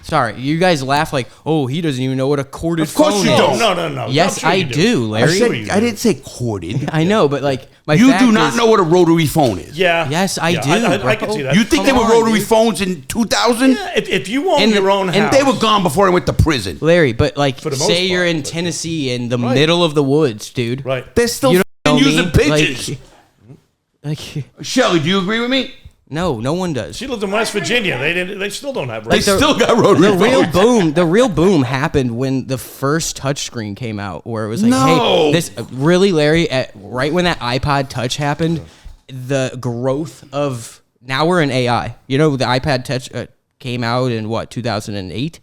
Sorry, you guys laugh like, oh, he doesn't even know what a corded phone is. Of course you don't. No. Yes, I do, Larry. I didn't say corded. I know, but like you do not know what a rotary phone is. Yeah. Yes, I do. I can see that. You think they were rotary phones in 2000? Yeah, if you own your own house. And they were gone before I went to prison. Larry, but like, For the most say you're part, in Tennessee in the middle of the woods, dude. Right. They're still using pigeons. Like, Shelly, do you agree with me? no one does. She lived in West Virginia. They still don't have They roads. still got rotary phones. The real boom happened when the first touchscreen came out, where it was like, No. hey, this really, Larry, right when that iPod Touch happened, the growth of, now we're in AI. You know, the iPad Touch came out in what, 2008,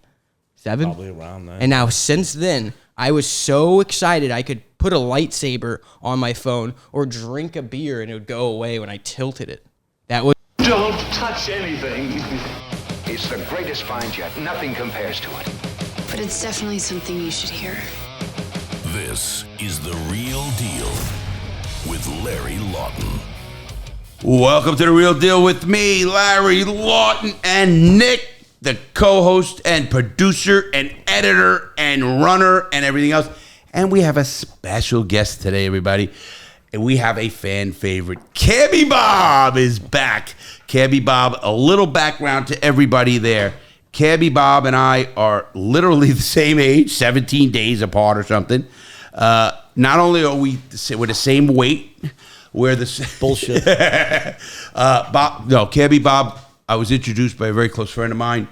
7? Probably around that. And now since then, I was so excited I could put a lightsaber on my phone or drink a beer and it would go away when I tilted it. That was. Don't touch anything. It's the greatest find yet. Nothing compares to it. But it's definitely something you should hear. This is The Real Deal with Larry Lawton. Welcome to The Real Deal with me, Larry Lawton, and Nick, the co-host and producer and editor and runner and everything else. And we have a special guest today, everybody. And we have a fan favorite. Cabby Bob is back. Cabby Bob, a little background to everybody there. Cabby Bob and I are literally the same age, 17 days apart or something. Not only are we're the same weight, we're the Bullshit. Cabby Bob, I was introduced by a very close friend of mine.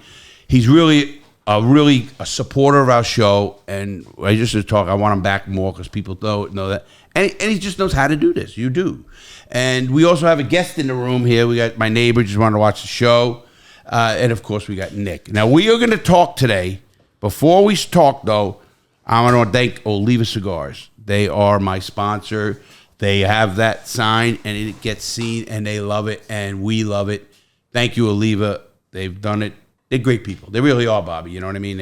He's really a supporter of our show, and I just talk. I want him back more because people know that, and he just knows how to do this. You do, and we also have a guest in the room here. We got my neighbor just wanted to watch the show, and of course we got Nick. Now we are going to talk today. Before we talk, though, I want to thank Oliva Cigars. They are my sponsor. They have that sign, and it gets seen, and they love it, and we love it. Thank you, Oliva. They've done it. They're great people. They really are, Bobby. You know what I mean?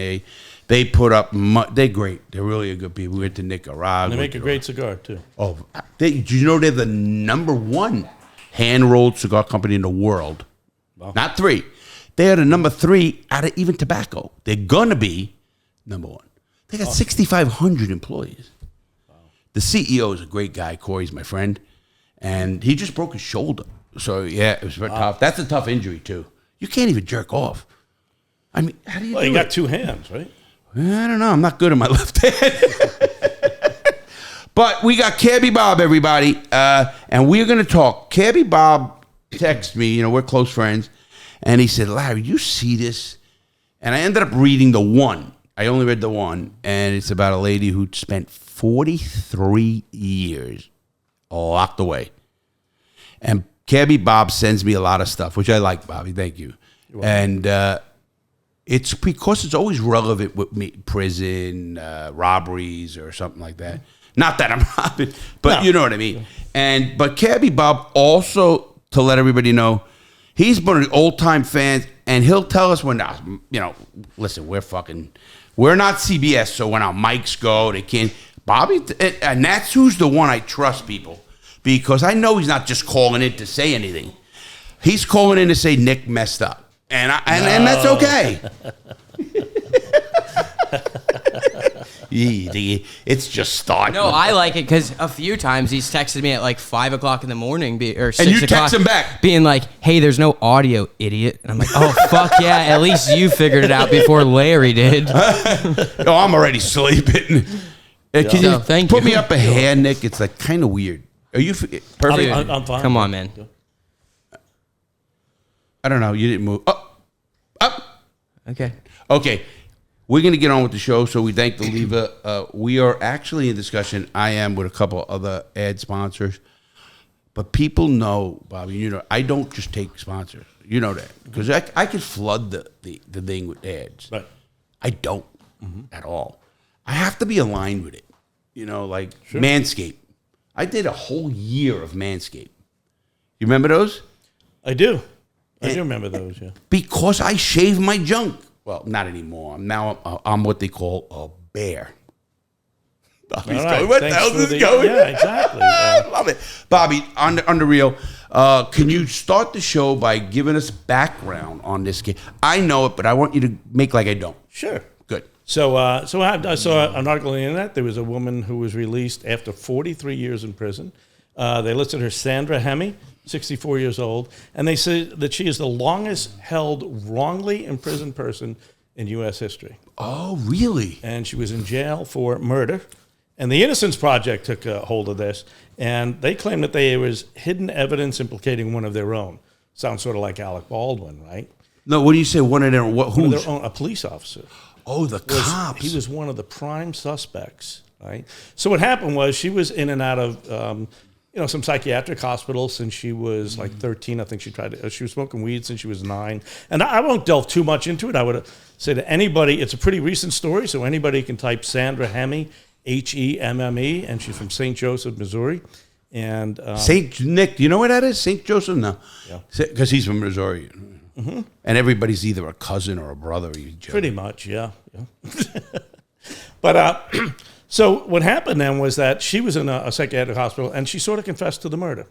They put up. They're great. They're really a good people. We went to Nicaragua. They make a great cigar too. Oh, do you know they're the #1 hand-rolled cigar company in the world? Wow. Not 3. They are the #3 out of even tobacco. They're gonna be #1. They got 6,500 employees. Wow. The CEO is a great guy. Corey's my friend, and he just broke his shoulder. So yeah, it was very tough. That's a tough injury too. You can't even jerk off. I mean, how do you do it? You got 2 hands, right? I don't know. I'm not good at my left hand. But we got Cabby Bob, everybody, and we're going to talk. Cabby Bob texted me. You know, we're close friends, and he said, Larry, you see this? And I ended up reading the one. I only read the one, and it's about a lady who spent 43 years locked away. And Cabby Bob sends me a lot of stuff, which I like, Bobby. Thank you. And it's because it's always relevant with me, prison, robberies, or something like that. Not that I'm robbing, but you know what I mean. But Cabby Bob also, to let everybody know, he's one of the old-time fans, and he'll tell us when, listen, we're not CBS, so when our mics go, they can't. Bobby, and that's who's the one I trust, people. Because I know he's not just calling in to say anything. He's calling in to say Nick messed up. And that's okay. It's just starting. No, I like it because a few times he's texted me at like 5 o'clock in the morning or 6 o'clock. And you text him back. Being like, hey, there's no audio, idiot. And I'm like, oh, fuck yeah, at least you figured it out before Larry did. No, I'm already sleeping. Can you put me up a hair, Nick? It's like kind of weird. Are you perfect? I'm fine. Come on, man. I don't know. You didn't move. Up. Okay. We're going to get on with the show, so we thank the Leva. We are actually in discussion. I am with a couple other ad sponsors. But people know, Bobby, I don't just take sponsors. You know that. Because I could flood the thing with ads. Right. I don't at all. I have to be aligned with it. Sure. Manscaped. I did a whole year of Manscaped. You remember those? I do. I do remember those, yeah. Because I shave my junk. Well, not anymore. Now I'm what they call a bear. Bobby's All right, going. What the thanks hell for is the- going? Yeah, exactly. Love it. Bobby, on the real, can you start the show by giving us background on this case? I know it, but I want you to make like I don't. Sure. Good. So I saw an article on the internet. There was a woman who was released after 43 years in prison. They listed her Sandra Hemme, 64 years old, and they said that she is the longest held wrongly imprisoned person in U.S. history. Oh, really? And she was in jail for murder. And the Innocence Project took a hold of this, and they claimed that there was hidden evidence implicating one of their own. Sounds sort of like Alec Baldwin, right? No, what do you say? One of their what? One of Who's? their own, a police officer. Oh, the cops. He was one of the prime suspects, right? So what happened was she was in and out of, some psychiatric hospitals since she was like 13. I think she was smoking weed since she was 9. And I won't delve too much into it. I would say to anybody, it's a pretty recent story, so anybody can type Sandra Hemme, Hemme, and she's from St. Joseph, Missouri. And St. Nick, do you know where that is? St. Joseph? No. Yeah. Because he's from Missouri. Mm-hmm. And everybody's either a cousin or a brother. Pretty much, yeah. But so what happened then was that she was in a psychiatric hospital, and she sort of confessed to the murder.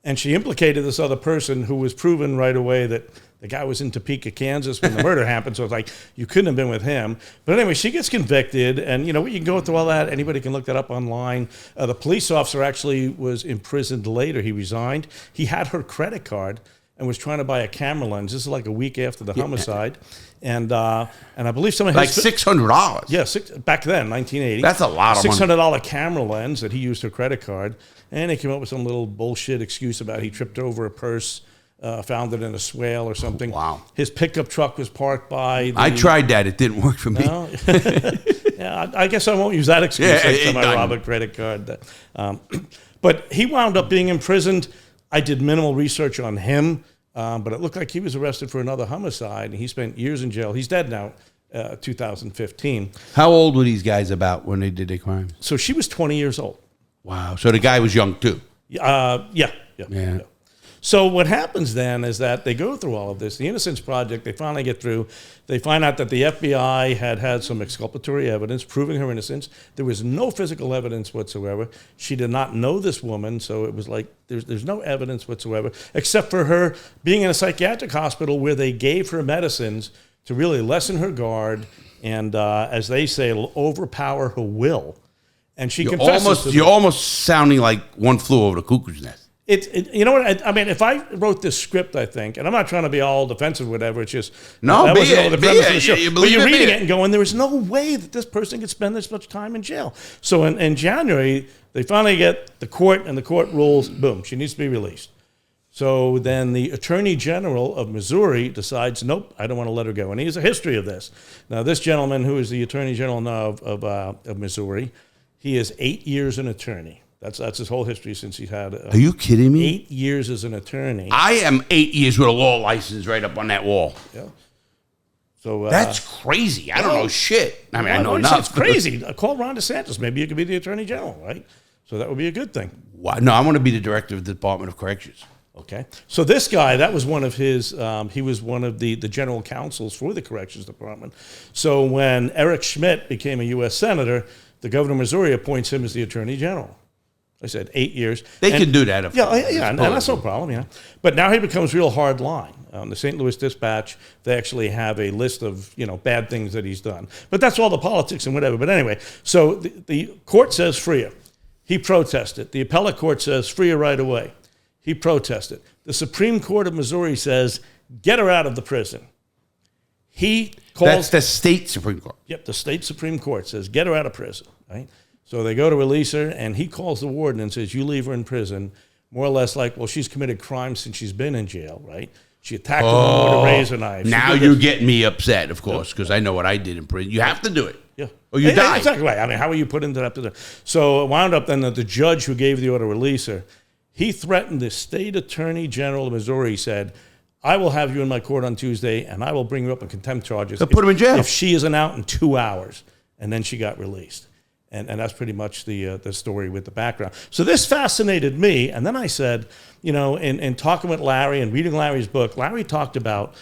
And she implicated this other person who was proven right away that the guy was in Topeka, Kansas when the murder happened. So it's like, you couldn't have been with him. But anyway, she gets convicted, and you can go through all that. Anybody can look that up online. The police officer actually was imprisoned later. He resigned. He had her credit card and was trying to buy a camera lens. This is like a week after the homicide. And I believe some of his... Like $600. Yeah, back then, 1980. That's a lot of money. $600 camera lens that he used her credit card. And they came up with some little bullshit excuse about he tripped over a purse, found it in a swale or something. Wow. His pickup truck was parked by... I tried that. It didn't work for me. No? Yeah, I guess I won't use that excuse next time I done. rob a credit card. But he wound up being imprisoned. I did minimal research on him, but it looked like he was arrested for another homicide, and he spent years in jail. He's dead now, 2015. How old were these guys about when they did their crime? So she was 20 years old. Wow. So the guy was young, too. Yeah. Yeah. So what happens then is that they go through all of this. The Innocence Project, they finally get through. They find out that the FBI had some exculpatory evidence proving her innocence. There was no physical evidence whatsoever. She did not know this woman, so it was like there's no evidence whatsoever, except for her being in a psychiatric hospital where they gave her medicines to really lessen her guard and, as they say, overpower her will. And she confesses. You're almost sounding like One Flew Over the Cuckoo's Nest. You know what? I mean, if I wrote this script, I think, and I'm not trying to be all defensive or whatever, it's just No, that be was it, the be premise it. of the show. You But believe you're it, be reading it. it and going, there is no way that this person could spend this much time in jail. So in January, they finally get the court, and the court rules, boom, she needs to be released. So then the Attorney General of Missouri decides, nope, I don't want to let her go. And he has a history of this. Now, this gentleman, who is the Attorney General now of Missouri, he is 8 years an attorney. That's his whole history since he had. Are you kidding me? 8 years as an attorney. I am 8 years with a law license right up on that wall. Yeah. So That's crazy. I don't know shit. I mean, I know enough. It's crazy. Call Ron DeSantis. Maybe you could be the Attorney General, right? So that would be a good thing. Why? No, I want to be the director of the Department of Corrections. Okay. So this guy, that was one of his, he was one of the general counsels for the Corrections Department. So when Eric Schmidt became a U.S. Senator, the governor of Missouri appoints him as the Attorney General. I said 8 years. They can do that. And that's no problem, yeah. But now he becomes real hard line. The St. Louis Dispatch, they actually have a list of, bad things that he's done. But that's all the politics and whatever. But anyway, so the court says free her. He protested. The appellate court says free her right away. He protested. The Supreme Court of Missouri says get her out of the prison. He calls... That's the state Supreme Court. Yep, the state Supreme Court says get her out of prison, right? So they go to release her, and he calls the warden and says, you leave her in prison, more or less like, well, she's committed crimes since she's been in jail, right? She attacked a woman with a razor knife. Now you're getting me upset, of course, because I know what I did in prison. You have to do it. Yeah. Or you die. Exactly right. I mean, how are you put into that position? So it wound up then that the judge who gave the order to release her, he threatened the state attorney general of Missouri, said, I will have you in my court on Tuesday, and I will bring you up on contempt charges. They'll put him in jail. If she isn't out in 2 hours. And then she got released. And that's pretty much the story with the background. So this fascinated me. And then I said, in talking with Larry and reading Larry's book, Larry talked about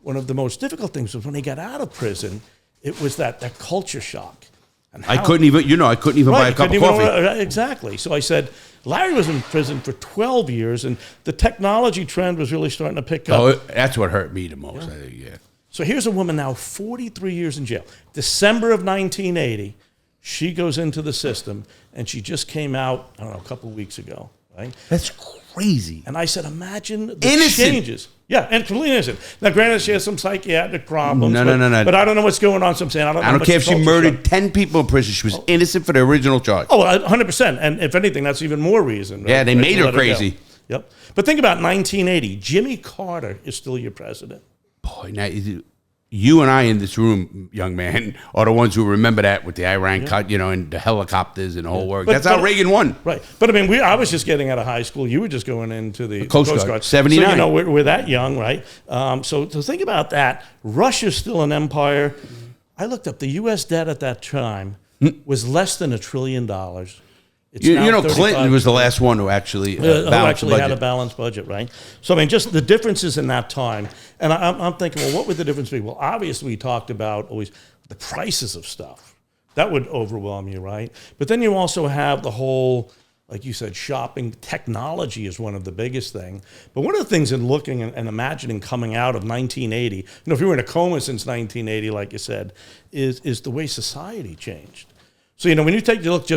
one of the most difficult things was when he got out of prison, it was that culture shock. And I how- couldn't even buy a cup of coffee. Exactly. So I said, Larry was in prison for 12 years, and the technology trend was really starting to pick up. Oh, that's what hurt me the most. Yeah. So here's a woman now, 43 years in jail. December of 1980, she goes into the system, and she just came out, I don't know, a couple of weeks ago, right? That's crazy. And I said, imagine the Innocent. changes. Yeah, and completely innocent. Now, granted, she has some psychiatric problems. No. But I don't know what's going on. So I'm saying I I don't care if she murdered 10 people in prison. She was innocent for the original charge. Oh, 100%. And if anything, that's even more reason. Right? Yeah, they made to her let go. crazy. Yep. But think about 1980. Jimmy Carter is still your president. Boy, now you and I in this room, young man, are the ones who remember that with the Iran cut, and the helicopters and the whole work. That's how Reagan won. Right. But I mean, I was just getting out of high school. You were just going into the Coast Guard. 79. So, we're that young, right? So think about that. Russia's still an empire. I looked up the U.S. debt at that time was less than $1 trillion. It's now Clinton was the last one who actually balanced the budget. had a balanced budget, right? So, I mean, just the differences in that time. And I'm thinking, well, what would the difference be? Well, obviously, we talked about always the prices of stuff. That would overwhelm you, right? But then you also have the whole, like you said, shopping. Technology is one of the biggest things. But one of the things in looking and imagining coming out of 1980, if you were in a coma since 1980, like you said, is the way society changed. So, when you take a look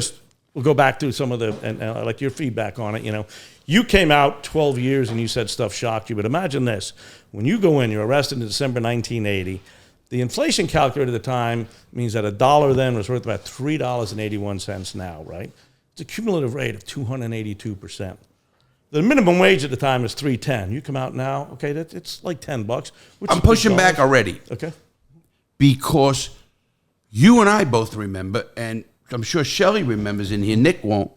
we'll go back to some of and like your feedback on it. You came out 12 years and you said stuff shocked you. But imagine this. When you go in, you're arrested in December 1980. The inflation calculator at the time means that $1 then was worth about $3.81 now, right? It's a cumulative rate of 282%. The minimum wage at the time is $3.10. You come out now, okay, it's like $10. I'm pushing back already. Okay. Because you and I both remember, and I'm sure Shelley remembers in here, Nick won't.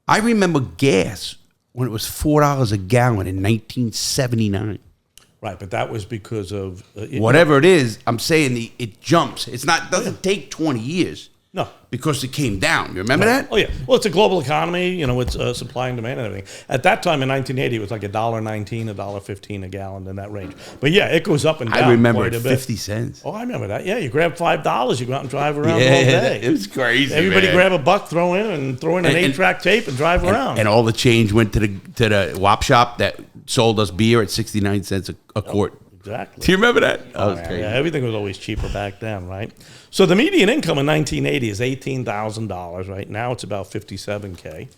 I remember gas when it was $4 a gallon in 1979. Right, but that was because of... Whatever it is, I'm saying it jumps. Doesn't take 20 years. No. Because it came down. You remember that? Oh, yeah. Well, it's a global economy, it's supply and demand and everything. At that time in 1980, it was like $1.19, $1.15 a gallon in that range. But yeah, it goes up and down. I remember quite it a bit. 50 cents. Oh, I remember that. Yeah, you grab $5, you go out and drive around all day. It was crazy. Everybody man. grab a buck, throw in an 8-track tape and drive around. And all the change went to the wop shop that sold us beer at 69 cents a quart. Exactly. Do you remember that? Yeah, everything was always cheaper back then, right? So the median income in 1980 is $18,000, right? Now it's about $57K.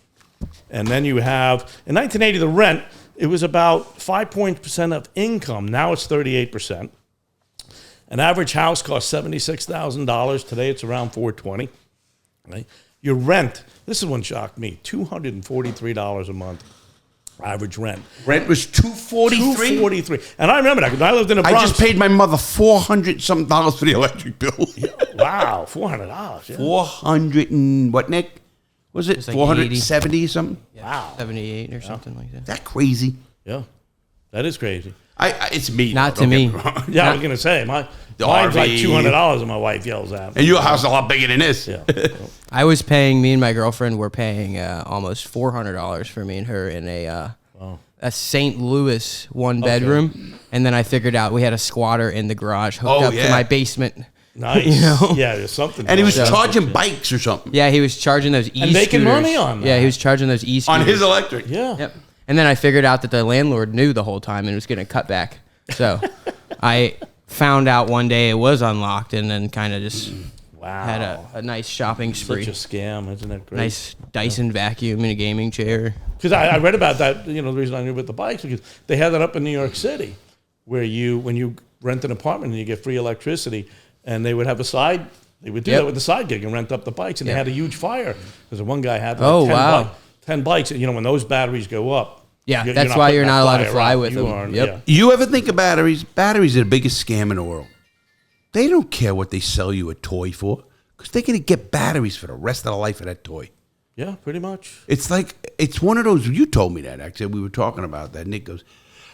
And then you have, in 1980, the rent, it was about 5% of income. Now it's 38%. An average house costs $76,000. Today it's around $420,000, right? Your rent, this is one shocked me, $243 a month. Average rent. Rent was $243. $243. And I remember that because I lived in the Bronx. I just paid my mother $400-something for the electric bill. Wow, $400. Yeah. 400 and what, Nick? Was it like 470 something? Yeah, Wow. 78 or something like that. Is that crazy? Yeah, that is crazy. It's me. Not don't to get me. wrong. Yeah, I was gonna say mine's RV. like $200, and my wife yells at me. And your house is a lot bigger than this. Yeah. Me and my girlfriend were paying almost $400 for me and her in a St. Louis one bedroom. And then I figured out we had a squatter in the garage hooked up to my basement. Nice. Yeah, there's something. And he was going on. charging bikes or something. Yeah, he was charging those e-scooters. And making money on that. Yeah, he was charging those e-scooters. On his electric. Yeah. Yep. And then I figured out that the landlord knew the whole time and was getting a cutback. So I found out one day it was unlocked and then kind of just had a nice shopping spree. Such a scam, isn't it great? Nice Dyson vacuum and a gaming chair. Because I read about that, the reason I knew about the bikes, because they had that up in New York City, where when you rent an apartment and you get free electricity, and they would have they would do that with the side gig and rent up the bikes, and they had a huge fire. Because one guy had 10 bikes, and when those batteries go up, yeah, that's why you're not allowed to fly with them. Yeah. You ever think of batteries? Batteries are the biggest scam in the world. They don't care what they sell you a toy for, because they're going to get batteries for the rest of the life of that toy. Yeah, pretty much. It's one of those, you told me that, actually. We were talking about that. Nick goes,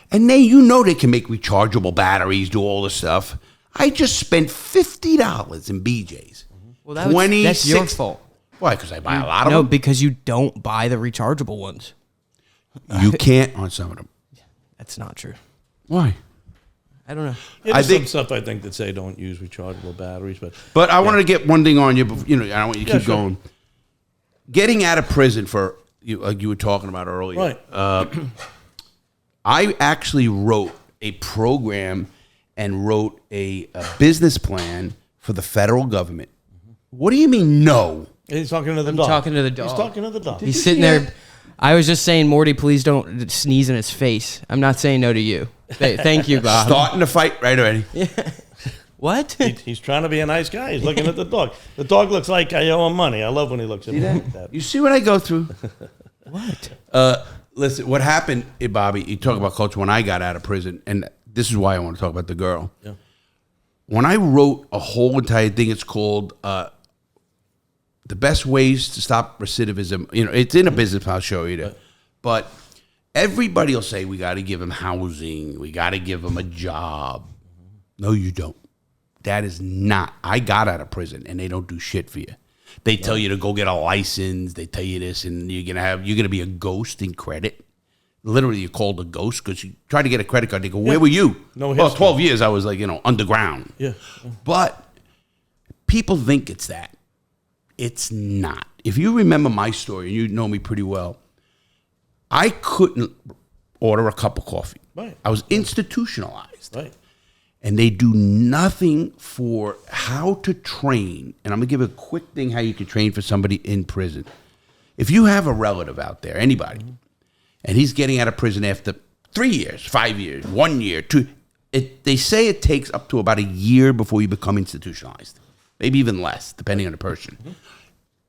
and they can make rechargeable batteries, do all this stuff. I just spent $50 in BJ's. Well, that's your fault. Why? Because I buy a lot of them? No, because you don't buy the rechargeable ones. You can't on some of them. That's not true. Why? I don't know. Yeah, I there's think- some stuff I think that say don't use rechargeable batteries, But I wanted to get one thing on you. I don't want you to keep sure. going. Getting out of prison for you, like you were talking about earlier. Right. I actually wrote a program and wrote a business plan for the federal government. What do you mean, no? He's talking to the I'm dog. talking to the dog. He's talking to the dog. He's sitting there. I was just saying, Morty, please don't sneeze in his face. I'm not saying no to you. Thank you, Bob. Starting to fight right already. What? He's trying to be a nice guy. He's looking at the dog. The dog looks like I owe him money. I love when he looks at me like that. You see what I go through? What? Listen, what happened, Bobby, you talk about culture when I got out of prison, and this is why I want to talk about the girl. Yeah. When I wrote a whole entire thing, it's called The Best Ways to Stop Recidivism. It's in a business, I'll show you that. But everybody will say, we got to give them housing. We got to give them a job. No, you don't. That is not. I got out of prison, and they don't do shit for you. They tell you to go get a license. They tell you this, and you're gonna be a ghost in credit. Literally, you're called a ghost because you try to get a credit card. They go, where were you? No well, history. 12 years I was like, underground. Yeah. But people think it's that. It's not. If you remember my story, and you know me pretty well, I couldn't order a cup of coffee. Right. I was institutionalized. Right. And they do nothing for how to train. And I'm going to give a quick thing how you can train for somebody in prison. If you have a relative out there, anybody, and he's getting out of prison after 3 years, 5 years, 1 year, 2, they say it takes up to about a year before you become institutionalized. Maybe even less, depending on the person.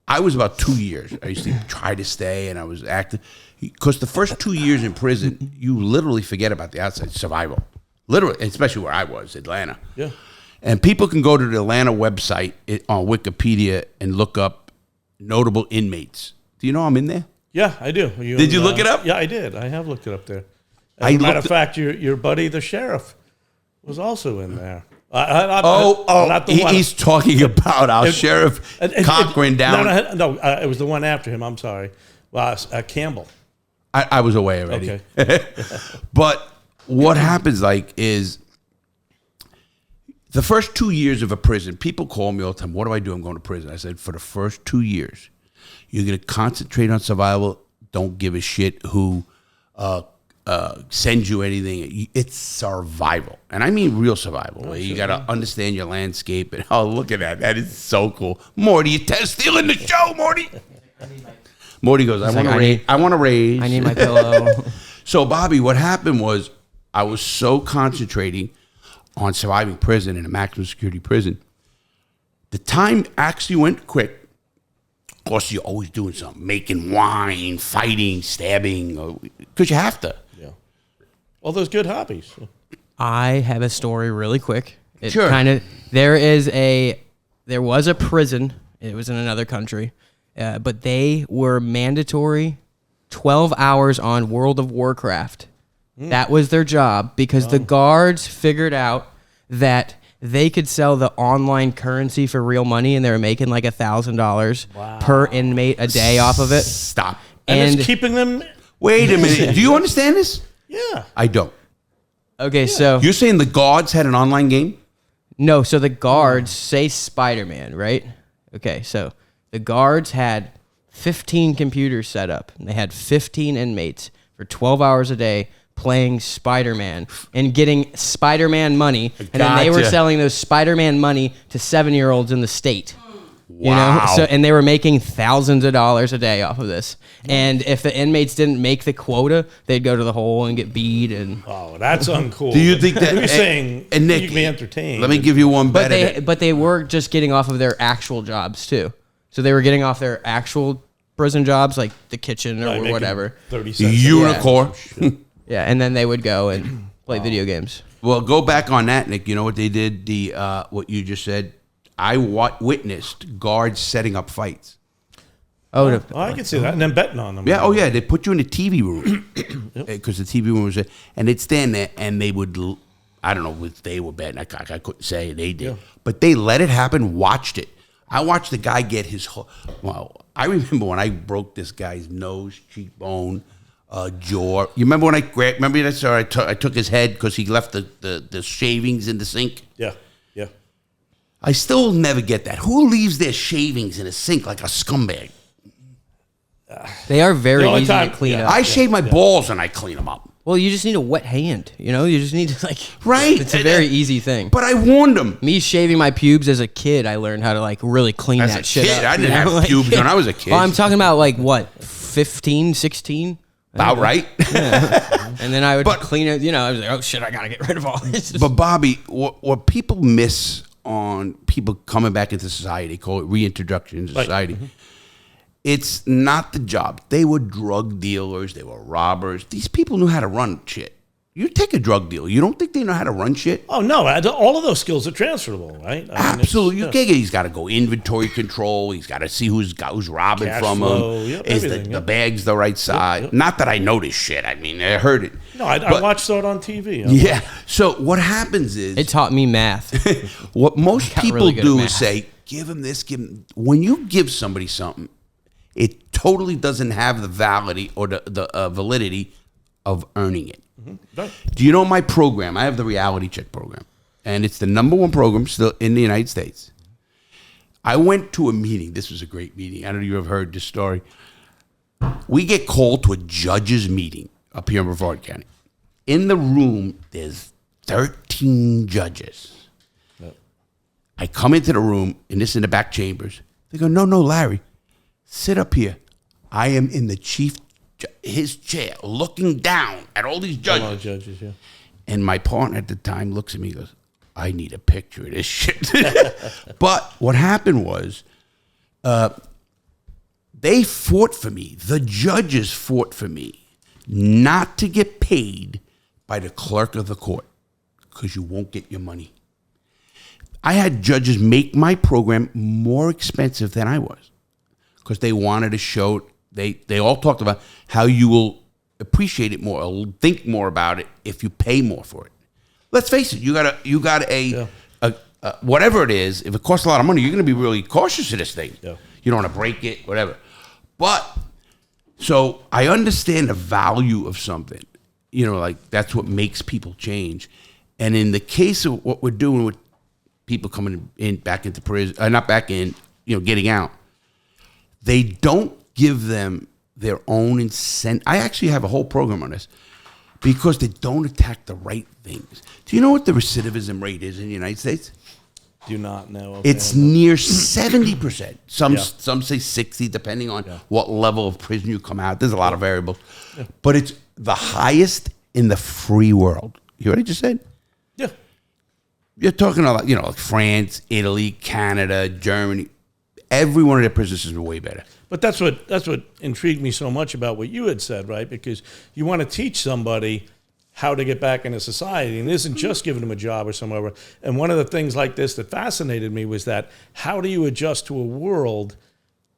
I was about 2 years. I used to try to stay, and I was active. Because the first 2 years in prison, you literally forget about the outside survival. Literally, especially where I was, Atlanta. Yeah. And people can go to the Atlanta website on Wikipedia and look up notable inmates. Do you know I'm in there? Yeah, I do. Did you look it up? Yeah, I did. I have looked it up there. I As a matter of looked- fact, your buddy, the sheriff, was also in there. Not the one. He's talking about our sheriff Cochran down. No, it was the one after him. I'm sorry. Campbell. I was away already. Okay. But what happens is the first 2 years of a prison, people call me all the time, what do I do? I'm going to prison. I said, for the first 2 years, you're going to concentrate on survival. Don't give a shit who sends you anything. It's survival. And I mean real survival. Where you got to understand your landscape. And look at that. That is so cool. Morty, you're stealing the show, Morty. Morty goes, I want to raise. I need my pillow. So, Bobby, what happened was I was so concentrating on surviving prison in a maximum security prison. The time actually went quick. Of course, you're always doing something, making wine, fighting, stabbing, because you have to. Yeah. All those good hobbies. I have a story really quick. It Sure. There was a prison. It was in another country, but they were mandatory 12 hours on World of Warcraft. That was their job because the guards figured out that they could sell the online currency for real money, and they were making like $1,000 per inmate a day off of it. Stop. And it's keeping them. Wait a minute. Do you understand this? Yeah. I don't. Okay, so You're saying the guards had an online game? no, so the guards say Spider-Man, right? Okay, so the guards had 15 computers set up, and they had 15 inmates for 12 hours a day playing Spider-Man and getting Spider-Man money, and then they were Gotcha. selling those Spider-Man money to 7-year-olds in the state. You Wow. know, and they were making thousands of dollars a day off of this. And if the inmates didn't make the quota, they'd go to the hole and get beat. And Oh, that's uncool. Do you think that? You're saying and Nick, you can be entertained? Let me give you one but better. they were just getting off of their actual jobs too. So they were getting off their actual prison jobs, like the kitchen or Like making whatever. 30 cents. Unicorn. Yeah, and then they would go and play video games. Well, go back on that, Nick. You know what they did? What you just said. I witnessed guards setting up fights. Oh, Oh, I can see that. And then betting on them. Yeah. Oh, yeah. They put you in the TV room because the TV room was there, and they'd stand there, and they would. I don't know if they were betting. I couldn't say they did, but they let it happen. Watched it. I watched the guy get his. Well, I remember when I broke this guy's nose, cheekbone, a jaw. You remember when remember that? Sorry, I took his head because he left the shavings in the sink. Yeah. I still never get that. Who leaves their shavings in a sink like a scumbag? They are very The only easy time- to clean yeah. up. I shave my balls and I clean them up. Well, you just need a wet hand. You know, you just need to Right. It's a very easy thing. But I warned him. Me shaving my pubes as a kid, I learned how to really clean As that a shit kid, up. I didn't you know? have pubes when I was a kid. Well, I'm talking about what, 15, 16? About right. And then I would But- clean it. I was like, oh shit, I gotta get rid of all this. But Bobby, what people miss on people coming back into society, call it reintroduction into Right. society. It's not the job. They were drug dealers. They were robbers. These people knew how to run shit. You take a drug dealer. You don't think they know how to run shit? Oh no, all of those skills are transferable, right? I mean, it's- Absolutely. yeah. He's got to go inventory control. He's got to see who's robbing Cash from flow, him. yep, Is everything, the yep. bags the right size? yep. Not that I know this shit. I mean, I heard it. No, I But- watched that on TV. Yeah. So what happens is It taught me math. what most got people really good at do math. is say, give him this, give him. When you give somebody something, it totally doesn't have the validity or the validity of earning it. Right. Do you know my program? I have the reality check program, and it's the #1 program still in the United States. I went to a meeting. This was a great meeting. I don't know if you've ever heard this story. We get called to a judge's meeting up here in Brevard County. In the room, there's 13 judges. I come into the room, and this in the back chambers. They go, no, Larry, sit up here. I am in the his chair, looking down at all these A lot of judges. judges, yeah. And my partner at the time looks at me and goes, I need a picture of this shit. But what happened was, they fought for me. The judges fought for me not to get paid by the clerk of the court because you won't get your money. I had judges make my program more expensive than I was because they wanted to show, they all talked about how you will appreciate it more, or think more about it if you pay more for it. Let's face it, you got a whatever it is, if it costs a lot of money, you're going to be really cautious of this thing. Yeah. You don't want to break it, whatever. But, so I understand the value of something. That's what makes people change. And in the case of what we're doing with people coming in back into prison, not back in, getting out, they don't give them their own incentive. I actually have a whole program on this because they don't attack the right things. Do you know what the recidivism rate is in the United States? Do not know. Okay. It's near 70%. Some Yeah. some say 60, depending on what level of prison you come out. There's a lot of variables. But it's the highest in the free world. You heard what I just said? Yeah. You're talking about, like France, Italy, Canada, Germany. Every one of their prison systems are way better. But that's what intrigued me so much about what you had said, right? Because you want to teach somebody how to get back into society, and it isn't just giving them a job or somewhere. And one of the things like this that fascinated me was that how do you adjust to a world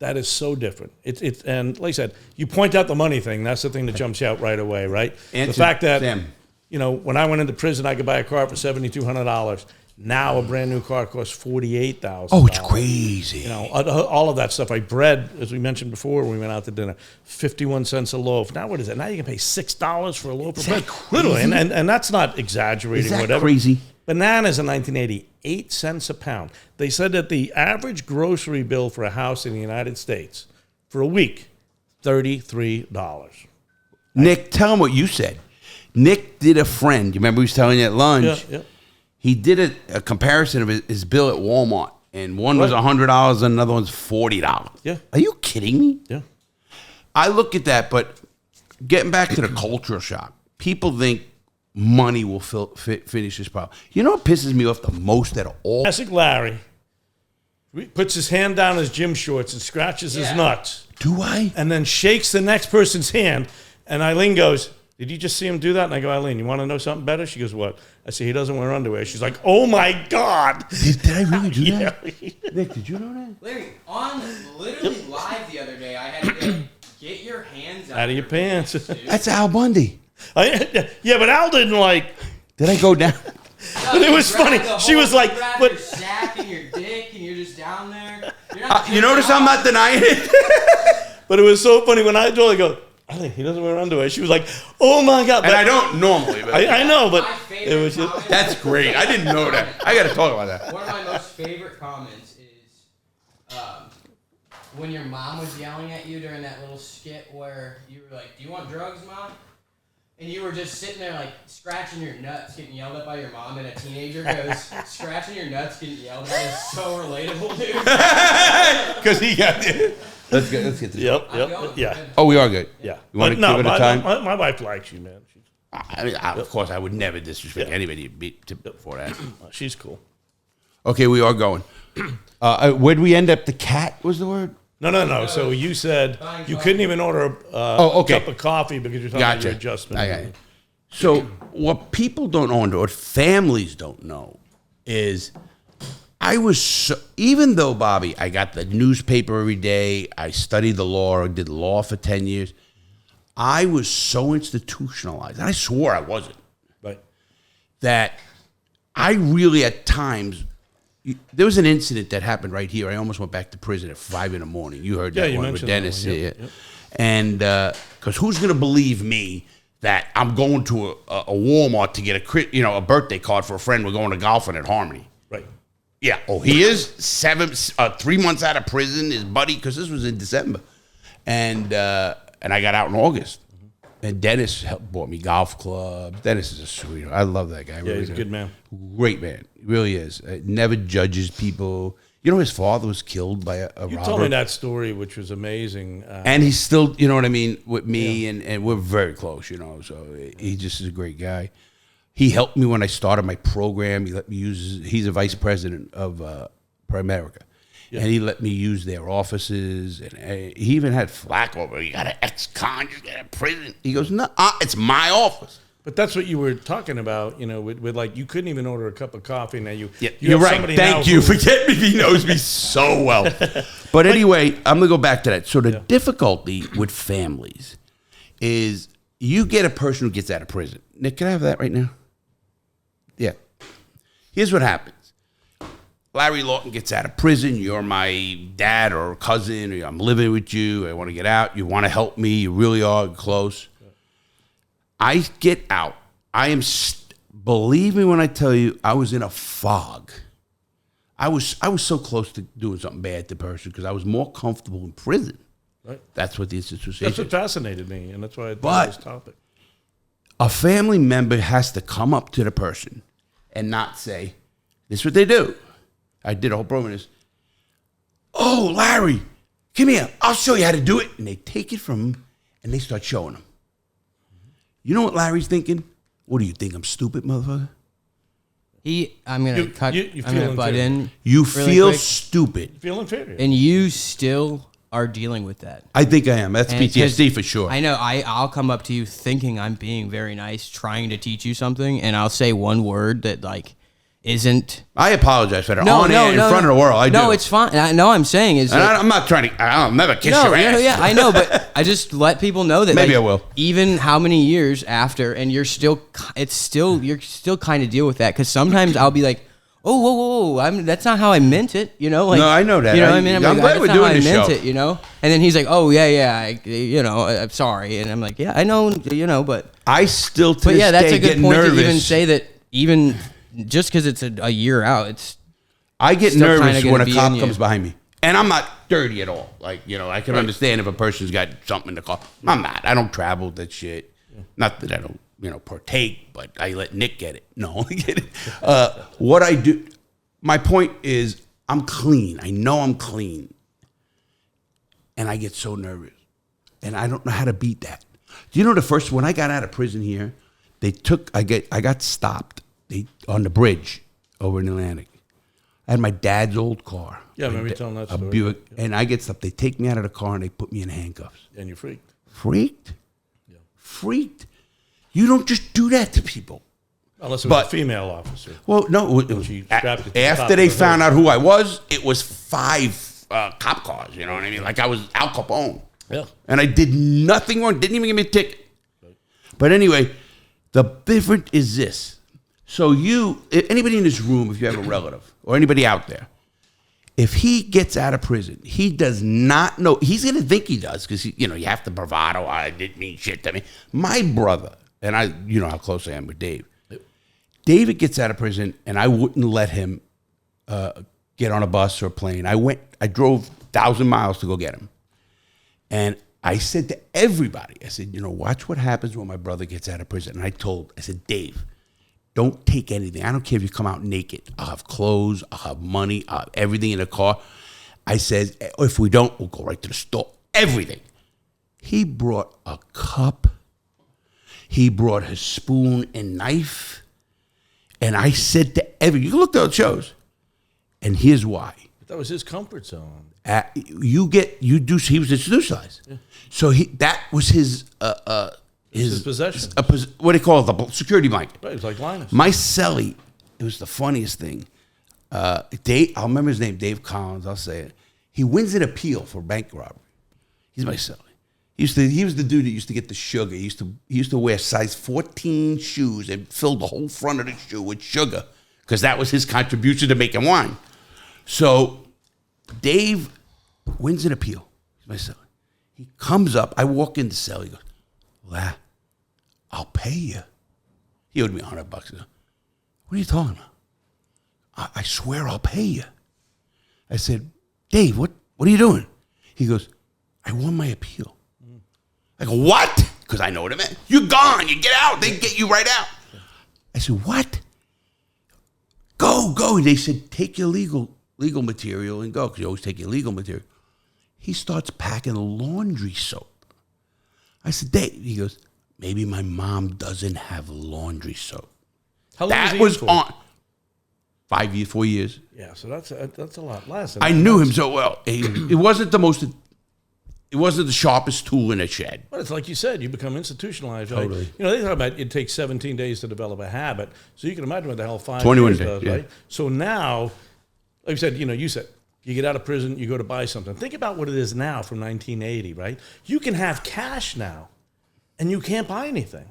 that is so different? And like I said, you point out the money thing. That's the thing that jumps out right away, right? The fact that Sam. when I went into prison, I could buy a car for $7,200. Now a brand new car costs $48,000. Oh, it's crazy. All of that stuff. Like bread, as we mentioned before, when we went out to dinner, 51 cents a loaf. Now what is it? Now you can pay $6 for a loaf of bread. Literally, and that's not exaggerating. Is that whatever. crazy? Bananas in 1980, 8 cents a pound. They said that the average grocery bill for a house in the United States for a week, $33. Nick, tell him what you said. Nick did a friend. You remember he was telling you at lunch? Yeah. He did a comparison of his bill at Walmart, and one was $100 and another one's $40. Yeah. Are you kidding me? Yeah. I look at that, but getting back to the cultural shock, people think money will finish this problem. You know what pisses me off the most at all? Classic Larry puts his hand down his gym shorts and scratches his nuts. Do I? And then shakes the next person's hand. And Eileen goes, did you just see him do that? And I go, Eileen, you want to know something better? She goes, what? I say, he doesn't wear underwear. She's like, oh my God. Did I really do that? Yeah. Nick, did you know that? Larry, on literally live the other day, I had to get your hands Out of your pants. That's Al Bundy. Yeah, but Al didn't like. Did I go down? But it was funny. She was like, but but your sack and your dick, and you're just down there. You notice I'm not denying it? but it was so funny when I told her, I go, I think he doesn't wear underwear. She was like, "Oh my god!" And I don't normally, but I know, but My it favorite was just. comment- that's great. I didn't know that. I got to talk about that. One of my most favorite comments is when your mom was yelling at you during that little skit where you were like, "Do you want drugs, Mom?" And you were just sitting there like scratching your nuts, getting yelled at by your mom, and a teenager goes, "Scratching your nuts, getting yelled at is so relatable, dude." Because he got it. Let's get this. Yep. Yeah. Oh, we are good. Yeah. You want to But give it a time? My wife likes you, man. I mean, of course, I would never disrespect anybody for that. She's cool. Okay, we are going. Where'd we end up? The cat was the word? No. So you said you couldn't even order a cup of coffee because you're talking about your adjustment. I got it. So what people don't know, or what families don't know, is I was so, even though, Bobby, I got the newspaper every day, I studied the law, I did law for 10 years, I was so institutionalized, and I swore I wasn't, Right. that I really at times, there was an incident that happened right here. I almost went back to prison at 5 a.m. You heard that you one with mentioned that Dennis. one. Yep. And because who's going to believe me that I'm going to a Walmart to get a birthday card for a friend we're going to golfing at Harmony? Right. Yeah. Oh, he is 3 months out of prison. His buddy, because this was in December, and I got out in August. And Dennis bought me golf clubs. Dennis is a sweetheart. I love that guy. Yeah, he's a good man. Great man. He really is. Never judges people. You know, his father was killed by a robber. You told me that story, which was amazing. And he's still, you know what I mean, with me, and we're very close, you know. So he just is a great guy. He helped me when I started my program. He let me use. He's a vice president of Primerica, and he let me use their offices. And he even had flack over. You got an ex-con, you got a prison. He goes, no, it's my office. But that's what you were talking about, you know, with like you couldn't even order a cup of coffee. Now you're have right. Thank you for getting me. He knows me so well. But anyway, I'm gonna go back to that. So the difficulty with families is you get a person who gets out of prison. Nick, can I have that right now? Yeah. Here's what happens. Larry Lawton gets out of prison. You're my dad or cousin, or I'm living with you. I want to get out. You want to help me. You really are close. I get out. I am, believe me when I tell you, I was in a fog. I was so close to doing something bad to the person because I was more comfortable in prison. Right. That's what the institution That's what fascinated me, and that's why I But- thought this topic. A family member has to come up to the person and not say, this is what they do. I did a whole program. Oh, Larry, come here. I'll show you how to do it. And they take it from him and they start showing him. You know what Larry's thinking? What do you think? I'm stupid, motherfucker? I'm gonna cut. you I'm feel gonna butt inferior. in. You really feel quick. stupid. Feel inferior. And you still are dealing with that. I think I am. That's And PTSD for sure. I know. I'll come up to you thinking I'm being very nice, trying to teach you something, and I'll say one word that like isn't. I apologize for that. On air, in front of the world. I do. No, it's fine. I'm saying is. And that- I'm not trying to. I'll never kiss no, your ass. yeah, I know, but I just let people know that Maybe like, I will. Even how many years after, and you're still kind of deal with that because sometimes I'll be like, oh, whoa, that's not how I meant it, you know? Like, No, I know that. You know what I mean? I'm like, glad that's we're not doing how this I meant show. it, you know? And then he's like, oh yeah, I'm sorry, and I'm like, yeah, I know, but I still to but this yeah, that's day a good get point nervous. to even say that even just because it's a year out, it's. I get still nervous kinda when gonna a be cop in you. comes behind me. And I'm not dirty at all. Like, I can understand if a person's got something in the car. I'm not. I don't travel that shit. Not that I don't, partake, but I let Nick get it. No, I get it. What I do, my point is I'm clean. I know I'm clean. And I get so nervous. And I don't know how to beat that. Do you know when I got out of prison here, I got stopped on the bridge over in Atlantic. I had my dad's old car. Yeah, I remember you telling that a story. Buick, and I get stuff. They take me out of the car and they put me in handcuffs. And you freaked. Freaked? Yeah. Freaked? You don't just do that to people. Unless it was a female officer. Well, no. It was, She strapped it to the top after of they her found head. out who I was, it was 5 cop cars. You know what I mean? Like I was Al Capone. Yeah. And I did nothing wrong. Didn't even give me a ticket. But anyway, the difference is this. So anybody in this room, if you have a relative or anybody out there, If he gets out of prison, he does not know. He's going to think he does because, you have the bravado. I didn't mean shit to me. My brother, and you know how close I am with Dave. David gets out of prison, and I wouldn't let him get on a bus or a plane. I drove 1,000 miles to go get him. And I said to everybody, I said, watch what happens when my brother gets out of prison. And I said, Dave, don't take anything. I don't care if you come out naked. I'll have clothes. I'll have money. I'll have everything in the car. I said, if we don't, we'll go right to the store. Everything. He brought a cup. He brought his spoon and knife. And I said to everyone, you can look at those shows. And here's why. That was his comfort zone. He was institutionalized. Yeah. So that was his possession. What do you call it? The security blanket. Right, it was like Linus. My cellie, it was the funniest thing. Dave, I'll remember his name, Dave Collins, I'll say it. He wins an appeal for bank robbery. He's my cellie. He was the dude that used to get the sugar. He used to wear size 14 shoes and fill the whole front of the shoe with sugar because that was his contribution to making wine. So Dave wins an appeal. He's my cellie. He comes up. I walk in the cell. He goes, "La, I'll pay you." He owed me $100. He goes, "What are you talking about?" I swear I'll pay you. I said, "Dave, what are you doing?" He goes, "I won my appeal." I go, "What?" Because I know what it meant. You're gone. You get out. They get you right out. I said, "What?" Go. And they said, "Take your legal material and go," because you always take your legal material. He starts packing laundry soap. I said, "Dave," he goes, "Maybe my mom doesn't have laundry soap." How long That was was he in for? on 5 years, 4 years. Yeah, so that's a lot less. I knew him so well. It wasn't the sharpest tool in the shed. Well, it's like you said, you become institutionalized. Right? Totally. They talk about it takes 17 days to develop a habit. So you can imagine what the hell 5 21 years days, does, yeah. right? So now, like you said, you get out of prison, you go to buy something. Think about what it is now from 1980, right? You can have cash now, and you can't buy anything.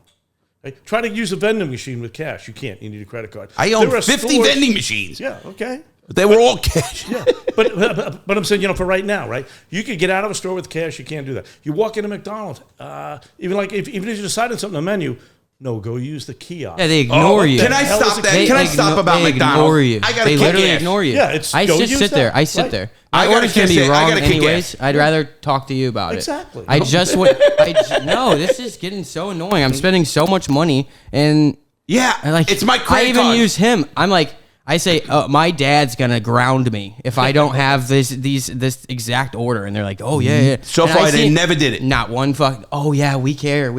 Right? Try to use a vending machine with cash. You can't. You need a credit card. I own There are 50 stores- vending machines. Yeah, okay. They were all cash. Yeah, but I'm saying, for right now, right? You could get out of a store with cash. You can't do that. You walk into McDonald's, even if you decided something on the menu, no, go use the kiosk. Yeah, they ignore you. Can I hell stop is that? it- Can I stop about they McDonald's? Ignore you. I gotta They kick literally ass. ignore you. Yeah, it's I go just use sit that. there. I sit Right. there. I My gotta order's gonna kick be ass. I wrong gotta kick anyways. ass. I'd rather talk to you about Exactly. it. I just went. No, this is getting so annoying. I'm spending so much money, and Yeah, it's my credit I even card. use him. I'm like, I say, my dad's gonna ground me if I don't have this exact order, and they're like, oh yeah. So And far, I they see never did it. Not one fuck. Oh yeah, we care,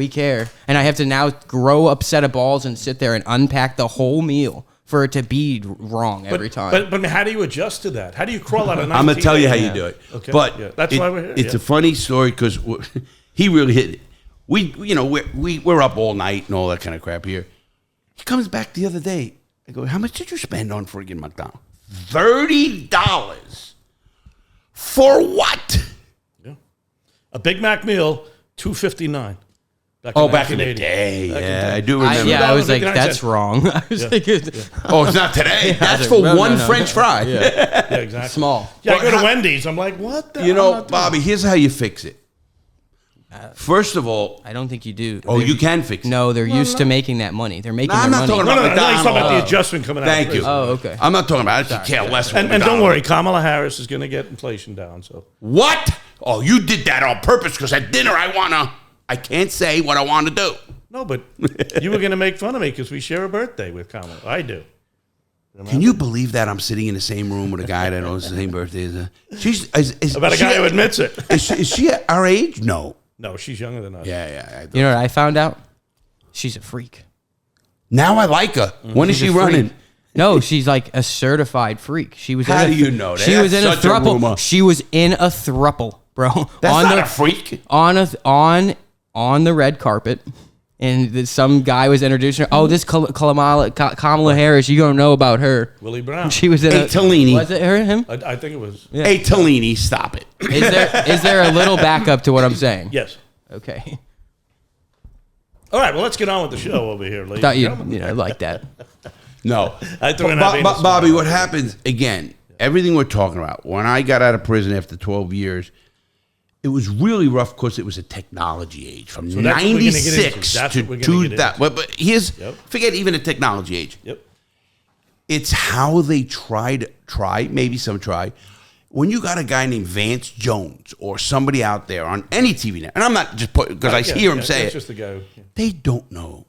and I have to now grow up set of balls and sit there and unpack the whole meal for it to be wrong every time. But how do you adjust to that? How do you crawl out of? I'm gonna tell you how you Yeah. do it. Okay. But Yeah. That's why we're here. It's Yeah. a funny story because he really hit it. We're up all night and all that kind of crap here. He comes back the other day. I go, "How much did you spend on friggin' McDonald's?" $30 for what? Yeah. A Big Mac meal, $2.59. Back in the 1980. day, Back in yeah, the I day. do remember. I was like, 59 that's cents. wrong. I was thinking, Oh, it's not today. That's like, for no, one no. French fry. Yeah, exactly. small. Yeah, I Well, go to how- Wendy's. I'm like, what the You hell am I know, doing? Bobby, here's how you fix it. First of all, I don't think you do. oh, you can fix it. No, they're used to making that money. They're making No, their I'm not money. talking No, about no, no. He's talking about the McDonald's. adjustment coming out. Thank of you. prison. Oh, okay. I'm not talking about it. I care less. what And don't McDonald's- worry, Kamala Harris is going to get inflation down. So What? Oh, you did that on purpose because at dinner I can't say what I want to do. no, but you were going to make fun of me because we share a birthday with Kamala. I do. Can you believe that I'm sitting in the same room with a guy that knows the same birthday as her? Is About a she- guy who admits it. Is she our age? No. No, she's younger than us. Yeah. You know what I found out? She's a freak. Now I like her. When is she She's a running? freak. No, she's like a certified freak. She was. How in a, do you know that? She was in a That's such a thruple. rumor. She was in a thruple, bro. That's not a freak. On the red carpet, and some guy was introducing her. Oh, this Kamala Harris. You don't know about her. Willie Brown. She was in Hey, a. Tellini. Was it her? Him? I think it was. Yeah. Hey, Tellini, stop it. Is there a little backup to what I'm saying? Yes. Okay. All right, well, let's get on with the show over here, ladies Thought and you gentlemen. like that. No. I threw in that Venus Bobby, smile. what happens, again, everything we're talking about. When I got out of prison after 12 years, it was really rough because it was a technology age from So that's what we're gonna get into. 96 That's to what we're gonna get 2000. into. But here's, Yep. forget even a technology age. Yep. It's how they maybe some try. When you got a guy named Vance Jones or somebody out there on any TV now, and I'm not just putting, because I hear him say that's it, just the guy. they don't know.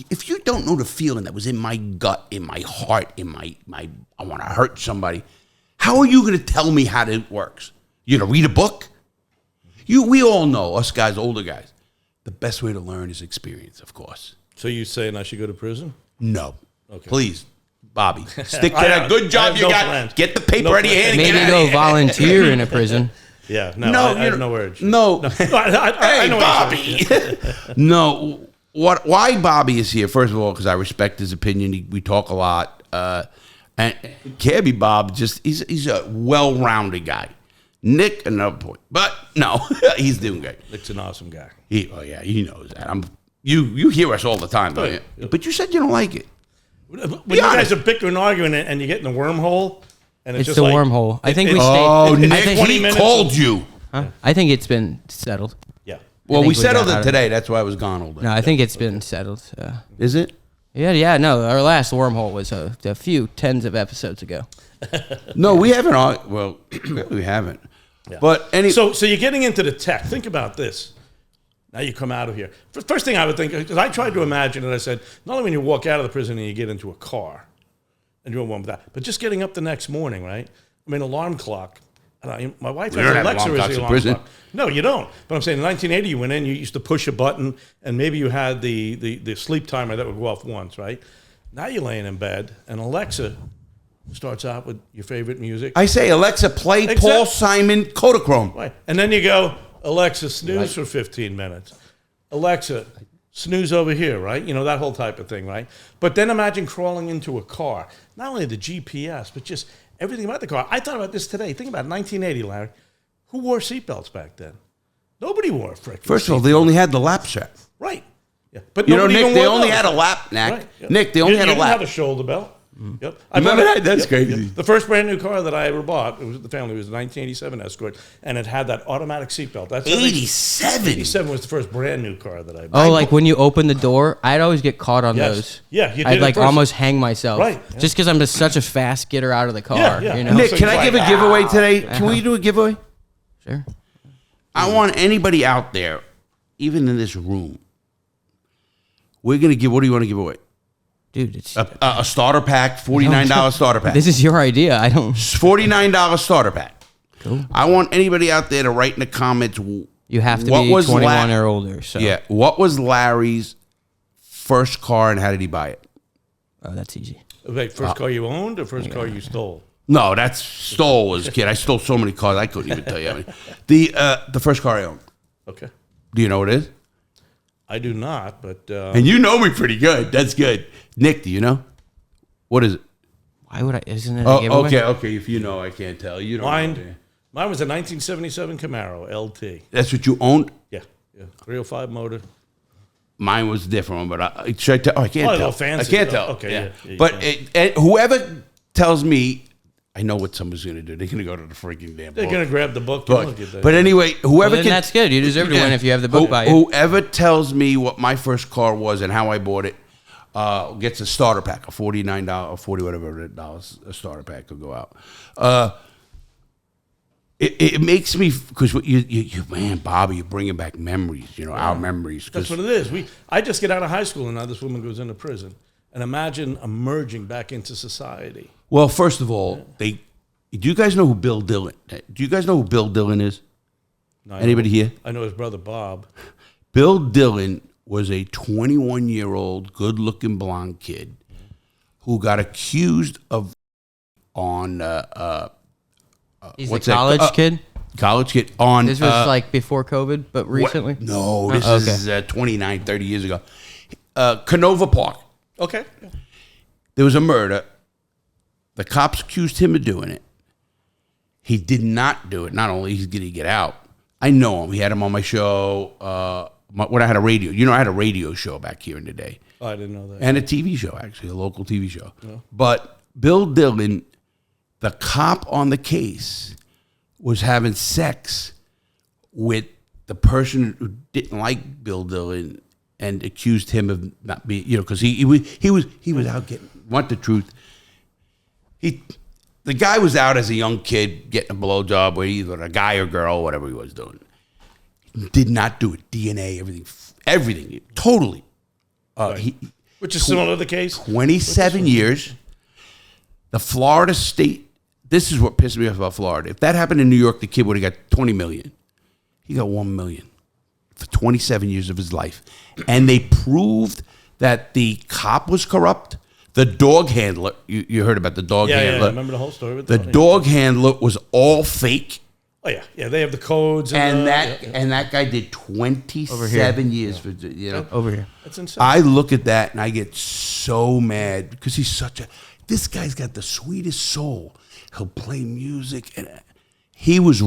If you don't know the feeling that was in my gut, in my heart, in my I want to hurt somebody, how are you going to tell me how it works? You're going to read a book? We all know, us guys, older guys, the best way to learn is experience, of course. So you saying I should go to prison? No. Okay. Please, Bobby, stick to that good job you got. plans. Get the paper No out of your hand and Maybe get out go of here. volunteer in a prison. Yeah. No, No, I you have know- no urge. No. I Hey, know what you're saying. Bobby. No. Why Bobby is here? First of all, because I respect his opinion. We talk a lot. And Cabby Bob, he's a well-rounded guy. Nick, another point, but no, he's doing great. Nick's an awesome guy. He knows that. You hear us all the time, don't you? Yeah. But you said you don't like it. When you guys are bickering and arguing and you get in the wormhole, and it's It's just the like, wormhole. I think we Oh, stayed. I Nick, think, 20 he minutes called you. huh? I think it's been settled. Yeah. Well, think we we settled got out it of today. That's why I was gone all day. No, I think it's been settled. So. Is it? Yeah. No, our last wormhole was a few tens of episodes ago. No, we haven't. Well, we haven't. Yeah. But So you're getting into the tech. Think about this. Now you come out of here. First thing I would think, because I tried to imagine it, I said, not only when you walk out of the prison and you get into a car, and you're one with that, but just getting up the next morning, right? I mean, alarm clock. My wife We has don't have Alexa alarm as clocks the in alarm prison. clock. No, you don't. But I'm saying in 1980, you went in, you used to push a button, and maybe you had the sleep timer that would go off once, right? Now you're laying in bed, and Alexa starts out with your favorite music. I say, Alexa, play Exactly. Paul Simon Kodachrome. Right. And then you go, Alexa, snooze for 15 minutes. Alexa, snooze over here, right? You know, that whole type of thing, right? But then imagine crawling into a car. Not only the GPS, but just everything about the car. I thought about this today. Think about 1980, Larry. Who wore seatbelts back then? Nobody wore a freaking First of all, seatbelt. they only had the lap strap. Right. Yeah. But You know, nobody Nick, even they wore only those. had a lap, Nick. Right. Yeah. Nick, they only had a You lap. didn't have a shoulder belt. Yep. I Remember bought that? That's crazy. The first brand new car that I ever bought, it was the family, it was a 1987 Escort, and it had that automatic seatbelt. That's 87. 87 was the first brand new car that I bought. Oh, like when you open the door, I'd always get caught on Yes. those. Yeah, you I'd did like it first. almost hang myself, Right, yeah. Just because I'm just such a fast getter out of the car. Yeah. You know, Nick, So can it's I give like, a giveaway today? Can we do a giveaway? sure. I want anybody out there, even in this room, we're going to give, what do you want to give away? Dude, it's A starter pack, $49 starter pack. this is your idea. I don't. $49 starter pack. Cool. I want anybody out there to write in the comments. You have to what be was 21 or older. So Yeah. What was Larry's first car and how did he buy it? Oh, that's easy. Wait, first car you owned or first car you stole? No, that's stole as a kid. I stole so many cars I couldn't even tell you how many. The first car I owned. Okay. Do you know what it is? I do not, but And you know me pretty good. That's good. Nick, do you know? What is it? Why would I? Isn't it a Oh, giveaway? okay. If you know, I can't tell. You don't know. mine was a 1977 Camaro LT. That's what you owned? Yeah. 305 motor. Mine was a different one, but should I tell? Oh, I can't Oh, a tell. little fancy. I can't tell. Okay, yeah, you But can. whoever tells me, I know what someone's going to do. They're going to go to the freaking damn They're book. going to grab the book. and But, look at that. but anyway, Well, whoever then can, that's good. You deserve to win if you have the book by you. Whoever tells me what my first car was and how I bought it gets a starter pack, a $49 or $40 whatever dollars a starter pack will go out. It makes me, because you man, Bobby, you're bringing back memories. You know, our memories. 'cause- That's what it is. I just get out of high school and now this woman goes into prison. And imagine emerging back into society. Well, first of all, do you guys know who Bill Dillon? Do you guys know who Bill Dillon is? No, Anybody here? I know his brother Bob. Bill Dillon was a 21-year-old, good-looking blonde kid who got accused of on He's what's a that? college kid. College kid on. This was like before COVID, but recently. No, this Oh, is 29, 30 years ago. Canova Park. Okay. There was a murder. The cops accused him of doing it. He did not do it. Not only did he get out, I know him. We had him on my show when I had a radio. You know, I had a radio show back here in the day. Oh, I didn't know that. And a TV show, actually, a local TV show. Yeah. But Bill Dillon the cop on the case was having sex with the person who didn't like Bill Dillon and accused him of not being, because he was out getting, want the truth. The guy was out as a young kid getting a blowjob with either a guy or girl, whatever he was doing. Did not do it. DNA, everything, totally. Which is similar to the case. 27 years. The Florida state. This is what pissed me off about Florida. If that happened in New York, the kid would have got $20 million. He got $1 million for 27 years of his life, and they proved that the cop was corrupt. The dog handler, you heard about the dog handler. Yeah, I remember the whole story with the dog handler was all fake. Oh yeah, they have the codes and that guy did 27 years for over here. That's insane. I look at that and I get so mad because this guy's got the sweetest soul. He'll play music, and he was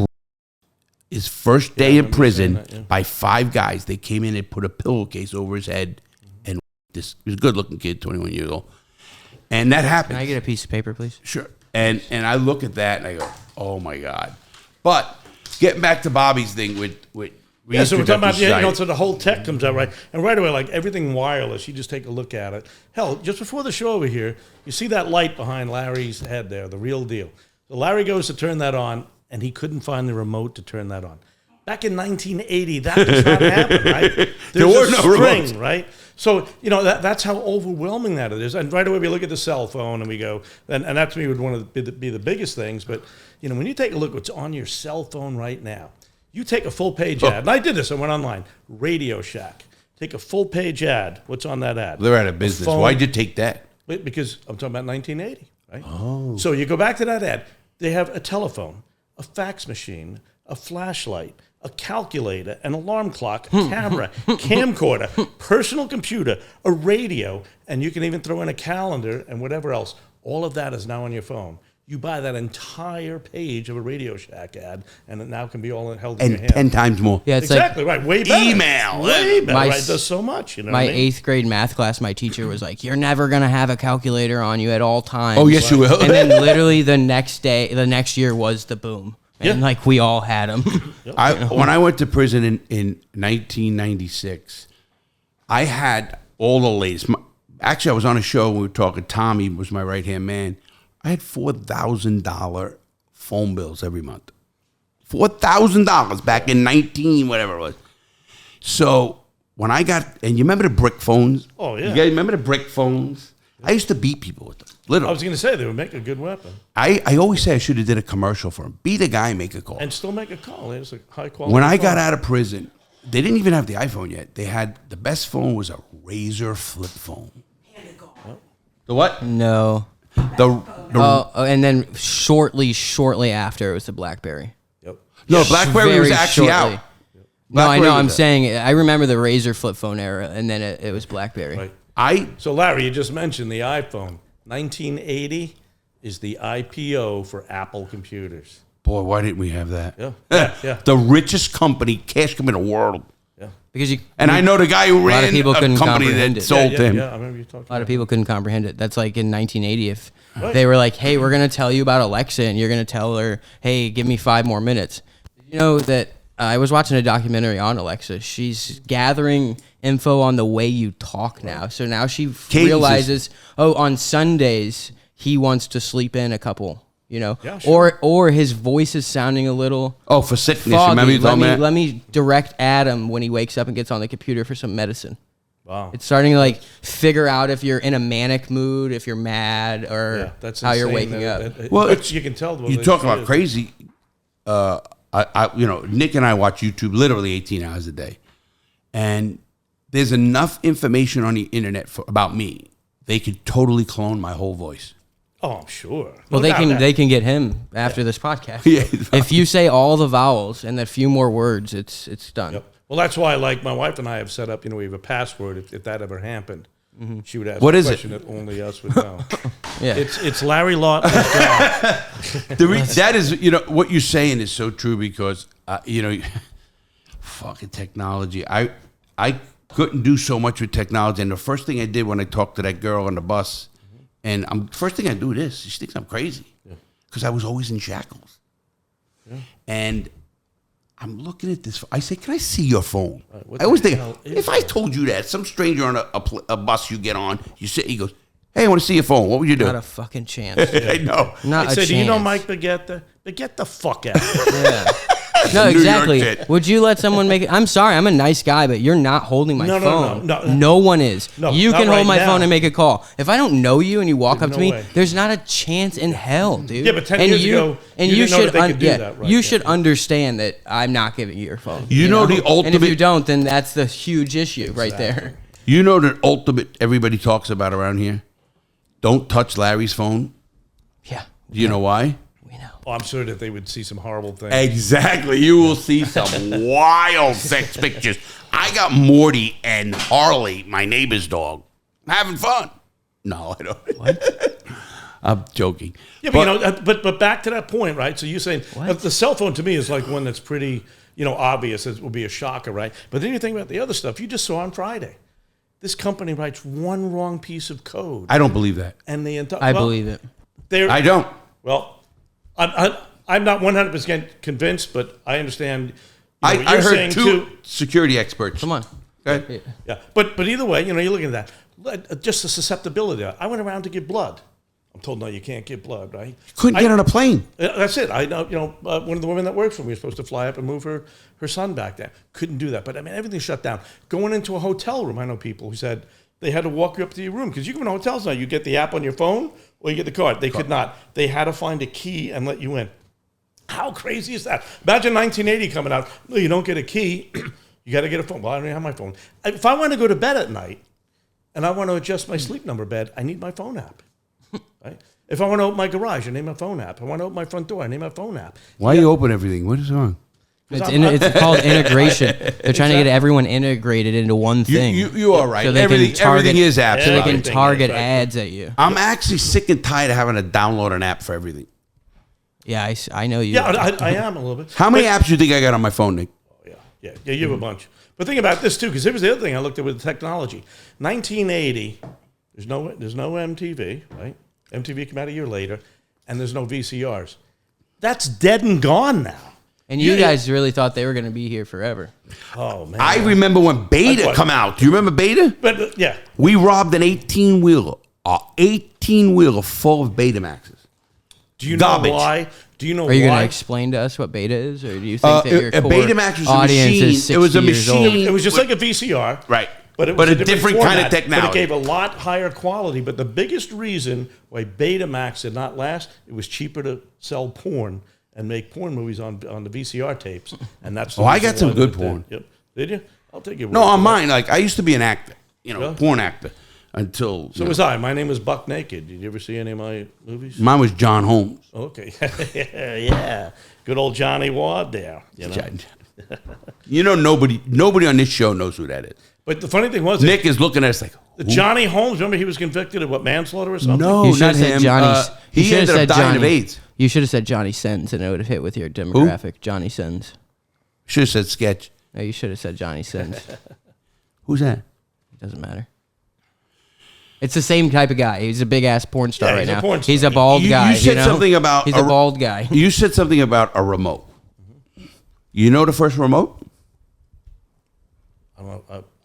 his first day in prison by 5 guys. They came in and put a pillowcase over his head, and he was a good-looking kid, 21 years old, and that happened. Can I get a piece of paper, please? Sure. And I look at that and I go, oh my God. But getting back to Bobby's thing with so we're talking about so the whole tech comes out, right? And right away, like everything wireless, you just take a look at it. Hell, just before the show over here, you see that light behind Larry's head there, the real deal. So Larry goes to turn that on, and he couldn't find the remote to turn that on. Back in 1980, that does not happen, right? There were no string, remotes, right? So that's how overwhelming that it is. And right away we look at the cell phone and we go, and that to me would want to be the biggest things. But when you take a look what's on your cell phone right now, you take a full page ad, and I did this. I went online, Radio Shack. Take a full page ad. What's on that ad? They're out of business. Why'd you take that? Because I'm talking about 1980, right? Oh. So you go back to that ad. They have a telephone, a fax machine, a flashlight, a calculator, an alarm clock, a camera, camcorder, personal computer, a radio, and you can even throw in a calendar and whatever else. All of that is now on your phone. You buy that entire page of a Radio Shack ad, and it now can be all held in your hand. 10 times more. Yeah, it's exactly right. Way better. Email. Way better. Right? It does so much. My 8th grade math class, my teacher was like, "You're never gonna have a calculator on you at all times." Oh yes, you will. And then literally the next year was the boom, and we all had them. When I went to prison in 1996, I had all the latest. Actually, I was on a show. We were talking. Tommy was my right hand man. I had $4,000 phone bills every month. $4,000 back in 19, whatever it was. So when I got, and you remember the brick phones? Oh, yeah. You guys remember the brick phones? I used to beat people with them, literally. I was going to say, they would make a good weapon. I always say I should have did a commercial for them. Beat a guy, make a call. And still make a call. It's a high quality When I phone. got out of prison, they didn't even have the iPhone yet. They had, the best phone was a Razor flip phone. The what? No. And then shortly after, it was the BlackBerry. Yep. No, BlackBerry was actually out. No, I know. I'm saying I remember the Razor flip phone era, and then it was BlackBerry. Right. So Larry, you just mentioned the iPhone. 1980 is the IPO for Apple computers. Boy, why didn't we have that? Yeah. The richest company, cash company in the world. Yeah. Because I know the guy who ran a company that sold to him. Yeah, I remember you talking. A lot of people couldn't comprehend it. That's like in 1980. If they were like, "Hey, we're going to tell you about Alexa," and you're going to tell her, "Hey, give me 5 more minutes." You know that I was watching a documentary on Alexa. She's gathering info on the way you talk now. So now she realizes, on Sundays he wants to sleep in a couple. Yeah, sure. or his voice is sounding a little for sickness. foggy. Remember you told me that? Let me direct Adam when he wakes up and gets on the computer for some medicine. Wow. It's starting to figure out if you're in a manic mood, if you're mad, or that's how you're insane. waking up. Well, you can tell. You talk about crazy. Nick and I watch YouTube literally 18 hours a day, and there's enough information on the internet about me. They could totally clone my whole voice. Oh, I'm sure. Well, they can get him after this podcast. Yeah. If you say all the vowels and a few more words, it's done. Yep. Well, that's why, my wife and I have set up, we have a password if that ever happened. Mm-hmm. She would ask a question that only us would know. Yeah. It's Larry Lawton. That is, what you're saying is so true because, fucking technology. I couldn't do so much with technology. And the first thing I did when I talked to that girl on the bus, and first thing I do is this. She thinks I'm crazy. because I was always in shackles. Yeah. And I'm looking at this. I say, can I see your phone? I always think, if I told you that, some stranger on a bus you get on, you sit, he goes, hey, I want to see your phone. What would you do? Not a fucking chance. I know. Not a chance. Do you know Mike Baguette? Get the fuck out. Yeah. No, exactly. Would you let someone make it? I'm sorry, I'm a nice guy, but you're not holding my phone. No one is. No, you can hold my now. phone and make a call. If I don't know you and you walk up to me, way. there's not a chance in hell, dude. Yeah, but 10 years ago, you should understand that I'm not giving you your phone. You know the ultimate. And if you don't, then that's the huge issue right there. You know the ultimate everybody talks about around here? Don't touch Larry's phone. Yeah. Do you know why? Oh, I'm sure that they would see some horrible things. Exactly. You will see some wild sex pictures. I got Morty and Harley, my neighbor's dog, having fun. No, I don't. What? I'm joking. Yeah, but back to that point, right? So you're saying the cell phone to me is like one that's pretty, obvious. It will be a shocker, right? But then you think about the other stuff you just saw on Friday. This company writes one wrong piece of code. I don't believe that. And the entire. I believe it. I don't. Well, I'm not 100% convinced, but I understand. I heard two security experts. Come on. Okay. Yeah, but either way, you're looking at that. Just the susceptibility. I went around to give blood. I'm told, no, you can't give blood, right? Couldn't get on a plane. That's it. I know, one of the women that works for me was supposed to fly up and move her son back there. Couldn't do that. But, everything's shut down. Going into a hotel room, I know people who said they had to walk you up to your room. Because you go in hotels now, you get the app on your phone or you get the card. They could not. They had to find a key and let you in. How crazy is that? Imagine 1980 coming out. No, you don't get a key. You got to get a phone. Well, I don't have my phone. If I want to go to bed at night and I want to adjust my sleep number bed, I need my phone app. Right? If I want to open my garage, I need my phone app. If I want to open my front door, I need my phone app. Why you open everything? What is wrong? It's called integration. They're trying to get everyone integrated into one thing. You are right. So everything is apps. So they can target ads at you. I'm actually sick and tired of having to download an app for everything. Yeah, I know you. Yeah, I am a little bit. How many apps do you think I got on my phone, Nick? Oh, yeah, you have a bunch. But think about this too, because here was the other thing I looked at with the technology. 1980, there's no MTV, right? MTV came out a year later, and there's no VCRs. That's dead and gone now. And you guys really thought they were going to be here forever. Oh man! I remember when Beta come out. Do you remember Beta? But yeah, we robbed an 18-wheeler full of Betamaxes. Do you know why? Do you know why? Are you going to explain to us what Beta is, or do you think that your core Betamax was audience a machine. is 60 It was a years old? machine. It was just like a VCR, right? But it was a different kind of technology. But it gave a lot higher quality. But the biggest reason why Betamax did not last, it was cheaper to sell porn and make porn movies on the VCR tapes, and that's. I got some good porn. Yep. Did you? I'll take it. No, on mine. Like I used to be an actor, porn actor. Until so was I. My name was Buck Naked. Did you ever see any of my movies? Mine was John Holmes. Okay, yeah, good old Johnny Ward there. Nobody on this show knows who that is. But the funny thing was, Nick is looking at us like Johnny Holmes. Remember, he was convicted of manslaughter or something. No, not him. He ended up dying of AIDS. You should have said Johnny Sins, and it would have hit with your demographic. Who? Johnny Sins. Should have said Sketch. No, you should have said Johnny Sins. Who's that? It doesn't matter. It's the same type of guy. He's a big ass porn star right now. He's a bald guy. You said something about he's a bald guy. You said something about a remote. You know the first remote?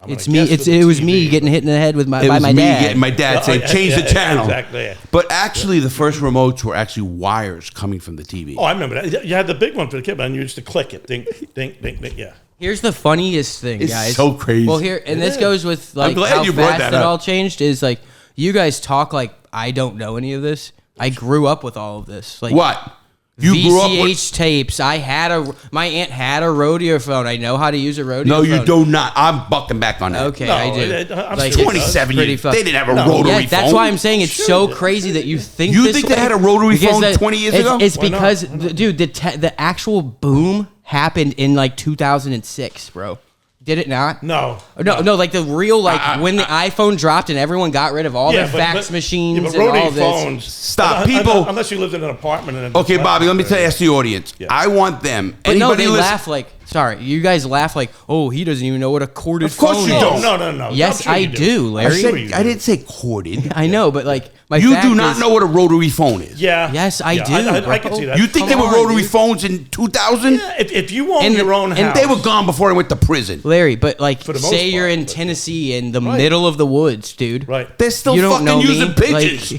It's me. It was me getting hit in the head by my dad. My dad said, "Change the channel." Exactly. Yeah. But actually, the first remotes were actually wires coming from the TV. Oh, I remember that. You had the big one for the kid, and you used to click it. Ding, ding, ding, ding. Yeah. Here's the funniest thing, guys. It's so crazy. Well, this goes with like how fast it all changed. Is like you guys talk like I don't know any of this. I grew up with all of this. Like what? You grew up with tapes. My aunt had a rodeo phone. I know how to use a rodeo phone. No, you do not. I'm bucking back on that. Okay, no, I do. I'm like 27 years. They didn't have a rotary phone. That's why I'm saying it's so crazy that you think you think they had a rotary phone 20 years ago? It's because, dude, the actual boom happened in like 2006, bro. Did it not? No. Like the real, when the iPhone dropped and everyone got rid of all their fax machines and all this. Phones, stop, people. Unless you lived in an apartment. Okay, Bobby, let me ask the audience. Yeah. I want them. But no, they laugh like, Sorry, you guys laugh like, oh, he doesn't even know what a corded Of course phone you is. don't. No. Yes, I do, Larry. I didn't say corded. I know, but like my You fact do not is, know what a rotary phone is. Yeah. Yes, I do, I bro. can see that. You think Come there were on, rotary dude. phones in 2000? Yeah, if you own And your the- own and house, They were gone before I went to prison. Larry, but like, For the most say you're part, in but- Tennessee in the Right. middle of the woods, dude. Right. They're still You don't fucking know using me? pigeons.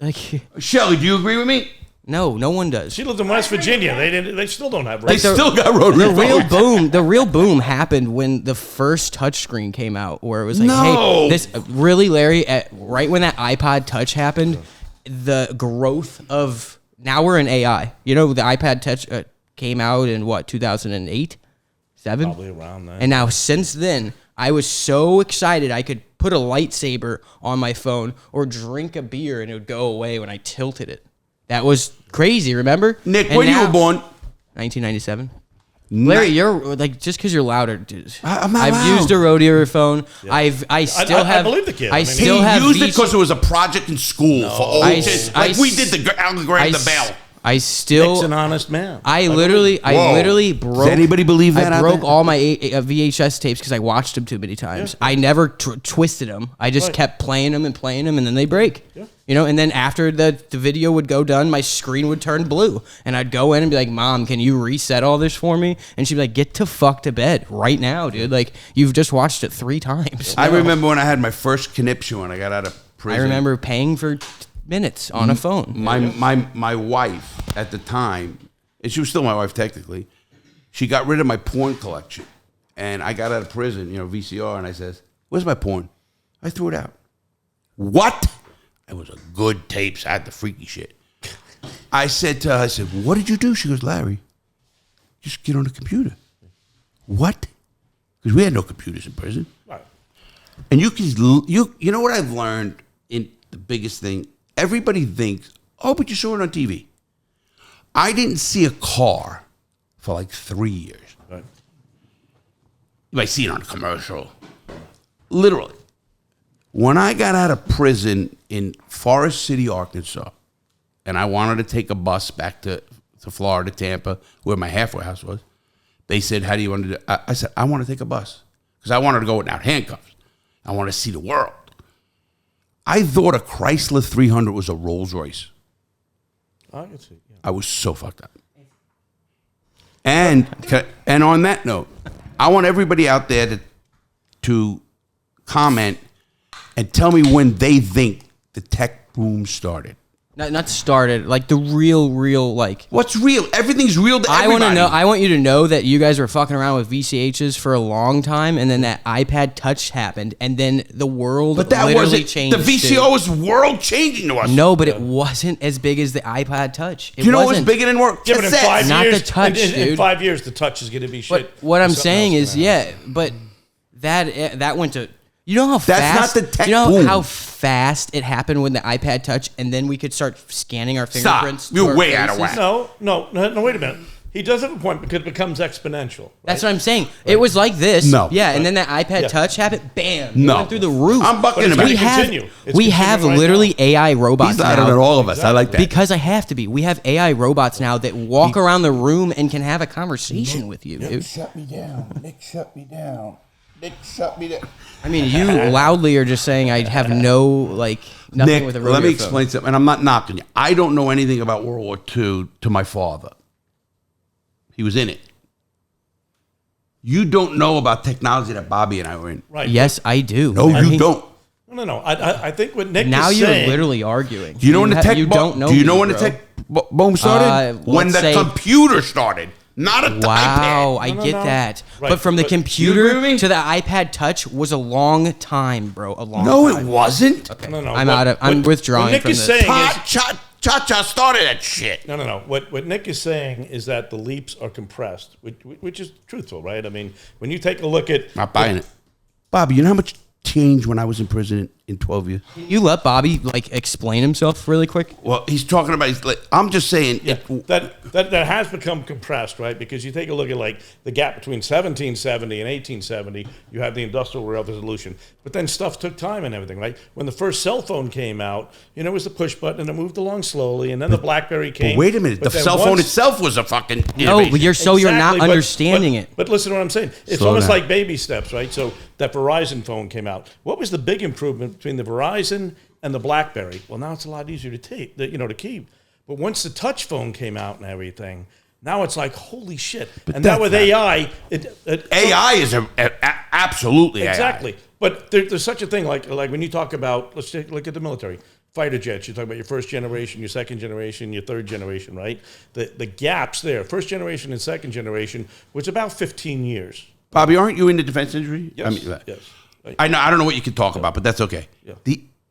Like, Shelly, do you agree with me? no one does. She lived in West Virginia. They still don't have. They roads. still got rotary phones. The real boom happened when the first touchscreen came out, where it was like, No. hey, this really, Larry, right when that iPod Touch happened, the growth of, now we're in AI. You know, the iPad Touch came out in what, 2008, 7? Probably around that. And now since then, I was so excited I could put a lightsaber on my phone or drink a beer and it would go away when I tilted it. That was crazy, remember? Nick, And when you now- were born? 1997. Larry, you're like, just because you're louder, dude. I'm not I've loud. used a rodeo phone. I still I have. believe the kid. I I mean, still He have. used it VC because it was a project in school for old I kids. s- Like I we s- did the grab the bell. I still. Nick's an honest man. I Whoa. literally broke. Does anybody believe that I out broke there? all my VHS tapes because I watched them too many times. I never twisted them. I just Right. kept playing them, and then they break. Yeah. You know, and then after the video would go done, my screen would turn blue, and I'd go in and be like, "Mom, can you reset all this for me?" And she'd be like, "Get to fuck to bed right now, dude. Like you've just watched it 3 times." I remember when I had my first conniption when I got out of prison. I remember paying for minutes on a phone. My wife at the time, and she was still my wife technically, she got rid of my porn collection. And I got out of prison, VCR, and I says, "Where's my porn?" I threw it out. What? It was a good tapes. I had the freaky shit. I said to her, "What did you do?" She goes, "Larry, just get on the computer." What? Because we had no computers in prison. Right. And you know what I've learned in the biggest thing? Everybody thinks, oh, but you saw it on TV. I didn't see a car for like 3 years. Right. You might see it on a commercial. Literally. When I got out of prison in Forest City, Arkansas, and I wanted to take a bus back to Florida, Tampa, where my halfway house was, they said, how do you want to do it? I said, I want to take a bus because I wanted to go without handcuffs. I want to see the world. I thought a Chrysler 300 was a Rolls Royce. I can see. Yeah. I was so fucked up. And on that note, I want everybody out there to comment and tell me when they think the tech boom started. Not started, like the real like. What's real? Everything's real to I everybody. want to know. I want you to know that you guys were fucking around with VCHs for a long time, and then that iPad Touch happened, and then the world But that literally wasn't, changed. the VCO was world changing to us. No, but it wasn't as big as the iPad Touch. It Do you know what was wasn't. bigger than work? Yeah, but in Cassettes. 5 Not years, the touch, in dude. 5 years, the touch is going to be shit. But what I'm Something saying else is, gonna happen. yeah, but that went to. You know how That's fast. not the tech You know boom. how fast it happened when the iPad Touch, and then we could start scanning our Stop. fingerprints. to You're our way out of faces? whack. No, wait a minute. He does have a point because it becomes exponential. Right? That's what I'm saying. It was like this. No. Yeah, and then that iPad Yeah. Touch happened. Bam. It No. went through the roof. I'm bucking But it's him gonna out. continue. It's We continuing have right literally now. AI robots He's louder now. than all of us. I like that. Because I have to be. We have AI robots now that walk around the room and can have a conversation with you, dude. Shut me down. Nick, shut me down. Nick, shut me down. I mean, you loudly are just saying I have nothing Nick, with a rodeo let me phone. explain something, and I'm not knocking you. I don't know anything about World War II to my father. He was in it. You don't know about technology that Bobby and I were in. Right. Yes, I do. No, I you mean, don't. No. I think what Nick Now is you're saying. literally arguing. Do you know when the tech? You don't know. Do you know me, when the bro. tech boom started? When let's the say- computer started, not a Wow, iPad. I No, get no. that. Right, But from the but- You computer agree with me? to the iPad Touch was a long time, bro. A long No, time. it wasn't. No. I'm withdrawing What Nick from is this. saying is. Cha-cha started that shit. No. What Nick is saying is that the leaps are compressed, which is truthful, right? I mean, when you take a look at Not buying it. Bobby, you know how much changed when I was in prison in 12 years. You let Bobby like explain himself really quick. Well, he's talking about. I'm just saying. Yeah, that has become compressed, right? Because you take a look at like the gap between 1770 and 1870, you have the Industrial Revolution, but then stuff took time and everything, right? When the first cell phone came out, it was the push button and it moved along slowly, and then the BlackBerry came. But wait a minute, the cell phone itself was a fucking no, innovation. you're not understanding it. But listen to what I'm saying. It's Slow almost down. like baby steps, right? So that Verizon phone came out. What was the big improvement between the Verizon and the BlackBerry? Well, now it's a lot easier to keep. But once the touch phone came out and everything, now it's like, holy shit. But and now with AI, AI is absolutely exactly. AI. But there's such a thing like when you talk about, let's take a look at the military. Fighter jets, you talk about your first generation, your second generation, your third generation, right? The gaps there, first generation and second generation, was about 15 years. Bobby, aren't you in the defense industry? Yes. Yes. Right. I know. I don't know what you can talk about, but that's okay. Yeah.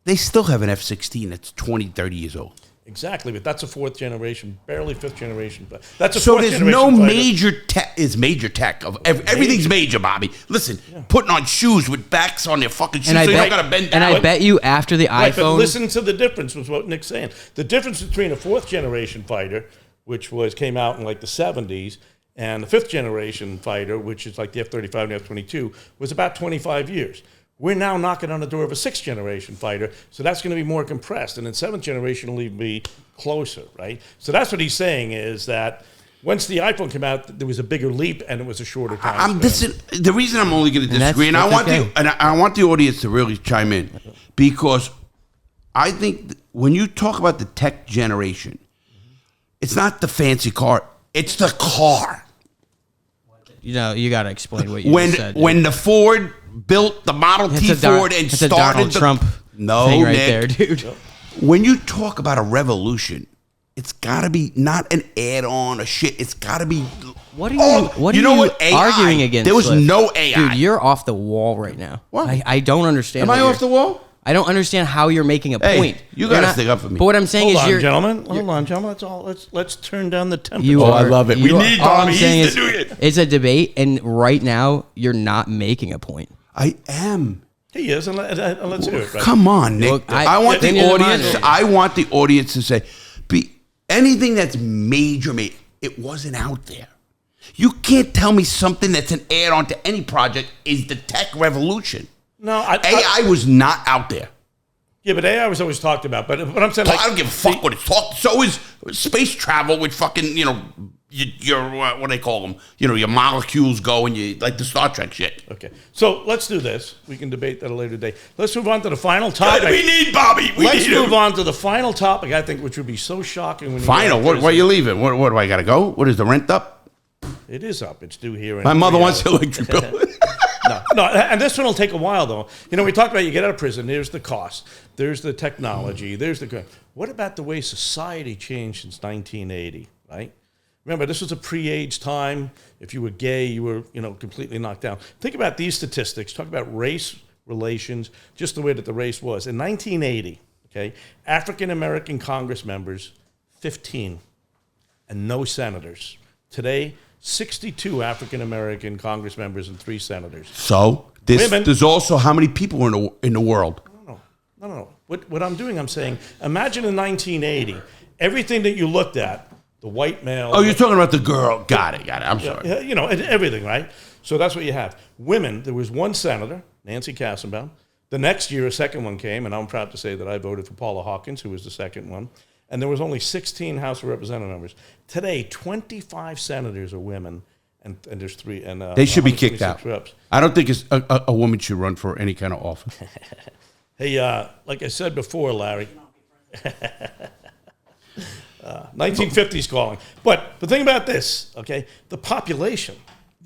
They still have an F-16 that's 20, 30 years old. Exactly, but that's a fourth generation, barely fifth generation. But that's a So fourth there's generation no fighter. major tech. Is major tech of everything's major, Bobby. Listen, putting on shoes with backs on their fucking shoes, so you don't gotta bend down. And I bet you after the Right, but iPhone. listen to the difference with what Nick's saying. The difference between a fourth generation fighter, which came out in like the 70s, and the fifth generation fighter, which is like the F-35 and the F-22, was about 25 years. We're now knocking on the door of a sixth generation fighter, so that's going to be more compressed. And then seventh generation will even be closer, right? So that's what he's saying is that once the iPhone came out, there was a bigger leap and it was a shorter time. The reason I'm only going to And that's- disagree, and I that's want okay. I want the audience to really chime in, because I think when you talk about the tech generation, it's not the fancy car, it's the car. You got to explain what you just said. When the Ford built the Model T Ford and it's a started Donald Trump thing right Nick, there, dude. When you talk about a revolution, it's got to be not an add-on or shit. It's got to be. What are you arguing against? There was Liv? no AI. Dude, you're off the wall right now. What? I don't understand. Am what I you're- off the wall? I don't understand how you're making a Hey, point. you You're gotta not- stick up for me. But what I'm saying Hold is on, you're gentlemen. Hold on, gentlemen. That's all. Let's turn down the temperature. You I are- love it. We you are- need all Bobby. I'm saying He's is to do it. it's a debate, and right now you're not making a point. I am. He is, and let's hear it. Right? Come on, Nick. Look, I want then the you're the audience. moderator. I want the audience to say, anything that's major. It wasn't out there. You can't tell me something that's an add-on to any project is the tech revolution. No, AI was not out there. Yeah, but AI was always talked about. But I'm saying, I don't give a fuck what it's talked. So is space travel with fucking your what do they call them? Your molecules go and you like the Star Trek shit. Okay, so let's do this. We can debate that at a later date. Let's move on to the final topic. We need Bobby. Let's move on to the final topic. I think which would be so shocking when you Final. get What are you prison. leaving? What do I got to go? What is the rent up? It is up. It's due here. In My mother 3 wants hours. the electric bill. No, and this one will take a while, though. We talked about you get out of prison, there's the cost, there's the technology, there's the... What about the way society changed since 1980, right? Remember, this was a pre-AIDS time. If you were gay, you were, completely knocked down. Think about these statistics. Talk about race relations, just the way that the race was. In 1980, okay, African-American Congress members, 15, and no senators. Today, 62 African-American Congress members and 3 senators. So Women. there's also how many people in the world? No. What I'm doing, I'm saying, imagine in 1980, everything that you looked at, the white male. Oh, you're talking about the girl. Got it. I'm sorry. Everything, right? So that's what you have. Women, there was one senator, Nancy Kassenbaum. The next year, a second one came, and I'm proud to say that I voted for Paula Hawkins, who was the second one. And there was only 16 House of Representative members. Today, 25 senators are women, and there's 3. And They should be kicked 126 out. reps. I don't think a woman should run for any kind of office. Hey, like I said before, Larry, 1950s calling. But the thing about this, okay, the population.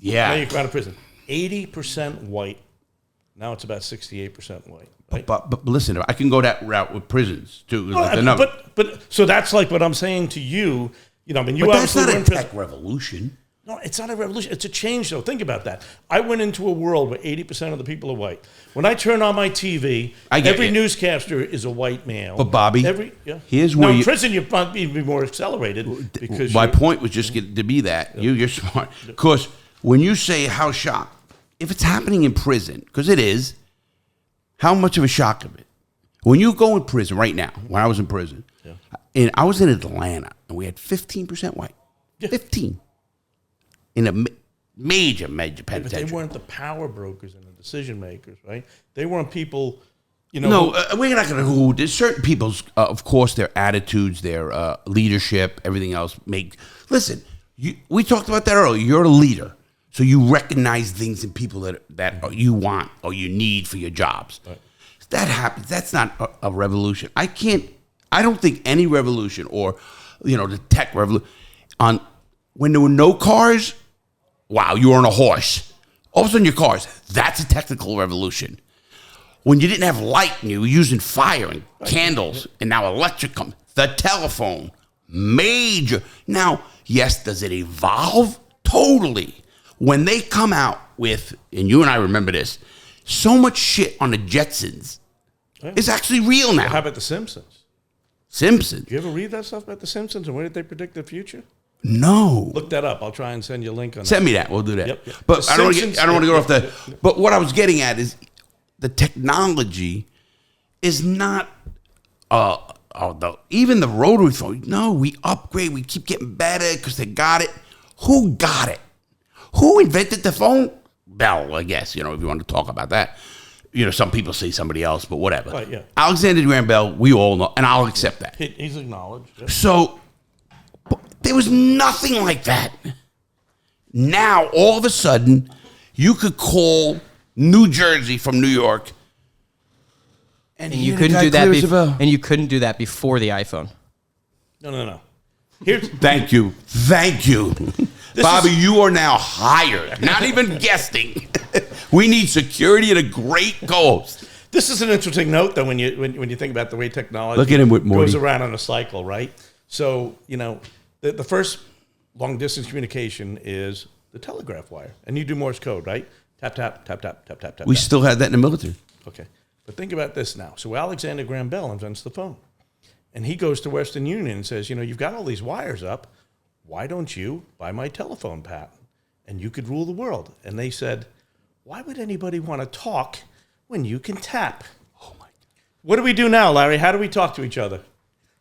Yeah. Now you're out of prison. 80% white. Now it's about 68% white. Right? But listen, I can go that route with prisons too. But so that's like what I'm saying to you. You but that's obviously not were a in prison. tech revolution. No, it's not a revolution. It's a change, though. Think about that. I went into a world where 80% of the people are white. When I turn on my TV, every newscaster is a white male. But Bobby, here's now, where in prison you might be more accelerated because my point was just to be that you're smart. Because when you say how shocked, if it's happening in prison, because it is, how much of a shock of it? When you go in prison right now, when I was in prison, and I was in Atlanta, and we had 15% white. 15. In a major But penitentiary. they weren't the power brokers and the decision makers, right? They weren't people, No, we're not going to who. There's certain people's, of course, their attitudes, their leadership, everything else. Listen, we talked about that earlier. You're a leader, so you recognize things in people that you want or you need for your jobs. Right. That happens. That's not a revolution. I don't think any revolution or, the tech revolution when there were no cars. Wow, you were on a horse. All of a sudden, your cars. That's a technical revolution. When you didn't have light and you were using fire and candles, and now electric comes. The telephone, major. Now, yes, does it evolve? Totally. When they come out with, and you and I remember this, so much shit on the Jetsons is actually real now. How about the Simpsons? Simpsons? Do you ever read that stuff about the Simpsons and where did they predict the future? No. Look that up. I'll try and send you a link on that. Send me that. We'll do that. Yep. But I don't want to go off that. But what I was getting at is the technology is not even the rotary phone. No, we upgrade. We keep getting better because they got it. Who got it? Who invented the phone? Bell, I guess, if you want to talk about that. Some people say somebody else, but whatever. Right, yeah. Alexander Graham Bell, we all know, and I'll accept that. He's acknowledged. Yeah. So there was nothing like that. Now, all of a sudden, you could call New Jersey from New York, and you couldn't do that. And you couldn't do that before the iPhone. No. Thank you, Bobby. You are now hired. Not even guesting. We need security and a great co-host. This is an interesting note, though, when you think about the way technology Look at him with Morty. goes around on a cycle, right? So, the first long-distance communication is the telegraph wire. And you do Morse code, right? Tap, tap, tap, tap, tap, tap, tap. We still had that in the military. Okay. But think about this now. So Alexander Graham Bell invents the phone. And he goes to Western Union and says, you've got all these wires up. Why don't you buy my telephone patent? And you could rule the world. And they said, why would anybody want to talk when you can tap? Oh, my God. What do we do now, Larry? How do we talk to each other?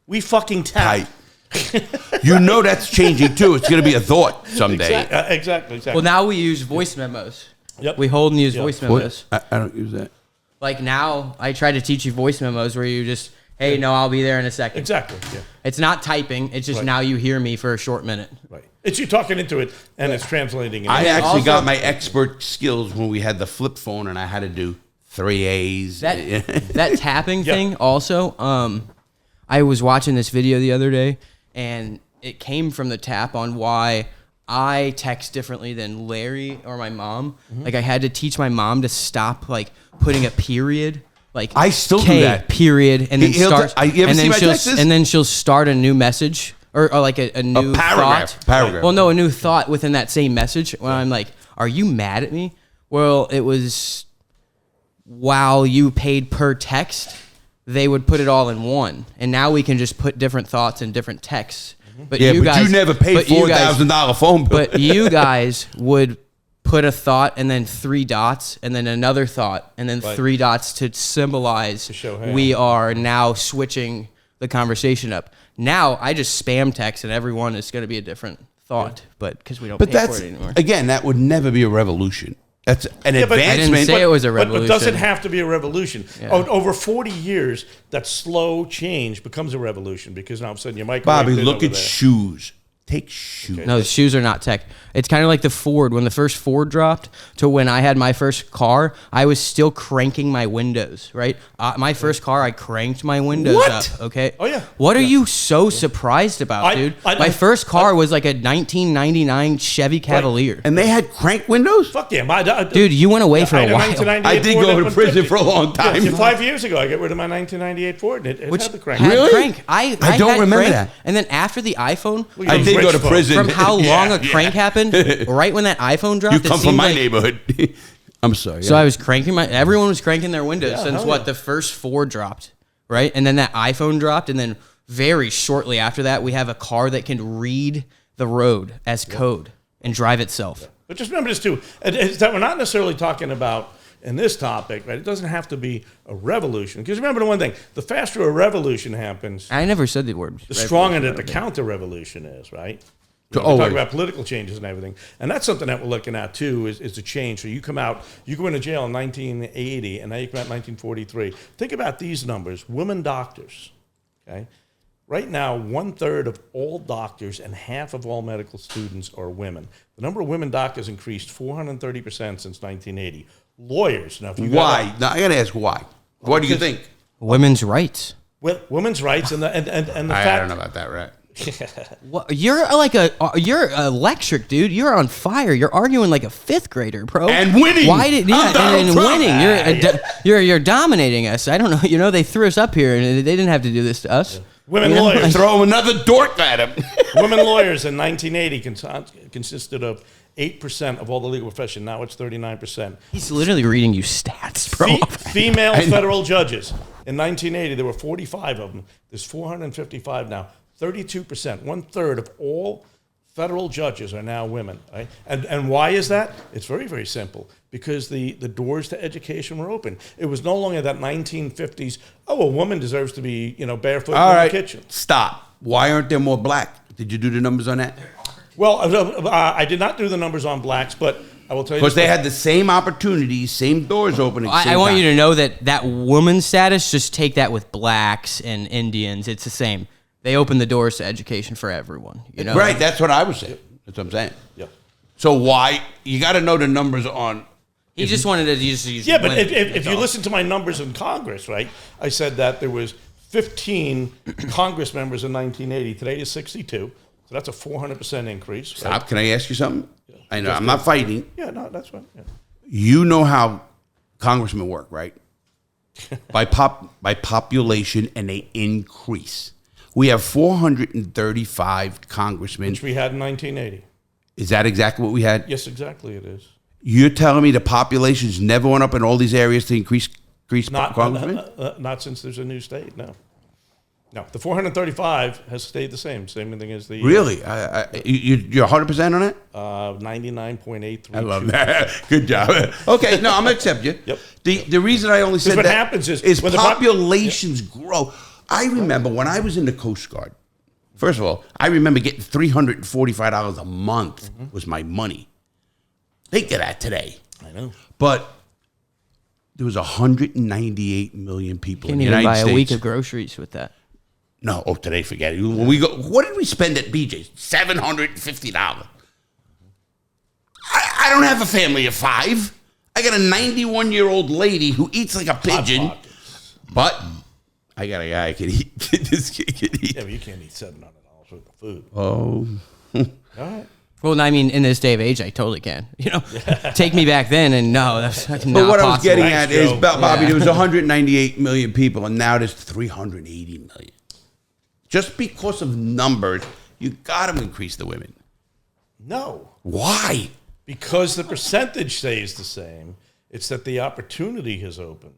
We fucking tap. That's changing, too. It's going to be a thought someday. Exactly. Well, now we use voice memos. Yep. We hold and use voice memos. I don't use that. Like now, I try to teach you voice memos where you just, hey, no, I'll be there in a second. Exactly, yeah. It's not typing. It's just now you hear me for a short minute. Right. It's you talking into it, and it's translating. I actually also got my expert skills when we had the flip phone, and I had to do 3 A's. That tapping thing also, I was watching this video the other day, and it came from the tap on why I text differently than Larry or my mom. Mm-hmm. Like I had to teach my mom to stop putting a period. Like I still K, do that. Period, and then and then she'll start a new message or like a new paragraph. thought. Well, no, a new thought within that same message. When I'm like, "Are you mad at me?" Well, it was while you paid per text, they would put it all in one, and now we can just put different thoughts in different texts. But you never paid $4,000 phone bill. But you guys would put a thought and then 3 dots and then another thought and then 3 dots to symbolize we are now switching the conversation up. Now I just spam text and everyone is going to be a different thought, but because we don't pay for it anymore. Again, that would never be a revolution. That's an advancement. I didn't say it was a revolution. But does it have to be a revolution? Yeah. Over 40 years, that slow change becomes a revolution because now all of a sudden your microwave. Bobby, look at shoes. Take shoes. Okay. No, shoes are not tech. It's kind of like the Ford. When the first Ford dropped to when I had my first car, I was still cranking my windows, right? My first car, I cranked my windows up, okay? Oh, yeah. What are you so surprised about, dude? My first car was like a 1999 Chevy Cavalier. Right. And they had crank windows? Fuck yeah. Dude, you went away for a while. I did go to prison for a long time. Yeah, 5 years ago, I got rid of my 1998 Ford. It had the crank. Really? Crank. I don't remember that. And then after the iPhone... I did go to prison. From how long a crank happened, right when that iPhone dropped. You come from my neighborhood. I'm sorry. So I was cranking everyone was cranking their windows since the first Ford dropped, right? And then that iPhone dropped, and then very shortly after that, we have a car that can read the road as code and drive itself. But just remember this too, is that we're not necessarily talking about in this topic, right, it doesn't have to be a revolution. Because remember the one thing, the faster a revolution happens, I never said the word. the stronger that the counter-revolution is, right? We talk about political changes and everything. And that's something that we're looking at, too, is a change. So you go into jail in 1980, and now you come out in 1943. Think about these numbers. Women doctors, okay? Right now, 1/3 of all doctors and half of all medical students are women. The number of women doctors increased 430% since 1980. Lawyers, now if you Why? Now, I got to ask why. What do you think? Women's rights. well, women's rights and the I fact don't know about that, right? What, you're electric, dude. You're on fire. You're arguing like a fifth grader, bro. And winning. Why did I'm Donald and Trump. winning? You're dominating us. I don't know. You know, they threw us up here, and they didn't have to do this to us. women You know, lawyers. Throw another dork at him. Women lawyers in 1980 consisted of 8% of all the legal profession. Now it's 39%. He's literally reading you stats, bro. Female federal judges. In 1980, there were 45 of them. There's 455 now. 32%, 1/3 of all federal judges are now women. Right? And why is that? It's very, very simple. Because the doors to education were open. It was no longer that 1950s, a woman deserves to be, barefoot in the kitchen. Stop. Why aren't there more black? Did you do the numbers on that? Well, I did not do the numbers on blacks, but I will tell you. Because they had the same opportunities, same doors opening. I want you to know that woman status, just take that with blacks and Indians. It's the same. They open the doors to education for everyone. You know? Right, that's what I was saying. That's what I'm saying. Yeah. So why? You got to know the numbers on. He just wanted to use. Yeah, but if you listen to my numbers in Congress, right, I said that there was 15 Congress members in 1980. Today is 62. So that's a 400% increase. Right? Stop. Can I ask you something? Yeah. I know I'm not fighting. Yeah, no, that's fine. Yeah. You know how congressmen work, right? by population, and they increase. We have 435 congressmen. Which we had in 1980. Is that exactly what we had? Yes, exactly it is. You're telling me the populations never went up in all these areas to increase congressmen? Not since there's a new state, no. No, the 435 has stayed the same thing as the... Really? You're 100% on it? 99.83. I love that. Good job. Okay, no, I'm going to accept you. Yep. The reason I only said what that happens is when the populations grow. I remember when I was in the Coast Guard, first of all, I remember getting $345 a month was my money. Think of that today. I know. But there was 198 million people in Can't the even United buy States. a week of groceries with that. No, today, forget it. When we go, what did we spend at BJ's? $750. I don't have a family of 5. I got a 91-year-old lady who eats like a pigeon. But I got a guy who can eat. This kid can eat. Yeah, but you can't eat $700 worth of food. Oh. All right. Well, I mean, in this day of age, I totally can. Take me back then, and no, that's not But what I was possible. getting at is, Joe. Bobby, there was 198 million people, and now there's 380 million. Just because of numbers, you got to increase the women. No. Why? Because the percentage stays the same. It's that the opportunity has opened.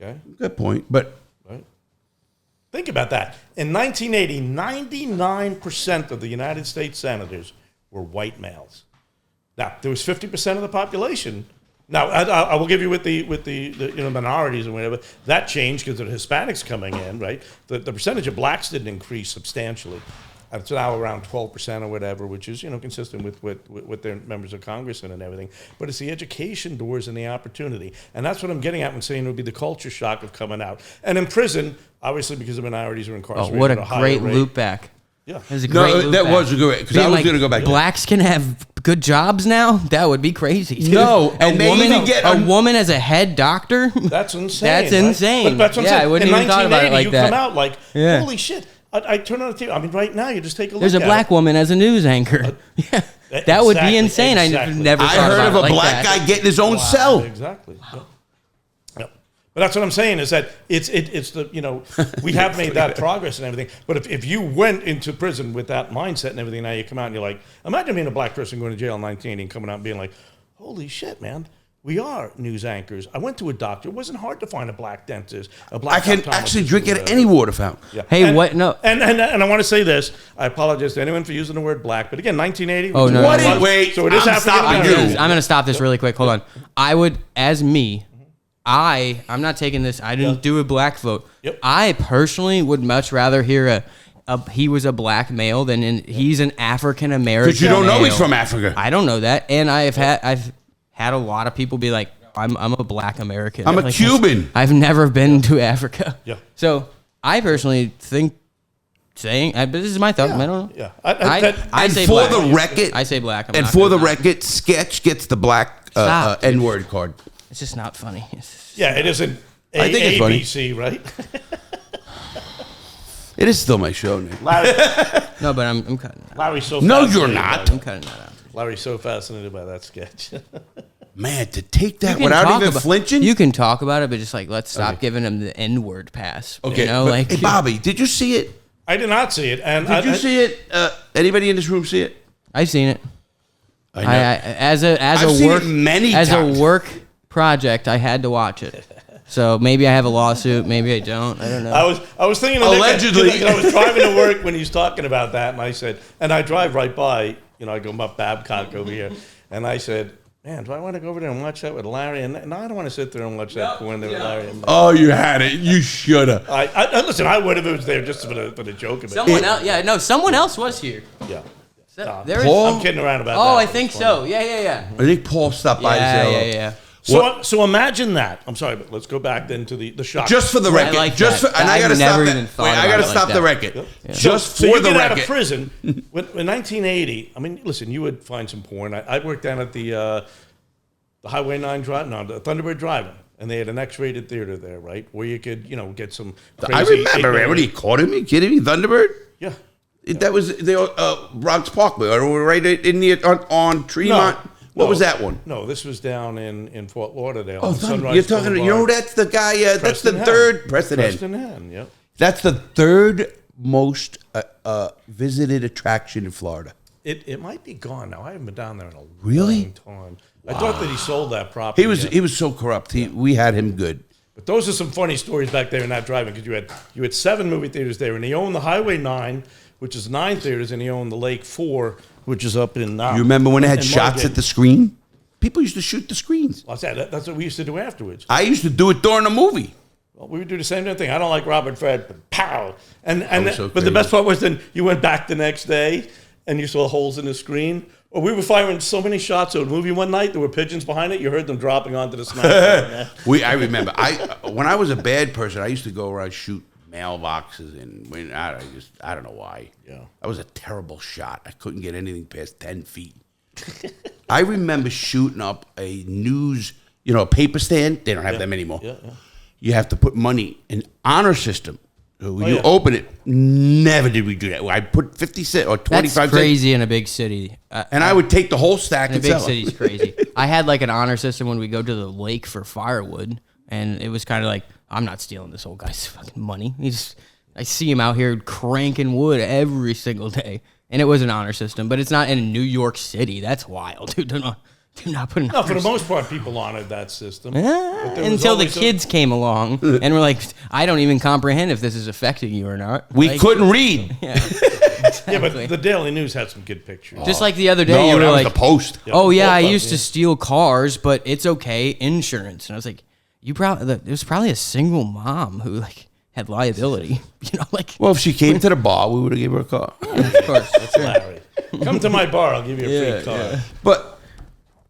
Okay? Good point. But Right? Think about that. In 1980, 99% of the United States senators were white males. Now, there was 50% of the population. Now, I will give you with the minorities and whatever, that changed because of the Hispanics coming in, right? The percentage of blacks didn't increase substantially. It's now around 12% or whatever, which is, consistent with their members of Congress and everything. But it's the education doors and the opportunity. And that's what I'm getting at when saying it would be the culture shock of coming out. And in prison, obviously because the minorities are incarcerated. What at a higher great rate. loop back. Yeah. That was a great loop that back. was a good, because I Being was like, going to go back. blacks can have good jobs now? That would be crazy. Dude. No, and they even get a woman as a head doctor? That's insane. That's right? insane. But that's what I'm Yeah, saying. I wouldn't in even thought about it 1980, like you that. come out like, Yeah. holy shit. I turn on the TV. I mean, right now, you just take a look There's a at black it. woman as a news anchor. Yeah. That would be insane. I never I thought heard about of it a like black that. guy getting his own cell. Exactly. Yep. Yep. But that's what I'm saying is that it's the, we have made that progress and everything. But if you went into prison with that mindset and everything, now you come out and you're like, imagine being a black person going to jail in 1980 and coming out and being like, holy shit, man. We are news anchors. I went to a doctor. It wasn't hard to find a black dentist, a black I can optometrist, actually drink whatever. at any water fountain. Yeah. Hey, And- what? No. And I want to say this. I apologize to anyone for using the word black, but again, 1980. Oh, no, What no, is, wait, So it is I'm African stopping American. you. I'm going to stop this really quick. Hold on. I would, as me, I'm not taking this. I didn't do a black vote. Yep. I personally would much rather hear he was a black male than he's an African American. Because you don't know male. he's from Africa. I don't know that, and I've had a lot of people be like, I'm a black American. I'm a Cuban. I've never been to Africa. Yeah. So I personally think but this is my thought. I don't know. Yeah. I say for black. the record, I say black. and for the record, Sketch gets the black N-word card. It's just not funny. Yeah, it isn't I think it's funny. ABC, right? It is still my show, Nick. Larry, No, but I'm cutting that out. Larry's so No, fascinated you're by not. that. I'm cutting that out. Larry's so fascinated by that sketch. Man, to take that You can without talk even about- flinching? You can talk about it, but just like let's stop giving him the N-word pass. Okay, You know, but, like hey, Bobby, did you see it? I did not see it. And Did you see it? Anybody in this room see it? I've seen it. I know. As I've a seen work it many as times. a work project, I had to watch it. So maybe I have a lawsuit, maybe I don't. I don't know. I was thinking of Allegedly. Nick, I was driving to work when he was talking about that, and I said, and I drive right by, I go up Babcock over here, and I said, man, do I want to go over there and watch that with Larry? And no, I don't want to sit there and watch that with Larry. Oh, you had it. You should have. I listen. I would have if it was there just for the joke of it. Someone else was here. Yeah. There was- Paul? I'm kidding around about that. Oh, I It's think funny. so. Yeah. I think Paul stopped by to say hello. So imagine that. I'm sorry, but let's go back then to the shock. Just for the I record. like just that. for, and I I've got to stop never that. even thought Wait, I about got to it stop like the that. record. Yeah. Just So for you the get out of record. prison in 1980. I mean, listen, you would find some porn. I worked down at the Highway 9 drive, no, the Thunderbird Drive-In, and they had an X-rated theater there, right, where you could, get some. Crazy I remember it. What are you calling me? Kidding me? Thunderbird? Yeah. That was the Bronx Parkway, or right in the on Tremont. What was that one? No, this was down in Fort Lauderdale. Oh, on Sunrise you're talking. Boulevard. You know, that's the guy. That's the Preston third. Hen. Preston Hen. Preston Hen, yep. That's the third most visited attraction in Florida. It might be gone now. I haven't been down there in a Really? long time. I thought that he sold that property. He was so corrupt. We had him good. But those are some funny stories back there in that drive-in, because you had 7 movie theaters there, and he owned the Highway 9, which is 9 theaters, and he owned the Lake 4, which is up in. You remember when they had in shots Margate. at the screen? People used to shoot the screens. I said that's what we used to do afterwards. I used to do it during the movie. Well, we would do the same thing. I don't like Robert Fred, but pow! And was so but the crazy. best part was then you went back the next day and you saw holes in the screen. Or we were firing so many shots of a movie one night, there were pigeons behind it. You heard them dropping onto the snack. I remember. When I was a bad person, I used to go around shoot mailboxes and I don't know why. Yeah. I was a terrible shot. I couldn't get anything past 10 feet. I remember shooting up a news, a paper stand. They don't have them anymore. Yeah. You have to put money in honor system. So you yeah. open it. Never did we do that. I put 50 cents or 25 That's cents. crazy in a big city. And I would take the whole stack In a and big sell it. city's crazy. I had like an honor system when we go to the lake for firewood, and it was kind of like, I'm not stealing this old guy's fucking money. I see him out here cranking wood every single day, and it was an honor system, but it's not in New York City. That's wild, dude. Do not put an No, honor for the system. most part, people honored that system. But there was Until the always kids came along, and we're like, I don't even comprehend if this is affecting you or not. We Like, couldn't read. Yeah, Yeah, but the Daily News had some good pictures. just like the other day, No, you were that was like, the Post. oh yeah, I Both of used them, to steal cars, but it's okay, insurance. And I was like, it was probably a single mom who like had liability, Well, if she came to the bar, we would have given her a car. Of course, that's right. Larry. Come to my bar, I'll give you a free car. But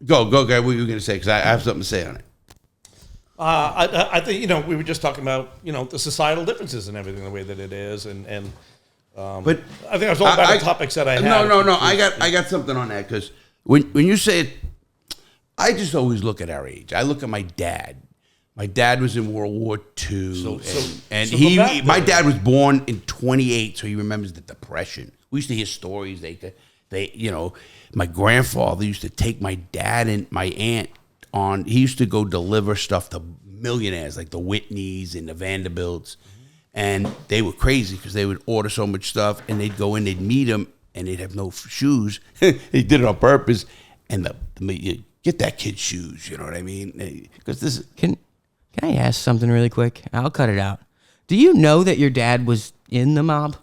go, guy. What were you going to say? Because I have something to say on it. I think, we were just talking about, the societal differences and everything, the way that it is. But I think I was all about the topics that I had. No. I got something on that because when you say it, I just always look at our age. I look at my dad. My dad was in World War II, So he go back my there. dad was born in 28, so he remembers the Depression. We used to hear stories. My grandfather used to take my dad and my aunt on. He used to go deliver stuff to millionaires like the Whitneys and the Vanderbilts, and they were crazy because they would order so much stuff, and they'd go in, they'd meet him, and they'd have no shoes. He did it on purpose, and you get that kid shoes. You know what I mean? Because this is. Can I ask something really quick? I'll cut it out. Do you know that your dad was in the mob?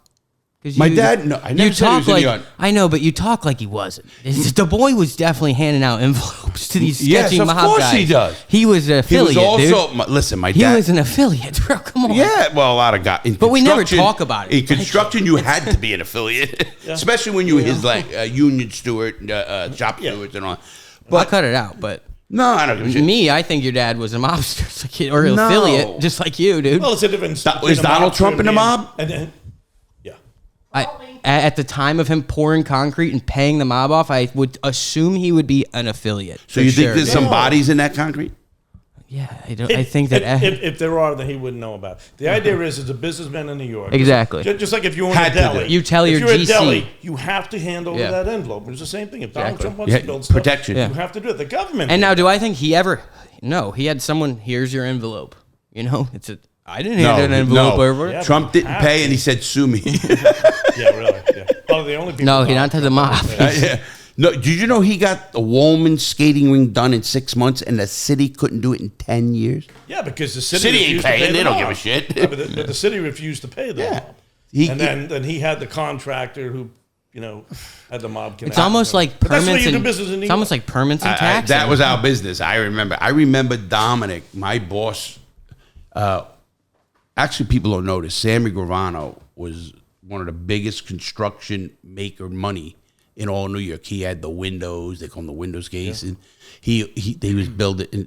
My dad? No, I never said he was in the army. I know, but you talk like he wasn't. The boy was definitely handing out envelopes. helps to these Yes, sketchy of mob course guys. he does. He was an He was affiliate, also, dude. listen, my He dad. was an affiliate, bro. Come on. Yeah, well, a lot of guys. But we never talk about it. In construction, you had to be an affiliate, especially when you were his like union steward, shop stewards, and all. I'll cut it out, but No, I don't give a shit. me, I think your dad was a mobster or an affiliate, just like you, dude. Well, it's a difference. Was Donald Trump in the mob? Yeah. At the time of him pouring concrete and paying the mob off, I would assume he would be an affiliate. So you think there's some bodies in that concrete? Yeah, I think that If there are, then he wouldn't know about it. The idea is, as a businessman in New York, Exactly. Just like if you own Had a to deli, do. You tell if your you're GC. a deli, you have to hand over Yeah. that envelope. It's the same thing. If Donald Exactly. Trump wants Yeah, to build stuff, protection. you Yeah. have to do it. The government. And did now, it. do I think he ever? No, he had someone. Here's your envelope. You know, I didn't hand an envelope over. Yeah. Trump didn't pay, and he said, "Sue me." Yeah, really. Yeah. Oh, the only people. No, he Donald not to the Trump mob. paid. Yeah. No, did you know he got the Woolman skating rink done in 6 months, and the city couldn't do it in 10 years? Yeah, because the city, City ain't refused to paying, pay they the don't mob. give a shit. Yeah, but the city refused to pay the Yeah. mob. And then he had the contractor who, had the mob. It's almost like But that's the way permits you do and business in New it's almost York. like permits and taxes. That was our business. I remember Dominic, my boss. Actually, people don't notice. Sammy Gravano was one of the biggest construction maker money in all New York. He had the windows. They call them the windows case, and they was building. And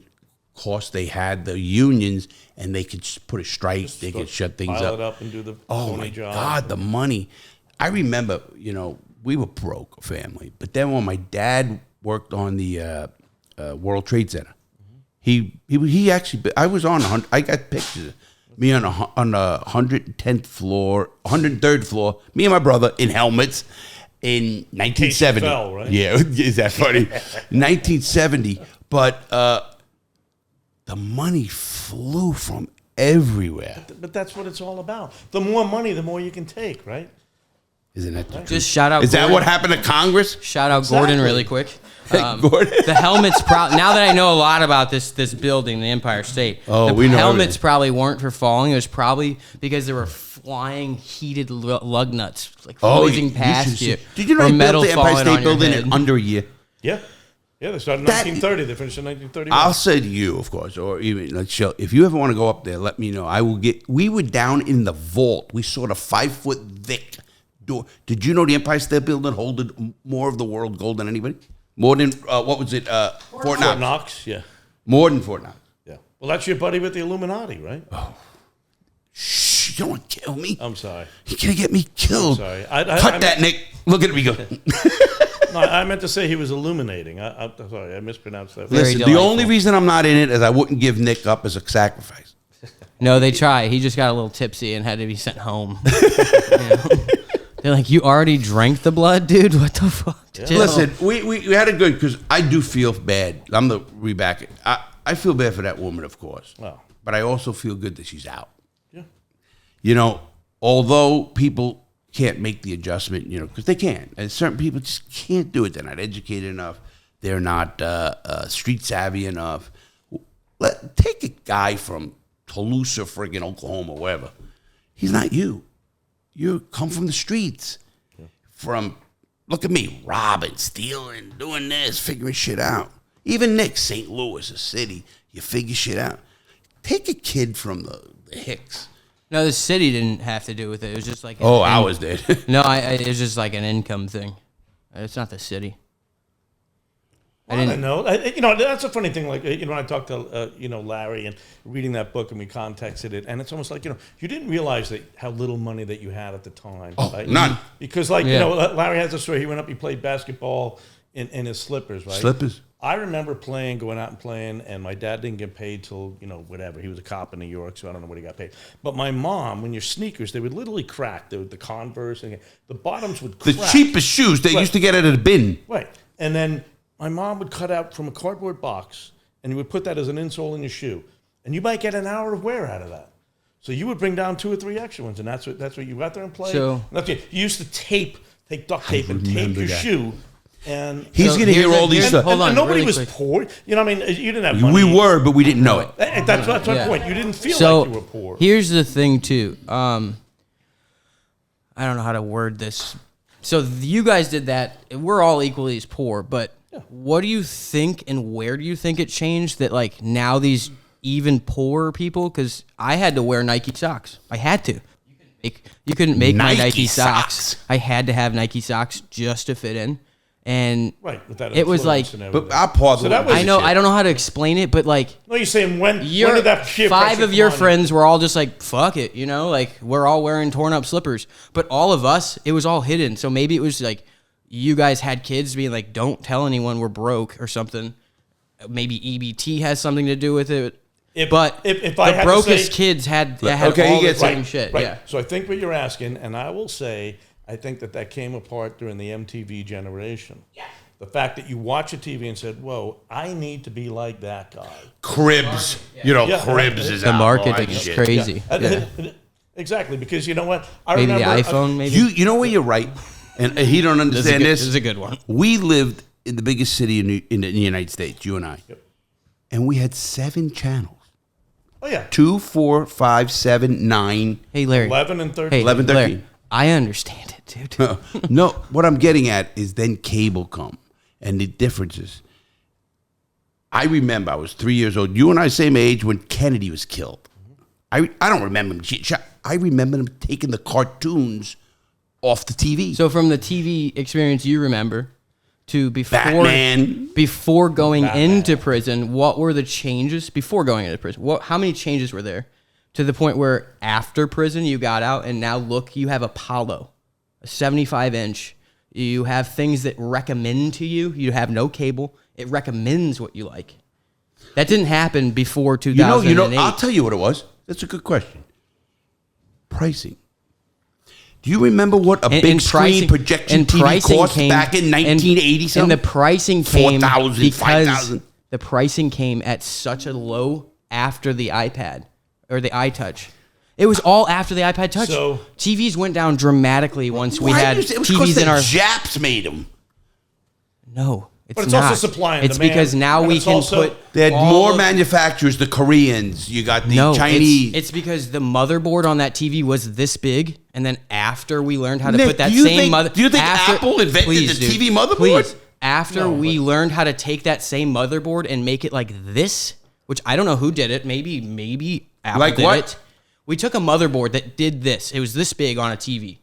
of course, they had the unions, and they could just put a strike. They could shut things Pile up. it up and do the Oh phony my job. God, the money! I remember, we were broke family, but then when my dad worked on the World Trade Center, he actually. I was on. I got pictures. Me on the 110th floor, 103rd floor. Me and my brother in helmets in 1970. fell, right? Yeah, is that funny? 1970, but the money flew from everywhere. But that's what it's all about. The more money, the more you can take, right? Isn't that the truth? Just shout out. Is that Gordon. what happened to Congress? Shout out Gordon really quick. Gordon. The helmets. Now that I know a lot about this building, the Empire State. Oh, the we know helmets everything. probably weren't for falling. It was probably because there were flying heated lug nuts like Oh, whizzing past should you. see. Did you know or they metal built the Empire falling on State your Building head. in under a year? Yeah. Yeah, they started in That- 1930. They finished in 1931. I'll say to you, of course, or even like Shell, if you ever want to go up there, let me know. I will get. We were down in the vault. We saw the 5-foot thick door. Did you know the Empire State Building holded more of the world gold than anybody? More than what was it? Fort Fort Knox. Knox, yeah. More than Fort Knox. Yeah. Well, that's your buddy with the Illuminati, right? Shh! You don't want to kill me. I'm sorry. You're gonna get me killed. Sorry. Cut that, Nick. Look at me go. No, I meant to say he was illuminating. I'm sorry, I mispronounced that. Very Listen, the delightful. only reason I'm not in it is I wouldn't give Nick up as a sacrifice. No, they try. He just got a little tipsy and had to be sent home. You know? They're like, you already drank the blood, dude? What the fuck? Chill. Listen, we had it good because I do feel bad. I'm the reback. I feel bad for that woman, of course. Wow. But I also feel good that she's out. Yeah. Although people can't make the adjustment, because they can't. And certain people just can't do it. They're not educated enough. They're not street savvy enough. Take a guy from Toulouse or friggin' Oklahoma, wherever. He's not you. You come from the streets. Look at me, robbing, stealing, doing this, figuring shit out. Even Nick, St. Louis, a city, you figure shit out. Take a kid from the Hicks. No, the city didn't have to do with it. It was just like Ours did. No, it was just like an income thing. It's not the city. I don't know. That's a funny thing. Like, when I talked to, Larry and reading that book and we contexted it, and it's almost like, you didn't realize that how little money that you had at the time. Oh, right? none. Because, Larry has a story. He went up, he played basketball in his slippers, right? Slippers. I remember going out and playing, and my dad didn't get paid till, whatever. He was a cop in New York, so I don't know what he got paid. But my mom, when your sneakers, they would literally crack. The Converse, and the bottoms would The crack. cheapest shoes they used to get out of the bin. Right. And then my mom would cut out from a cardboard box, and you would put that as an insole in your shoe. And you might get an hour of wear out of that. So you would bring down 2 or 3 extra ones, and that's what you got there and played. So- You used to take duct tape and tape remember your that. shoe. And He's So going to hear here's all a- these here's- stuff. hold on, and nobody really was quick. poor. You didn't have money. We were, but we didn't know it. That's my Yeah. point. You didn't feel So like you were poor. here's the thing too. I don't know how to word this. So you guys did that. We're all equally as poor, but What do you think, and where do you think it changed that, like, now these even poorer people, because I had to wear Nike socks. I had to. You couldn't make my Nike socks. I had to have Nike socks just to fit in. And it was like, but I'll pause. So that was I don't know how to explain it, but like, no, you're saying when did that peer five pressure of your come on friends were all just like, fuck it, you know, like we're all wearing torn up slippers, but all of us, it was all hidden. So maybe it was like you guys had kids being like, don't tell anyone we're broke or something. Maybe EBT has something to do with it. If the I had brokest to say, kids had Okay, all he the gets same it. shit. Right. Yeah. So I think what you're asking, and I will say, I think that came apart during the MTV generation. Yeah. The fact that you watch a TV and said, "Whoa, I need to be like that guy." Cribs, Cribs is The out. marketing is crazy. Yeah. Exactly, because you know what? I Maybe remember the iPhone. Maybe You know where you're right, and he don't understand this. This is a good one. We lived in the biggest city in the United States, you and I, and we had 7 channels. Oh yeah, 2, 4, 5, 7, 9. Hey Larry. 11 and 13. Hey 11, Larry, 13. I understand it, dude. No, what I'm getting at is then cable come and the differences. I remember I was 3 years old. You and I same age when Kennedy was killed. I don't remember him. I remember him taking the cartoons off the TV. So from the TV experience you remember to Batman. before going into prison, what were the changes before going into prison? How many changes were there to the point where after prison you got out and now look, you have Apollo, a 75-inch. You have things that recommend to you. You have no cable. It recommends what you like. That didn't happen before 2008. You know, I'll tell you what it was. That's a good question. Pricing. Do you remember what a big screen projection TV cost back in 1980 something? And the pricing came 4,000, because 5,000. the pricing came at such a low after the iPad or the iTouch. It was all after the iPad Touch. So TVs went down dramatically once we Why had it was TVs in our. Japs made them. No, it's But it's not. also supply and It's demand, because now and we it's can also- put. They had all more of- manufacturers. The Koreans. You got the No, Chinese. It's because the motherboard on that TV was this big, and then after we learned how to Nick, put that do you same think- mother, do you think Apple invented the TV motherboard? Please, after we learned how to take that same motherboard and make it like this, which I don't know who did it. Maybe Apple Like did what? it. We took a motherboard that did this. It was this big on a TV,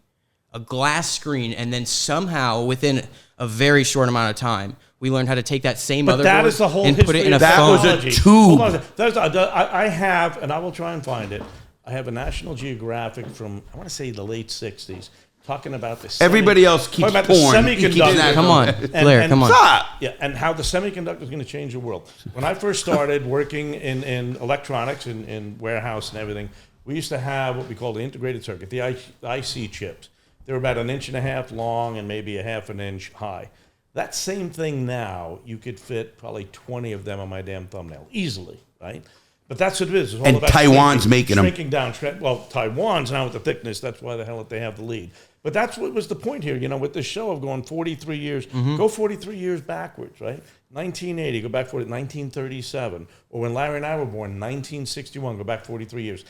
a glass screen, and then somehow within a very short amount of time, we learned how to take that same But motherboard that is the whole and put it in a That phone. was a technology. tube. Hold on. I have, and I will try and find it. I have a National Geographic from, I want to say, the late 60s, talking about the Everybody else keeps talking about porn. the He keeps semiconductor. that. Come on, Blair, come on. Stop. Yeah, and how the semiconductor is going to change the world. When I first started working in electronics, in warehouse and everything, we used to have what we call the integrated circuit, the IC chips. They were about 1.5 inches long and maybe 1/2 inch high. That same thing now, you could fit probably 20 of them on my damn thumbnail, easily, right? But that's what it is. It's all And about Taiwan's making them. shrinking down. Well, Taiwan's now with the thickness. That's why the hell they have the lead. But that's what was the point here, with this show of going 43 years. Go 43 years backwards, right? 1980, go back 1937. Or when Larry and I were born, 1961, go back 43 years.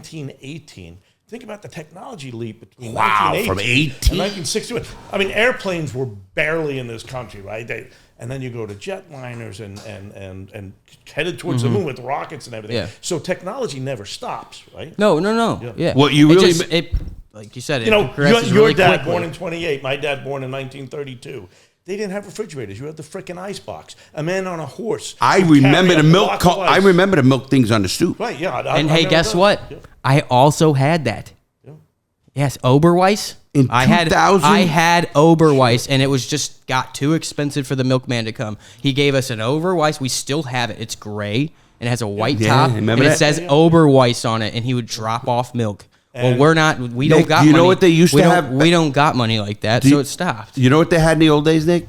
1918. Think about the technology leap between Wow, 1918 from 18? and 1961. I mean, airplanes were barely in this country, right? And then you go to jetliners and headed towards the moon with rockets and everything. Yeah. So technology never stops, right? No. Yeah. What you really- it like you said, it Your progresses your really dad quickly. born in 28, my dad born in 1932. They didn't have refrigerators. You had the frickin' ice box. A man on a horse. I would remember carry the a milk. block of I ice. remember the milk things on the stoop. Right, yeah. And hey, guess what? Yeah. I also had that. Yeah. Yes, Oberweis. In I had 2000? Oberweis, and it was just got too expensive for the milkman to come. He gave us an Oberweis. We still have it. It's gray and it has a white Yeah, top, remember and it that? says Oberweis on it. And he would drop off milk. Well, And- we're not. We Nick, don't got. do you know money. what they used we to don't- have? We don't got money like that, Do so you- it stopped. You know what they had in the old days, Nick?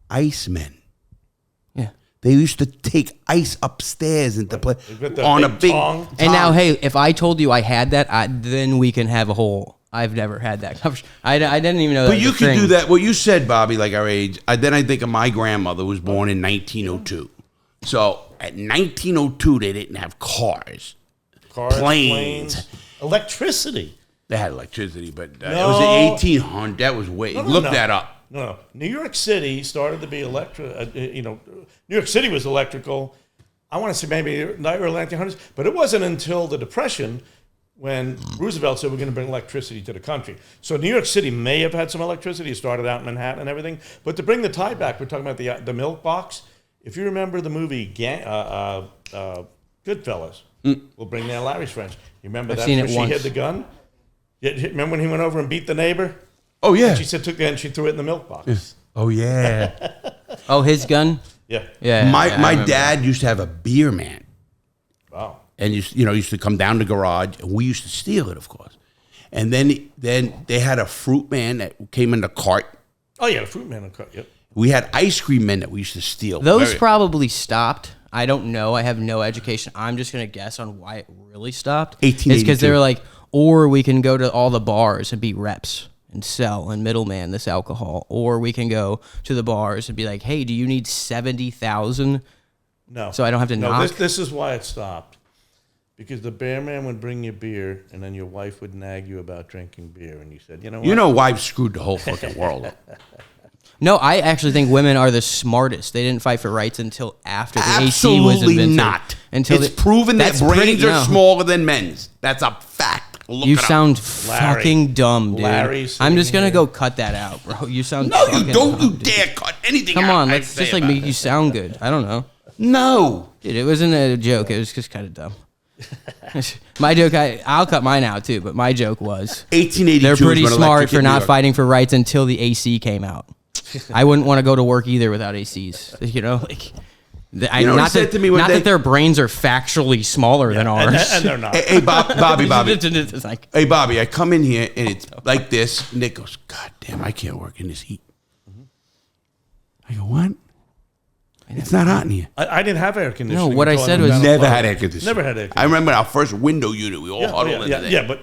Icemen. Yeah. They used to take ice upstairs into play With the on a big big tong. And now, hey, if I told you I had that, then we can have a whole. I've never had that conversation. I didn't even know that But was you a could thing. do that. What you said, Bobby, like our age. Then I think of my grandmother, who was born in 1902. So at 1902, they didn't have cars. Cars, Planes. electricity. They had electricity, but it No. was the 1800. That was way. No, Look no. that up. No. New York City started to be New York City was electrical. I want to say maybe early 1900s, but it wasn't until the Depression when Roosevelt said we're going to bring electricity to the country. So New York City may have had some electricity. It started out in Manhattan and everything. But to bring the tie back, we're talking about the milk box. If you remember the movie Goodfellas, we'll bring there Larry's French. You remember that? Where she hid the gun? Remember when he went over and beat the neighbor? Oh, yeah. And she said, she threw it in the milk box. Yes. Oh, yeah. Oh, his gun? Yeah. Yeah. My dad used to have a beer man. Wow. And used to come down the garage, and we used to steal it, of course. And then they had a fruit man that came in the cart. Oh yeah, the fruit man in the cart. Yep. We had ice cream men that we used to steal. Those probably stopped. I don't know. I have no education. I'm just gonna guess on why it really stopped. 1882. It's because they were like, or we can go to all the bars and be reps and sell and middleman this alcohol, or we can go to the bars and be like, hey, do you need 70,000? No. So I don't have to knock. This is why it stopped. Because the bear man would bring you beer, and then your wife would nag you about drinking beer, and you said, you know what? You know, wives screwed the whole fucking world up. No, I actually think women are the smartest. They didn't fight for rights until after the AC was Absolutely invented. not. Until It's proven that brains are no. smaller than men's. That's a fact. Look You it up. sound Larry. fucking dumb, dude. Larry's I'm just gonna here. go cut that out, bro. You sound No, fucking you don't. dumb, You dude. dare cut anything Come out on, I let's say just like about make it. you sound good. I don't know. No. Dude, it wasn't a joke. It was just kind of dumb. My joke, I'll cut mine out too, but my joke was 1882. they're pretty is when smart electric for hit New not York. fighting for rights until the AC came out. I wouldn't want to go to work either without ACs. You know, like You know what he not said that, to me one not day? that their brains are factually smaller than ours. And they're not. Hey, Bobby. It's like, Hey, Bobby, I come in here and it's like this. Nick goes, God damn, I can't work in this heat. I go, what? It's not hot in here. I didn't have air conditioning. No, what I until said moved was- down to Never Florida. had air conditioning. Never had air I conditioning. remember our first window unit. We all huddled into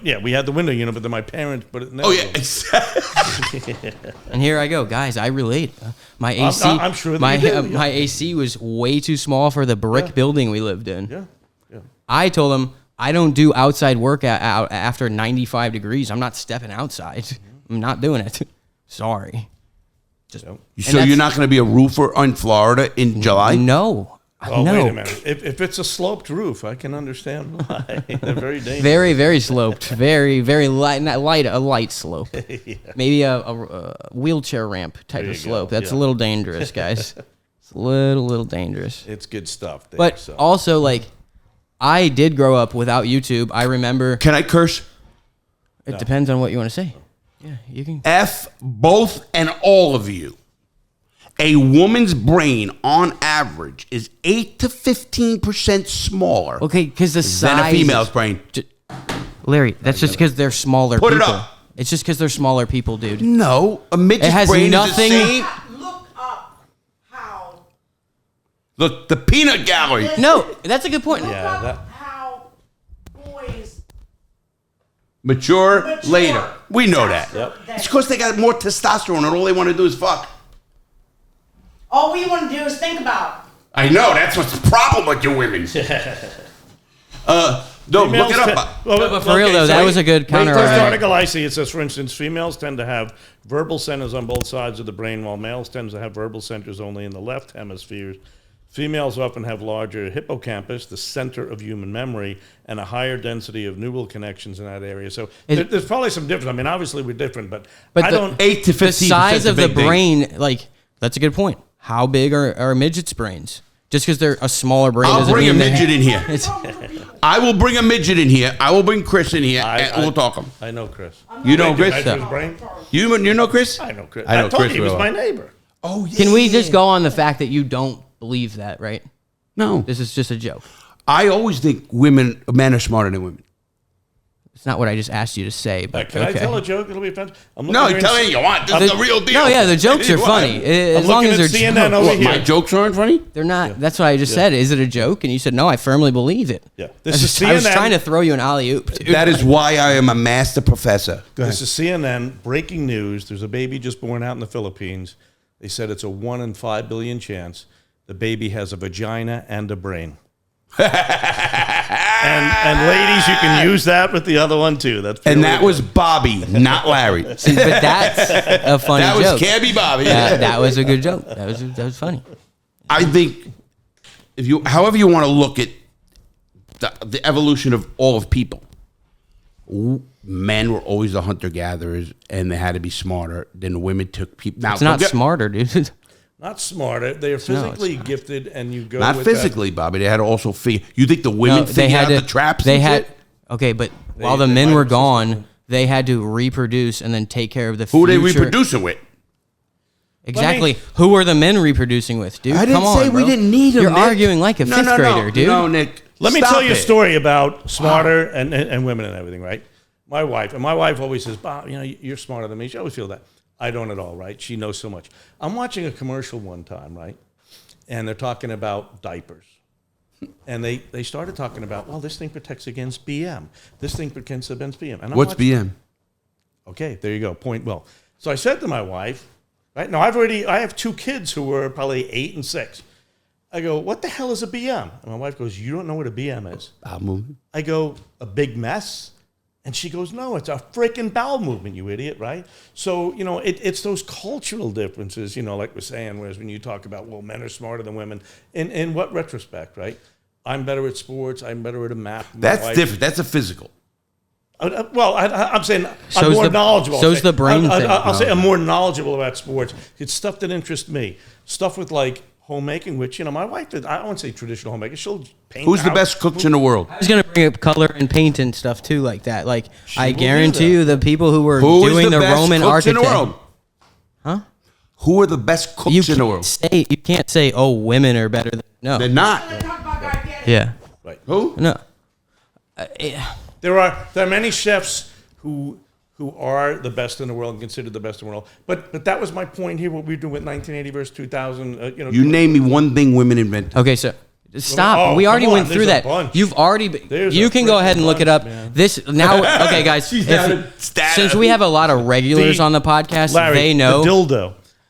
that. We had the window unit, but then my parents put it in there. Oh, yeah, exactly. and here I go, guys. I relate. My AC, I'm sure that you do, yeah. my AC was way too small for the brick building we lived in. Yeah. I told them I don't do outside work out after 95 degrees. I'm not stepping outside. I'm not doing it. Sorry. So you're not going to be a roofer in Florida in July? No. Oh, no. wait a minute. If it's a sloped roof, I can understand why. They're very dangerous. Very, very sloped. Very, very light. Not light. A light slope. Maybe a wheelchair ramp type There of you slope. go, That's yeah. a little dangerous, guys. It's a little dangerous. It's good stuff. There, But so. also, like, I did grow up without YouTube. I remember. Can I curse? It depends on what you want to say. Yeah, you can. F both and all of you. A woman's brain, on average, is 8 to 15% smaller Okay, because the than size. a female's brain. Larry, that's just because they're smaller Put it people. up. It's just because they're smaller people, dude. No, a midget's It has brain nothing- is the same. Look up how. Look, the peanut gallery. No, that's a good point. Look Yeah, up that- how boys Mature later. We know that. Yep. It's because they got more testosterone and all they want to do is fuck. all we want to do is think about. I know, that's what's the problem with you women. No, look Females it tend- up. But for real, though, that was a good counter First argument. article I see, it says, for instance, females tend to have verbal centers on both sides of the brain, while males tend to have verbal centers only in the left hemisphere. Females often have larger hippocampus, the center of human memory, and a higher density of neural connections in that area. So there's probably some difference. I mean, obviously we're different, but I don't. 8 to 15%. The size of the big thing. brain, like, that's a good point. How big are midgets' brains? Just because they're a smaller brain I'll doesn't bring a mean they- midget in here. I will bring a midget in here. I will bring Chris in here, I- and we'll talk him. I know Chris. You know Chris? Measure his brain? You know Chris? I know Chris. I know told Chris you he was real my well. neighbor. Oh, yeah. Can we just go on the fact that you don't believe that, right? No. This is just a joke. I always think men are smarter than women. It's not what I just asked you to say, but Can okay. I tell a joke? It'll be offensive. I'm No, looking you tell here anything you want. This is the real deal. No, yeah, the jokes are What? funny. As long looking as at they're CNN jokes. over What, my here. jokes aren't funny? They're not. That's what I just said. Is it a joke? And you said, no, I firmly believe it. Yeah. I This is was CNN. trying to throw you an alley-oop, dude. That is why I am a master professor. Go ahead. This is CNN breaking news. There's a baby just born out in the Philippines. They said it's a 1 in 5 billion chance the baby has a vagina and a brain. And ladies, you can use that with the other one too. And that was Bobby, not Larry. But that's a funny That joke. was Cabby Bobby. That was a good joke. That was funny. I think however you want to look at the evolution of all of people, men were always the hunter-gatherers, and they had to be smarter. Then women took people. Now, It's not smarter, dude. not smarter. They are physically gifted, and you go Not with physically, Bobby. They had to also figure. You think the women they figured had out to, the traps? They and had shit? okay, but while the they men might were have gone, they had to reproduce and then take care of the Who were future. they reproducing with? Exactly. Who are the men reproducing with, dude? I didn't Come on, say we bro. didn't need them. You're Nick. arguing like a fifth grader, dude. No, Nick. Let me Stop tell you a it. story about smarter and women and everything, right? My wife always says, Bob, you're smarter than me. She always feel that. I don't at all, right? She knows so much. I'm watching a commercial one time, right? And they're talking about diapers. And they started talking about, well, this thing protects against BM. This thing protects against BM. And I'm What's watching- BM? Okay, there you go. Point well. So I said to my wife, right now I have 2 kids who were probably 8 and 6. I go, what the hell is a BM? And my wife goes, you don't know what a BM is? Bowel movement. I go, a big mess? And she goes, no, it's a freaking bowel movement, you idiot, right? So, it's those cultural differences, like we're saying, whereas when you talk about, well, men are smarter than women, in what retrospect, right? I'm better at sports, I'm better at a map. That's different. That's a physical. Well, I'm saying I'm So's more the- knowledgeable. so's the brain thing. I'll say I'm more knowledgeable about sports. It's stuff that interests me. Stuff with like homemaking, which my wife did. I won't say traditional homemaking. She'll paint. Who's the house. best cooks in the world? I was gonna bring up color and paint and stuff too, like that. Like I will do guarantee that. you, the people who were Who is doing the best Roman cooks in architect, the world? huh? Who are the best cooks in the world? You can't say, oh, women are better than no. They're not. Yeah, Right. Who? no. There are many chefs who are the best in the world and considered the best in the world. But that was my point here. What we were doing with 1980 versus 2000. You name me one thing women invented. Okay, so stop. Oh, We already come on, went through there's a that. bunch. You've already. There's You a can go ahead and freaking look it up. bunch, man. This now. Okay, guys. Since we have a lot of regulars on the podcast, Larry, they know. the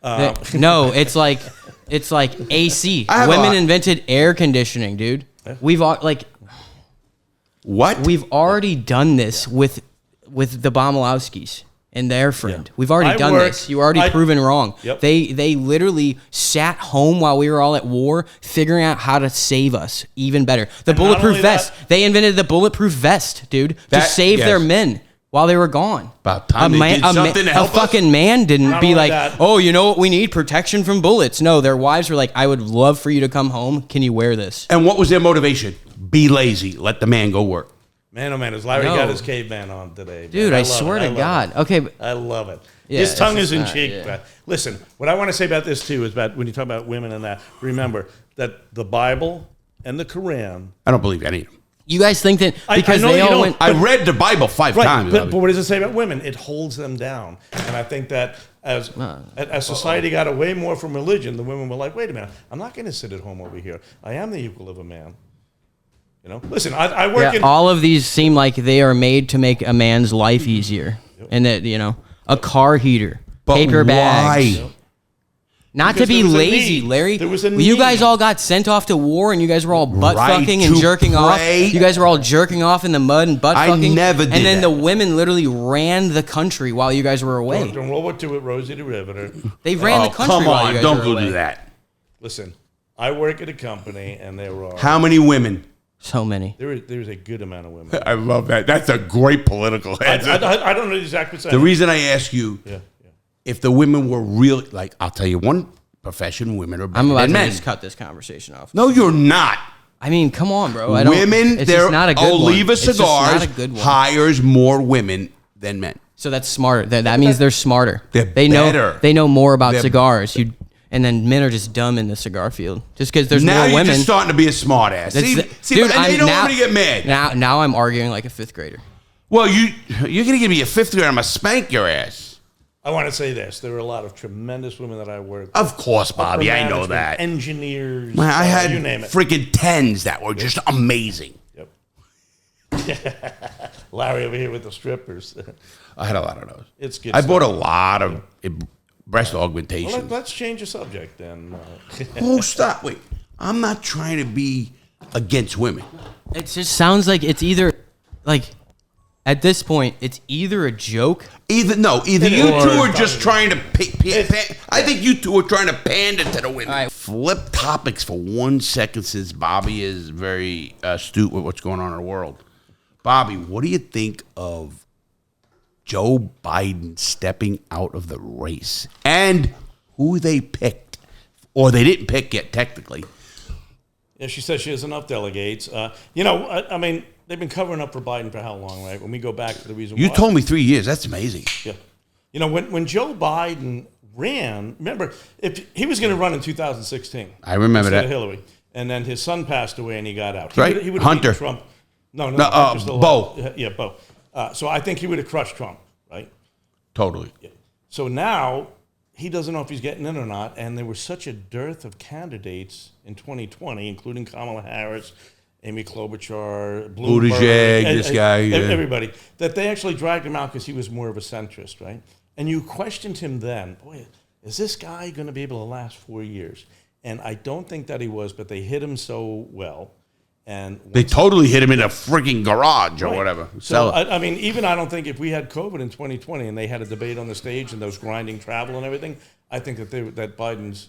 dildo. No, it's like AC. I have Women a- invented air conditioning, dude. We've What? we've already done this with the Bomolowskis and their friend. Yeah. We've already I done worked- this. You already I- proven wrong. Yep. They literally sat home while we were all at war, figuring out how to save us even better. The And not bulletproof only vest. that- They invented the bulletproof vest, dude, to That- save yes. their men while they were gone. About time they did something to help a fucking man didn't Not be only like, that- oh, you know what we need? Protection from bullets. No, their wives were like, I would love for you to come home. Can you wear this? And what was their motivation? Be lazy. Let the man go work. Man, oh man, has Larry No. got his caveman on today? man. Dude, I love swear it. to love God. it. Okay, but I love it. Yeah, His it's tongue just is in not- cheek. yeah. But listen, what I want to say about this too is about when you talk about women and that, remember that the Bible and the Quran. I don't believe any of them. you guys think that I because know they you all don't. went. I read the Bible 5 Right, times. but what does it say about women? It holds them down. And I think that as society got away more from religion, the women were like, wait a minute, I'm not going to sit at home over here. I am the equal of a man. Listen, I work in... All of these seem like they are made to make a man's life easier, and that a car heater, But paper bags. why? Not Because to be there was a lazy, need. Larry. There was a You guys need. all got sent off to war, and you guys were all butt Right, fucking and to jerking off. pray. You guys were all jerking off in the mud and butt I fucking. never did And then that. the women literally ran the country while you guys were away. Don't roll it to it, Rosie the Riveter. They ran the country come while you on. guys Don't were go away. do that. Listen, I work at a company, and there are... How many women? So many. There's a good amount of women. I love that. That's a great political answer. I don't know the exact percentage. The reason I ask you, Yeah. if the women were really, like, I'll tell you one profession, women are better I'm about than to men. just cut this conversation off. No, you're not. I mean, come on, bro. I don't, Women, it's just not a good one. Oliva It's just Cigars not a good one. hires more women than men. So that's smarter. That means they're smarter. They're they better. know. They know more about They're- cigars. And then men are just dumb in the cigar field. Just because there's Now more you're women. just starting to be a smart ass. That's See, the- see, dude, and they I'm don't now- want to get mad. Now I'm arguing like a fifth grader. Well, you're going to give me a 5th grader, I'm going to spank your ass. I want to say this. There are a lot of tremendous women that I work with. Of course, Bobby, I know Management, that. Engineers. Man, I had you name it. freaking 10s that were just amazing. Yep. Larry over here with the strippers. I had a lot of those. It's good I stuff. bought a lot of breast Well, augmentation. let's change the subject then. Oh, stop. Wait. I'm not trying to be against women. It just sounds like it's either like at this point it's either a joke. Either you two are just trying to. I think you two are trying to pander to the women. Right. Flip topics for 1 second, since Bobby is very astute with what's going on in the world. Bobby, what do you think of Joe Biden stepping out of the race and who they picked, or they didn't pick yet technically? Yeah, she says she has enough delegates. I mean, they've been covering up for Biden for how long, right? When we go back to the reason You why. told me 3 years. That's amazing. Yeah. When Joe Biden ran, remember, if he was going to run in 2016. I remember instead that. of Hillary. And then his son passed away and he got out. Right. He would Hunter. Trump. No, Bo. Yeah, Bo. So I think he would have crushed Trump, right? Totally. Yeah. So now he doesn't know if he's getting in or not. And there was such a dearth of candidates in 2020, including Kamala Harris, Amy Klobuchar, Bloomberg, Buttigieg, this guy, yeah. everybody, that they actually dragged him out because he was more of a centrist, right? And you questioned him then, boy, is this guy going to be able to last 4 years? And I don't think that he was, but they hit him so well. And They totally hit him in a freaking garage or Right. whatever. So, I mean, even I don't think if we had COVID in 2020 and they had a debate on the stage and those grinding travel and everything, I think that Biden's,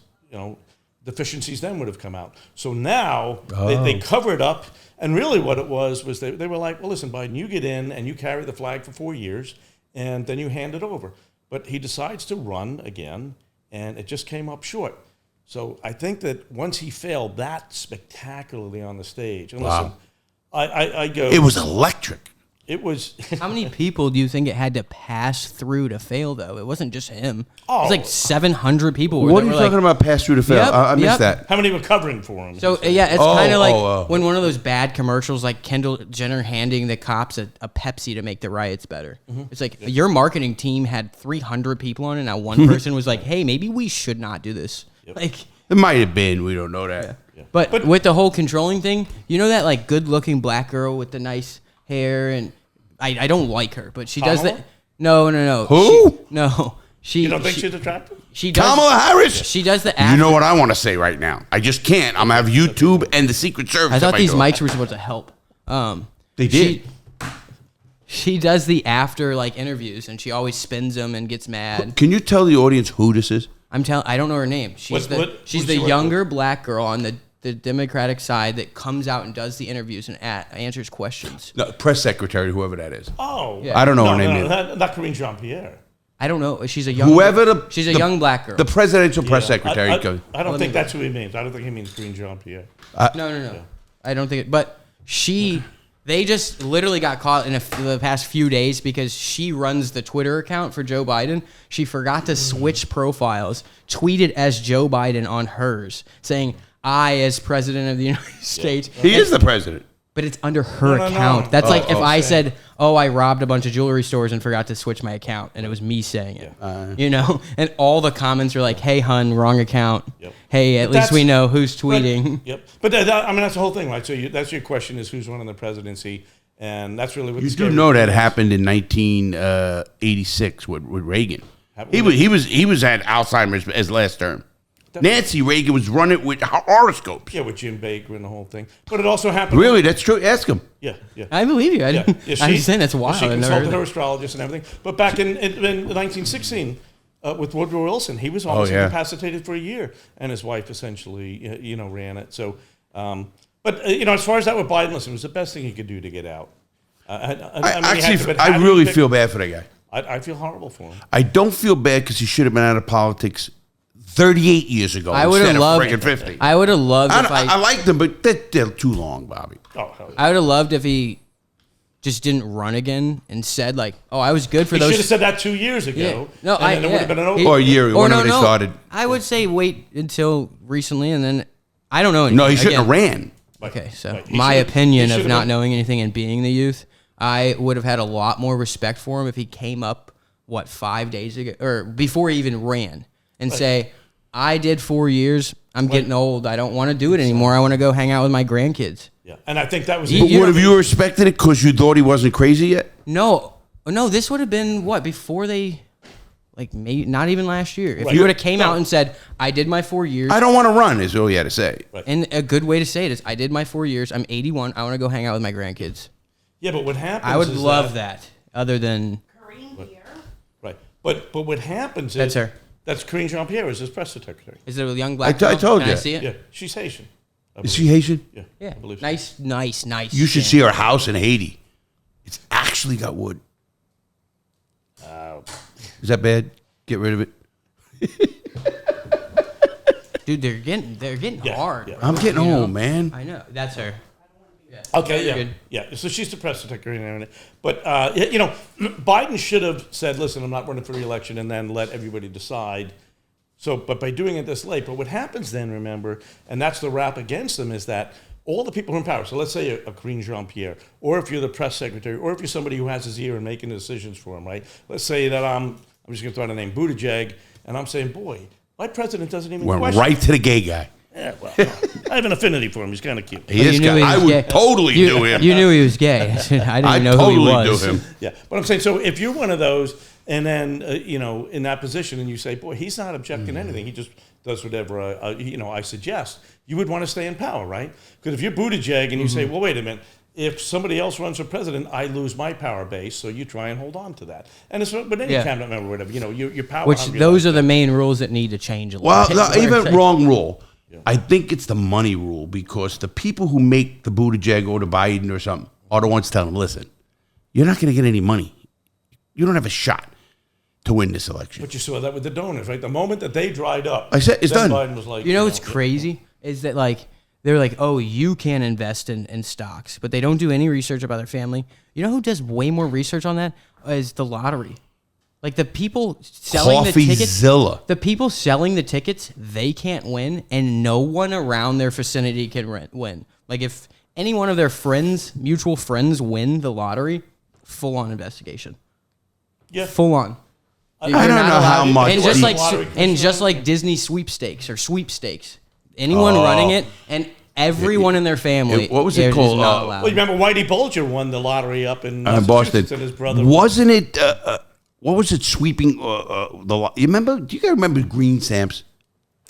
deficiencies then would have come out. So now they cover it up. And really what it was they were like, well, listen, Biden, you get in and you carry the flag for 4 years and then you hand it over. But he decides to run again and it just came up short. So I think that once he failed that spectacularly on the stage, and listen, I go. It was electric. It was. How many people do you think it had to pass through to fail, though? It wasn't just him. It Oh. was like 700 people. What are you talking about? Pass through to fail? Yep, I missed yep. that. How many were covering for him? So, yeah, it's Oh, kind of like oh. when one of those bad commercials, like Kendall Jenner handing the cops a Pepsi to make the riots better. It's like your marketing team had 300 people on it, and now one person was like, hey, maybe we should not do this. Like, It might have been. We don't know that. But with the whole controlling thing, you know that like good-looking black girl with the nice hair, and I don't like her, but she does Kamala? that. No. Who? She You don't think she's attractive? she does Kamala Harris. She does the. You know what I want to say right now? I just can't. I'm gonna have YouTube and the Secret Service. I at thought my these door. mics were supposed to help. They did. She does the after like interviews, and she always spins them and gets mad. Can you tell the audience who this is? I don't know her name. She's Who's the she work younger black girl on the Democratic side that comes out and does the interviews and answers questions. No, press secretary, whoever that is. Oh. Yeah. I don't know her name No, either. not Karine Jean-Pierre. I don't know. She's a young. She's a young black girl. The presidential press Yeah. secretary. I don't think that's who he means. I don't think he means Karine Jean-Pierre. No. I don't think it. But they just literally got caught in the past few days because she runs the Twitter account for Joe Biden. She forgot to switch profiles, tweeted as Joe Biden on hers, saying, I, as president of the United States. He is the president. But it's under her No. account. That's like if I okay. said, I robbed a bunch of jewelry stores and forgot to switch my account, and it was me saying it. And all the comments are like, hey, hun, wrong account. Yep. Hey, at But least we that's- know who's tweeting. Yep. But that's the whole thing, right? So that's your question is who's running the presidency, and that's really what You the do scary know that thing is. happened in 1986 with Reagan. Happened He was had Alzheimer's as last term. Nancy Reagan was running with horoscopes. Yeah, with Jim Baker and the whole thing. But it also happened. Really, that's true. Ask him. Yeah. I believe you. Yeah, I'm just saying that's wild. She I've never consulted heard her that. astrologist and everything. But back in 1916, with Woodrow Wilson, he was almost incapacitated for a year, and his wife essentially, ran it. So, as far as that with Biden, listen, it was the best thing he could do to get out. I really feel bad for that guy. I feel horrible for him. I don't feel bad because he should have been out of politics 38 years ago. I would have loved. Friggin' 50. I would have loved if I liked him, but they're too long, Bobby. Oh, hell yeah. I would have loved if he just didn't run again and said like, I was good for He those. should have said that 2 years ago. Yeah. No, and then it would have been an over. Or a year, whenever they started. I would say wait until recently, and then I don't know. No, he anything. shouldn't have ran. Okay, so Right. He my should've- opinion he of should've not been- knowing anything and being the youth, I would have had a lot more respect for him if he came up 5 days ago or before he even ran and say, I did 4 years. I'm getting old. I don't want to do it anymore. I want to go hang out with my grandkids. Yeah, and I think that was. But would have you respected it because you thought he wasn't crazy yet? No, this would have been before they like maybe not even last year. If Right. you would have came out and said, I did my 4 years. I don't want to run, is all you had to say. And a good way to say it is, I did my 4 years. I'm 81. I want to go hang out with my grandkids. Yeah, but what happens I would is love that. Other than Korean beer. Right. But what happens is... That's her. That's Corinne Jean-Pierre, is his press secretary. is it a young black I girl? told Can you. I see it? Yeah, she's Haitian. I Is believe. she Haitian? Yeah, Yeah. I believe so. Nice. You should see her house in Haiti. It's actually got wood. Is that bad? Get rid of it. Dude, they're getting Yeah, hard. yeah. I'm getting You know? old, man. I know. That's her. Okay, You're yeah, good. yeah. So she's the press secretary and everything. But Biden should have said, "Listen, I'm not running for re-election," and then let everybody decide. So, but by doing it this late, but what happens then? Remember, and that's the rap against them is that all the people who are in power. So let's say a Corinne Jean-Pierre, or if you're the press secretary, or if you're somebody who has his ear and making the decisions for him, right? Let's say that I'm just going to throw out a name, Buttigieg, and I'm saying, boy, my president doesn't even Went question. right to the gay guy. Yeah, well, I have an affinity for him. He's kind of cute. He is you knew gay. he I was would gay. totally You- do him. You knew he was gay. I didn't I'd even know totally who he was. do him. Yeah, but I'm saying, so if you're one of those, and then in that position, and you say, "Boy, he's not objecting to anything. He just does whatever I suggest." You would want to stay in power, right? Because if you're Buttigieg and you say, "Well, wait a minute, if somebody else runs for president, I lose my power base," so you try and hold on to that. And it's with any Yeah. cabinet member, or whatever, your power. Which hungry those like are the main rules that need to change a little Well, bit. no, Where it's even like- wrong rule. I think it's the money rule because the people who make the Buttigieg or the Biden or something are the ones telling them, listen, you're not going to get any money. You don't have a shot to win this election. But you saw that with the donors, right? The moment that they dried up, I said, it's then done. Biden was like, You know what's crazy is that like they're like, oh, you can't invest in stocks, but they don't do any research about their family. You know who does way more research on that is the lottery. Like the people selling the tickets, Coffeezilla. the people selling the tickets, they can't win, and no one around their vicinity can win. Like if any one of their friends, mutual friends, win the lottery, full on investigation, Yeah. full on. I don't know how much. And just like Lottery Disney sweepstakes, anyone running it and everyone in their family. What was it is called? Not allowed. Well, you remember Whitey Bulger won the lottery up in Boston. Massachusetts, and his brother. Wasn't it? What was it sweeping the? You remember? Do you guys remember green stamps?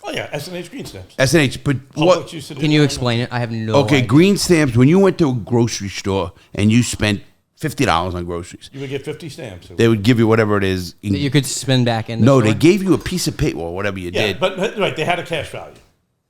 Oh yeah, S&H Green Stamps. SNH. But Public what? use of Can you explain it? I have no. Okay, idea. green stamps. When you went to a grocery store and you spent $50 on groceries, You would get 50 stamps. they would give you whatever it is. That you could spend back in. The No, store? they gave you a piece of paper or whatever you Yeah, did. but right, they had a cash value.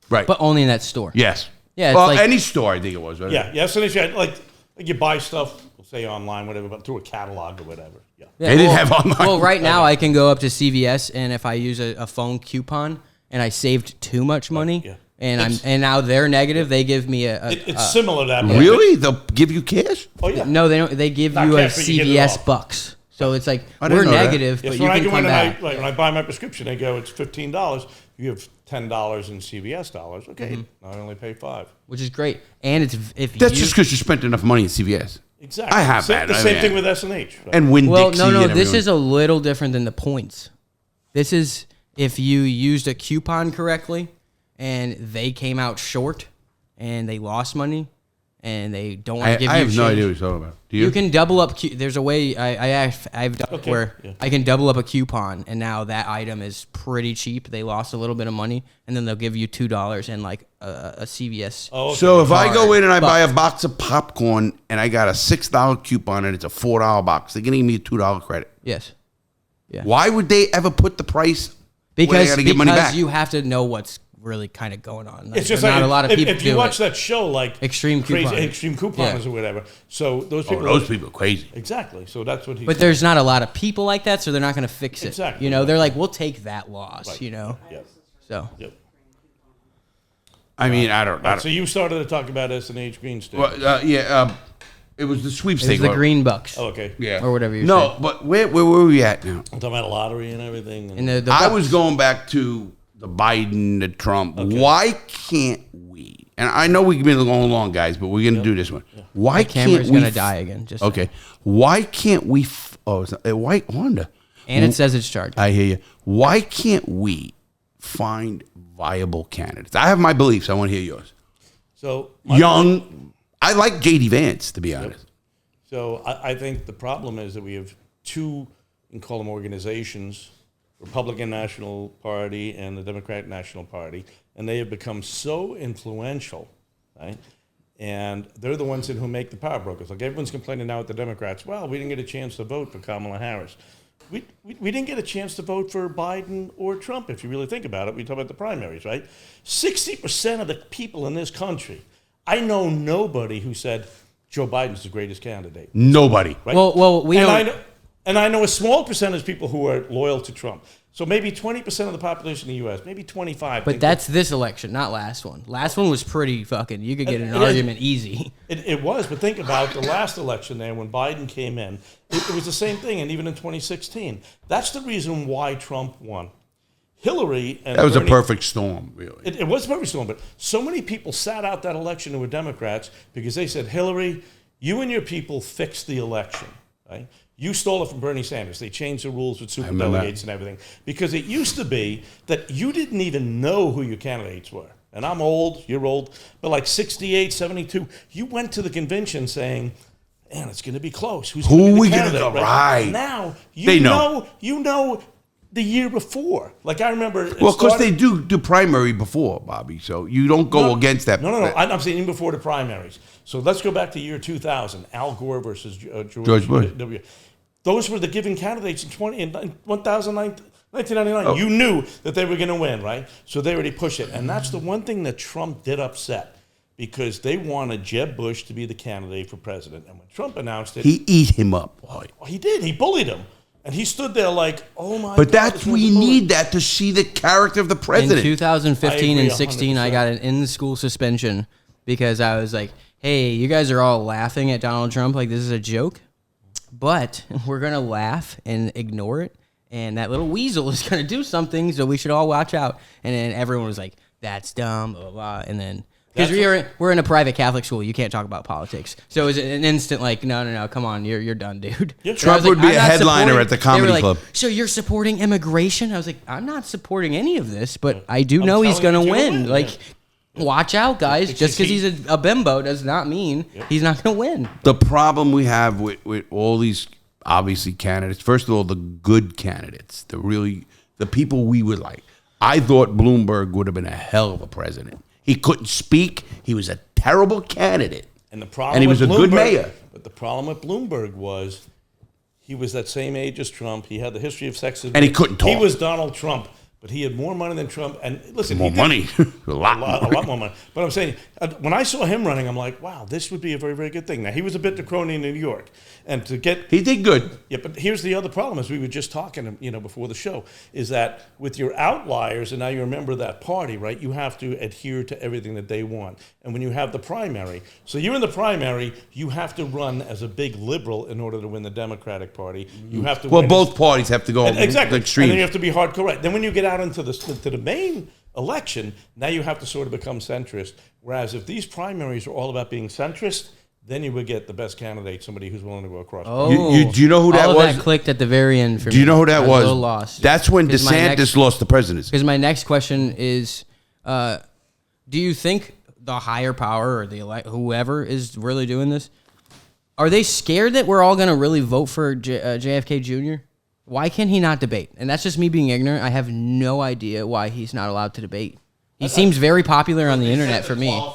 Right. but only in that store. yes. Yeah, it's Well, like- any store, I think it was. Right? Yeah, yeah. S&H had like you buy stuff, we'll say online, whatever, but through a catalog or whatever. Yeah. Yeah, They didn't have online. Well, right now I can go up to CVS, and if I use a phone coupon and I saved too much money, yeah. and now they're negative, they give me It's similar to that. but- Really? They'll give you cash? Oh yeah. no, they don't. They give Not you a cash, but you get it CVS off. bucks. So it's like I didn't we're know that. negative, Yes, but you when I can go come in back. and when I buy my prescription, they go, it's $15. You have $10 in CVS dollars. Okay, Mm-hmm. now I only pay $5. Which is great. And it's if That's you, just because you spent enough money at CVS. Exactly. I have that. The I same mean, thing with S&H. Right? And Winn well, Dixie no, and this everyone. is a little different than the points. This is if you used a coupon correctly, and they came out short, and they lost money, and they don't want to give you. I have no change. idea what you're talking about. Do you? You can double up. There's a way I've done it Okay, where yeah. I can double up a coupon, and now that item is pretty cheap. They lost a little bit of money, and then they'll give you $2 and like a CVS. Oh, okay. So if I go Card. in and I buy a But- box of popcorn and I got a $6 coupon and it's a $4 box, they're giving me a $2 credit. Yes, yeah. Why would they ever put the price where they Because got to give money back? you have to know what's really kind of going on. It's just not like a lot of people if you do watch it. that show, like Extreme crazy, Couponing. extreme coupons Yeah. or whatever. So those Oh, people, those people are crazy. exactly. So that's what he. But there's not a lot of people like that, so they're not going to fix it. Exactly. You know, they're like, we'll take that loss. Right. You know, Yeah. so Yep. I mean, I don't know. So you started to talk about S&H Green Stamp. Well, it was the it's sweepstakes. the green bucks. Oh, okay. Yeah. Or whatever you're No, saying. but where were we at now? I'm talking about a lottery and everything. And the I bucks. was going back to the Biden, the Trump. Why can't we? And I know we've been going along, guys, but we're going to do this one. Why My can't camera's we? going to die again. Just Okay. Why can't we? It's a white Honda. And it says it's charged. I hear you. Why can't we find viable candidates? I have my beliefs. I want to hear yours. So Young. I like JD Vance, to be honest. So I think the problem is that we have two, you can call them organizations, Republican National Party and the Democratic National Party, and they have become so influential, right? And they're the ones who make the power brokers. Like everyone's complaining now with the Democrats, well, we didn't get a chance to vote for Kamala Harris. We didn't get a chance to vote for Biden or Trump, if you really think about it. We talk about the primaries, right? 60% of the people in this country, I know nobody who said Joe Biden's the greatest candidate. Nobody. Right? Well, we don't. And I know a small percentage of people who are loyal to Trump. So maybe 20% of the population in the U.S., maybe 25. But that's this election, not last one. Last one was pretty fucking, you could get in an argument easy. It was, but think about the last election there when Biden came in. It was the same thing, and even in 2016. That's the reason why Trump won. Hillary and That was Bernie, a perfect storm, really. It was a perfect storm, but so many people sat out that election who were Democrats because they said, Hillary, you and your people fixed the election, right? You stole it from Bernie Sanders. They changed the rules with superdelegates and everything. Because it used to be that you didn't even know who your candidates were. And I'm old, you're old, but like 68, 72, you went to the convention saying, man, it's going to be close. Who are we going to go? Right. Now, you know the year before. Like I remember. Well, because they do primary before, Bobby, so you don't go against that. No. I'm saying even before the primaries. So let's go back to year 2000, Al Gore versus George Bush. W. Those were the given candidates in 1999. You knew that they were going to win, right? So they already pushed it. And that's the one thing that Trump did upset because they wanted Jeb Bush to be the candidate for president. And when Trump announced it, he ate him up. He did. He bullied him. And he stood there like, oh my God. But that's we need that to see the character of the president. In 2015 and 16, 100%. I got an in-school suspension because I was like, hey, you guys are all laughing at Donald Trump like this is a joke. But we're going to laugh and ignore it. And that little weasel is going to do something, so we should all watch out. And then everyone was like, that's dumb, blah, blah, blah. And then, because we're in a private Catholic school, you can't talk about politics. So it was an instant like, no, come on, you're done, dude. Yeah, Trump would be a headliner at the comedy club. So you're supporting immigration? I was like, I'm not supporting any of this, but I do know he's going to win. Like, watch out, guys. Just because he's a bimbo does not mean he's not going to win. The problem we have with all these, obviously, candidates, first of all, the good candidates, the people we would like. I thought Bloomberg would have been a hell of a president. He couldn't speak. He was a terrible candidate. And he was a good mayor. But the problem with Bloomberg was he was that same age as Trump. He had the history of sexism. And he couldn't talk. He was Donald Trump. But he had more money than Trump. And listen, more money. a lot more money. But I'm saying, when I saw him running, I'm like, wow, this would be a very, very good thing. Now, he was a bit crony in New York. And to get... He did good. Yeah, but here's the other problem, as we were just talking, before the show, is that with your outliers, and now you're a member of that party, right, you have to adhere to everything that they want. And when you have the primary, so you're in the primary, you have to run as a big liberal in order to win the Democratic Party. You have to Well, both parties have to go exactly. the extreme. And then you have to be hardcore right. Then when you get out into the main election, now you have to sort of become centrist. Whereas if these primaries are all about being centrist, then you would get the best candidate, somebody who's willing to go across. Oh, do you know who that all was? Of that clicked at the very end for me. Do you know who that was? A little lost. That's when DeSantis lost the presidency. Because my next question is, do you think the higher power or whoever is really doing this, are they scared that we're all going to really vote for JFK Jr.? Why can he not debate? And that's just me being ignorant. I have no idea why he's not allowed to debate. He seems very popular on the internet for me.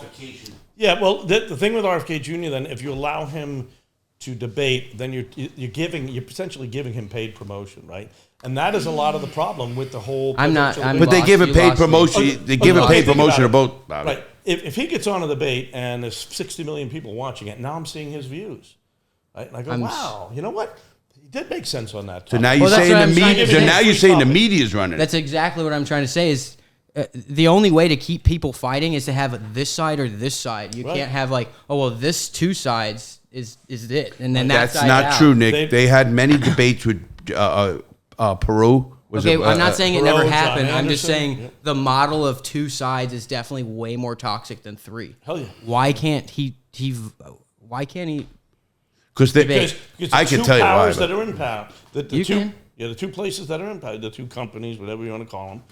Yeah, well, the thing with RFK Jr. then, if you allow him to debate, then you're potentially giving him paid promotion, right? And that is a lot of the problem with the whole. But they give him paid promotion. They give him paid promotion to both. Right. If he gets on a debate and there's 60 million people watching it, now I'm seeing his views, right? And I go, wow, you know what? He did make sense on that. So now you're saying the media. So now you're saying the media's running. That's exactly what I'm trying to say. Is the only way to keep people fighting is to have this side or this side. You can't have like, oh well, this two sides is it, and then that's not true, Nick. They had many debates with Peru. I'm not saying it never happened. I'm just saying the model of two sides is definitely way more toxic than three. Hell yeah. Why can't he? Why can't he? Because I can tell you why. That are in power. The two places that are in power, the two companies, whatever you want to call them,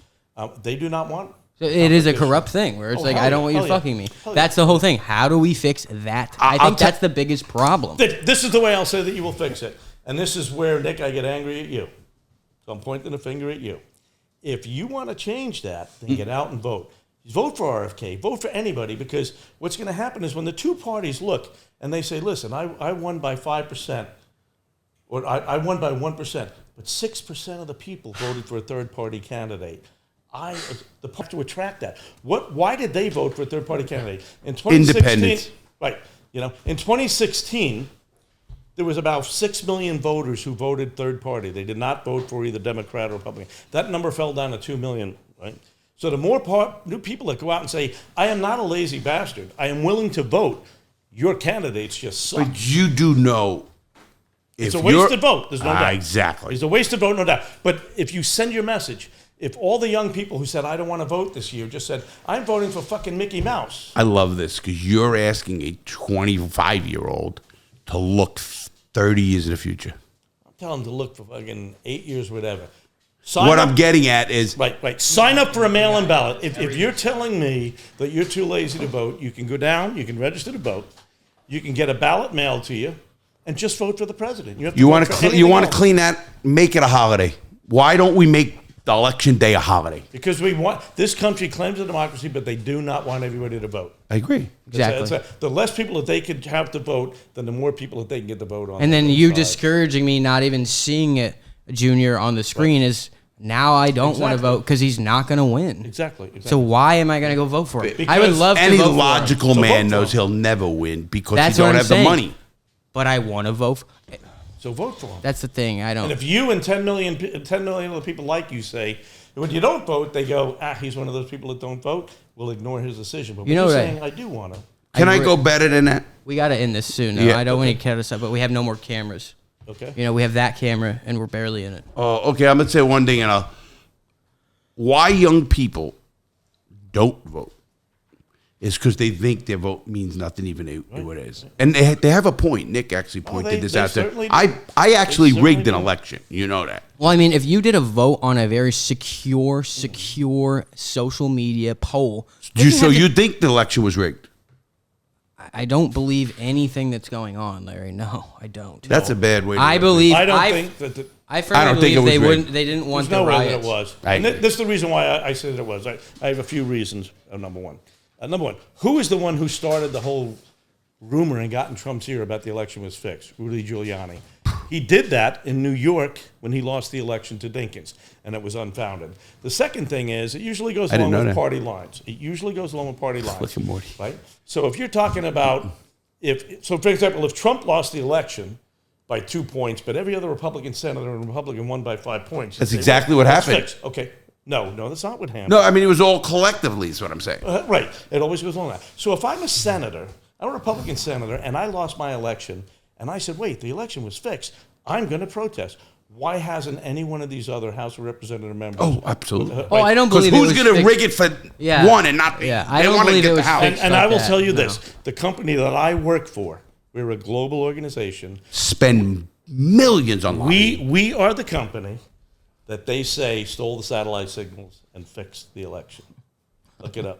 they do not want. So it is a corrupt thing where it's I don't want you fucking me. That's the whole thing. How do we fix that? I think that's the biggest problem. This is the way I'll say that you will fix it. And this is where, Nick, I get angry at you. So I'm pointing the finger at you. If you want to change that, then get out and vote. Vote for RFK. Vote for anybody, because what's going to happen is when the two parties look and they say, listen, I won by 5%, or I won by 1%, but 6% of the people voted for a third-party candidate. The have to attract that. Why did they vote for a third-party candidate? In 2016, Independence. Right. In 2016, there was about 6 million voters who voted third party. They did not vote for either Democrat or Republican. That number fell down to 2 million, right? So the more new people that go out and say, I am not a lazy bastard, I am willing to vote, your candidates just suck. But you do know. It's a wasted vote, there's no doubt. Exactly. It's a wasted vote, no doubt. But if you send your message, if all the young people who said, I don't want to vote this year, just said, I'm voting for fucking Mickey Mouse. I love this, because you're asking a 25-year-old to look 30 years in the future. I'm telling them to look for fucking 8 years, whatever. I'm getting at is... Right. Sign up for a mail-in ballot. If you're telling me that you're too lazy to vote, you can go down, you can register to vote, you can get a ballot mailed to you, and just vote for the president. You want to clean that, make it a holiday. Why don't we make the election day a holiday? Because this country claims a democracy, but they do not want everybody to vote. I agree. Exactly. The less people that they could have to vote, then the more people that they can get to vote on. And then you discouraging me not even seeing it, Junior, on the screen is now I don't want to vote because he's not going to win. Exactly. So why am I going to go vote for it? I would love to any vote logical for him. man knows he'll never win because That's he don't what I'm have saying. the money. But I want to vote. So vote for him. That's the thing. I don't. And if you and 10 million other people like you say, when you don't vote, they go, he's one of those people that don't vote. We'll ignore his decision. But you're saying, I do want to. Can I go better than that? We got to end this soon. Yeah. I don't want to cut us up, but we have no more cameras. Okay. We have that camera, and we're barely in it. Oh, okay. I'm going to say one thing, and why young people don't vote is because they think their vote means nothing, even what it is. And they have a point. Nick actually pointed this out there. I actually rigged an election. You know that. Well, I mean, if you did a vote on a very secure social media poll. So you think the election was rigged? I don't believe anything that's going on, Larry. No, I don't. That's a bad way to I believe. I don't think that... I firmly believe they didn't want There's the no way riots. that it was. And this is the reason why I said it was. I have a few reasons. Number one, who is the one who started the whole rumor and got in Trump's ear about the election was fixed? Rudy Giuliani. He did that in New York when he lost the election to Dinkins, and it was unfounded. The second thing is it usually goes along with party lines. Look at Morty. Right? So if you're talking about, for example, if Trump lost the election by 2 points, but every other Republican senator and Republican won by 5 points. That's exactly what happened. Fixed. Okay. No, that's not what happened. No, I mean, it was all collectively is what I'm saying. Right. It always goes along that. So if I'm a senator, I'm a Republican senator, and I lost my election, and I said, wait, the election was fixed, I'm going to protest. Why hasn't any one of these other House of Representative members? Oh, absolutely. I don't believe it was who's going to rig it for one and not the I don't believe it was fixed. And I will tell you this. The company that I work for, we're a global organization. Spend millions on We are the company that they say stole the satellite signals and fixed the election. Look it up.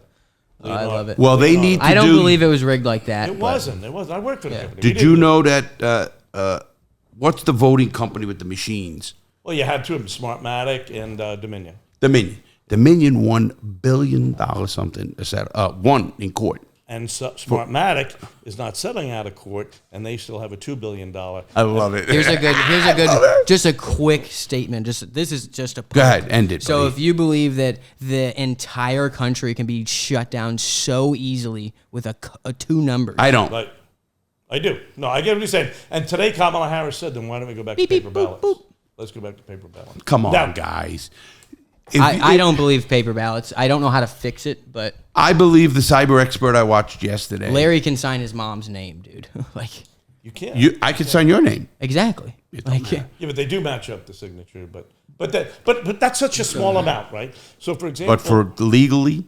I love it. Well, they need to I don't believe it was rigged like that. It wasn't. I worked for the company. Did you know that, what's the voting company with the machines? Well, you had two of them, Smartmatic and Dominion. Dominion won $1 billion something, won in court. And Smartmatic is not settling out of court, and they still have a $2 billion. I love it. Here's a good, just a quick statement. This is just a point. Go ahead, end it. So buddy. if you believe that the entire country can be shut down so easily with a two numbers, I don't. Like, I do. No, I get what you're saying. And today Kamala Harris said, then why don't we go back to paper ballots? Let's go back to paper ballots. Come on, now, guys. I don't believe paper ballots. I don't know how to fix it, but I believe the cyber expert I watched yesterday. Larry can sign his mom's name, dude. You can't. I could sign your name. Exactly. Yeah, but they do match up the signature. But that's such a small amount, right? So for example, But for legally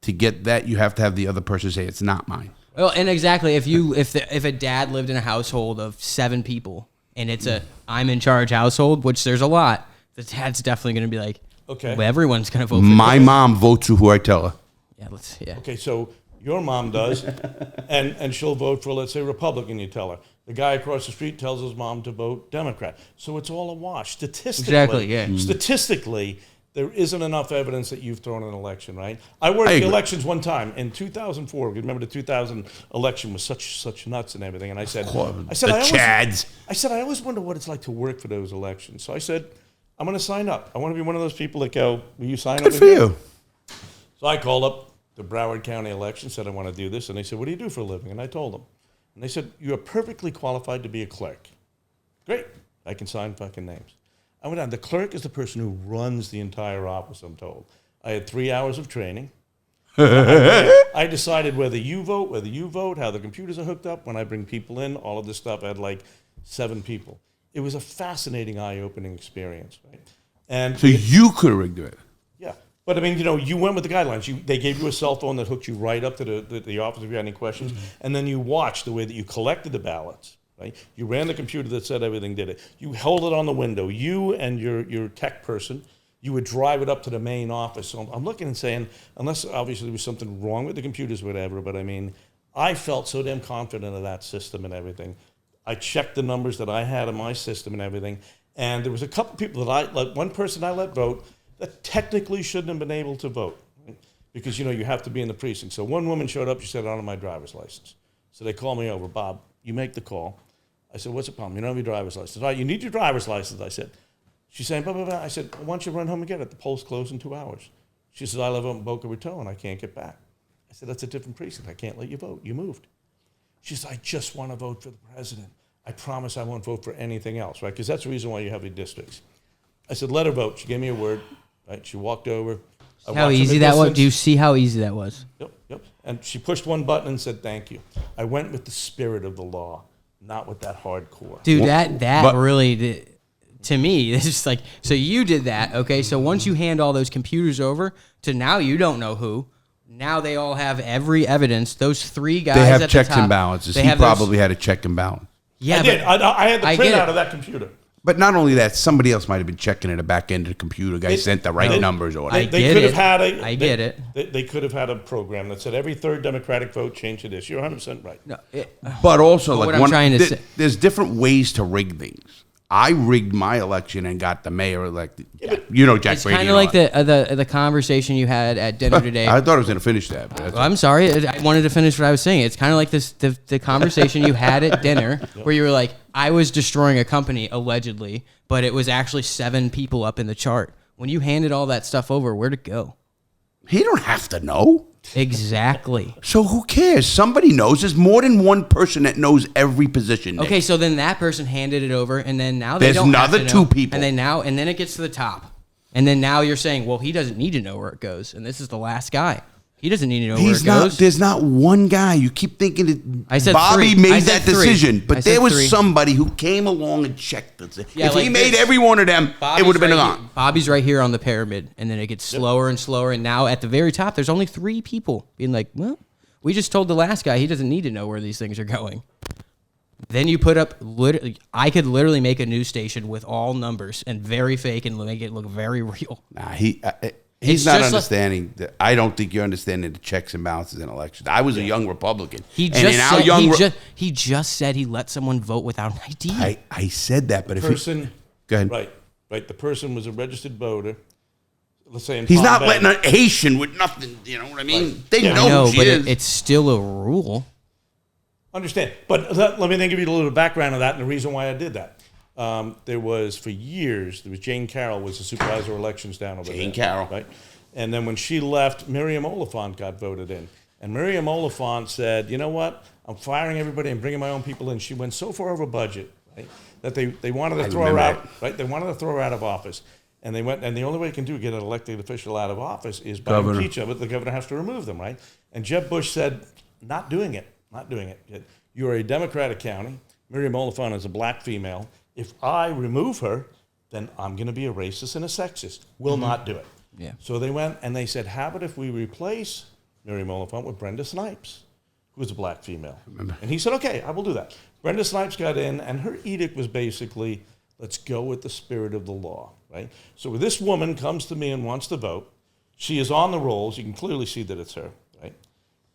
to get that, you have to have the other person say it's not mine. Well, and exactly, if a dad lived in a household of 7 people and it's a I'm in charge household, which there's a lot, the dad's definitely going to be like, okay, well, everyone's going to vote for My this. mom votes for who I tell her. Yeah. Okay, so your mom does, and she'll vote for, let's say, Republican, you tell her. The guy across the street tells his mom to vote Democrat. So it's all a wash. Statistically, Exactly, yeah. Statistically, there isn't enough evidence that you've thrown an election, right? I worked the elections one time in 2004. Remember the 2000 election was such nuts and everything. And I said, I always wonder what it's like to work for those elections. So I said, I'm going to sign up. I want to be one of those people that go, will you sign up? Good for you. So I called up the Broward County election, said I want to do this. And they said, what do you do for a living? And I told them. And they said, you are perfectly qualified to be a clerk. Great. I can sign fucking names. I went on. The clerk is the person who runs the entire office, I'm told. I had 3 hours of training. I decided whether you vote, how the computers are hooked up. When I bring people in, all of this stuff, I had like 7 people. It was a fascinating, eye-opening experience. Right? And So you could have rigged it. yeah. But I mean, you went with the guidelines. They gave you a cell phone that hooked you right up to the office if you had any questions. And then you watched the way that you collected the ballots. Right? You ran the computer that said everything did it. You held it on the window. You and your tech person, you would drive it up to the main office. So I'm looking and saying, unless obviously there was something wrong with the computers or whatever, but I mean, I felt so damn confident of that system and everything. I checked the numbers that I had in my system and everything. And there was a couple people one person I let vote that technically shouldn't have been able to vote. Right? Because, you have to be in the precinct. So one woman showed up, she said, I don't have my driver's license. So they called me over, Bob, you make the call. I said, what's the problem? You don't have your driver's license. All right, you need your driver's license, I said. She's saying, blah, blah, blah. I said, why don't you run home and get it? The polls close in 2 hours. She says, I live up in Boca Raton and I can't get back. I said, that's a different precinct. I can't let you vote. You moved. She says, I just want to vote for the president. I promise I won't vote for anything else, right? Because that's the reason why you have your districts. I said, let her vote. She gave me a word, right? She walked over. How easy that was? Do you see how easy that was? Yep. And she pushed one button and said, thank you. I went with the spirit of the law, not with that hardcore. Dude, that really, to me, it's just like, so you did that, okay? So once you hand all those computers over to now you don't know who, now they all have every evidence. Those 3 guys They have at checks the top, and balances. they He have probably had a check and balance. Yeah, I did. I had the I get printout it. of that computer. But not only that, somebody else might have been checking at the back end of the computer. Guy sent the right numbers or whatever. They could have had They could have had a program that said every third Democratic vote change to this. You're 100% right. No, But also, what I'm trying to say- there's different ways to rig things. I rigged my election and got the mayor elected. Jack it's Brady. kind of like the conversation you had at dinner today. I thought I was going to finish that. But Well, I'm sorry. I wanted to finish what I was saying. It's kind of like the conversation you had at dinner where you were like, I was destroying a company, allegedly, but it was actually 7 people up in the chart. When you handed all that stuff over, where'd it go? He don't have to know. Exactly. So who cares? Somebody knows. There's more than one person that knows every position. Nick. Okay, so then that person handed it over, and then now There's don't have another to know. 2 people. And then it gets to the top. And then now you're saying, well, he doesn't need to know where it goes, and this is the last guy. He doesn't need to know where it goes. There's not one guy. You keep thinking that I said Bobby 3. made I said that 3. decision, I but said there was 3. somebody who came along and checked it. Yeah, If he like made this. every one of them, it would have been right gone. here. Bobby's right here on the pyramid, and then it gets slower and slower, and now at the very top, there's only 3 people being like, well, we just told the last guy he doesn't need to know where these things are going. Then you put up, I could literally make a news station with all numbers and very fake and make it look very real. Nah, he's It's not just understanding. I don't think you're understanding the checks and balances in elections. I was a young Republican. He just said he let someone vote without an ID. I said that, but if Person, go ahead. right. The person was a registered voter. Let's say in He's Palm not Bay. letting an Haitian with nothing. You know what I mean? Right. They Yeah. know I know, who she but is. it's still a rule. Understand. But let me then give you a little background of that and the reason why I did that. There was Jane Carroll was the supervisor of elections down over there. Jane Carroll. Right? And then when she left, Miriam Oliphant got voted in. And Miriam Oliphant said, you know what? I'm firing everybody and bringing my own people in. She went so far over budget, right, that they wanted to throw her remember out. Right? They wanted to throw her out of office. And they went, and the only way you can get an elected official out of office is by impeachment, but the governor has to remove them, right? And Jeb Bush said, not doing it. You're a Democratic county. Miriam Oliphant is a black female. If I remove her, then I'm going to be a racist and a sexist. Will not do it. Yeah. So they went and they said, how about if we replace Miriam Oliphant with Brenda Snipes, who is a black female? And he said, okay, I will do that. Brenda Snipes got in, and her edict was basically, let's go with the spirit of the law, right? So this woman comes to me and wants to vote. She is on the rolls. You can clearly see that it's her, right?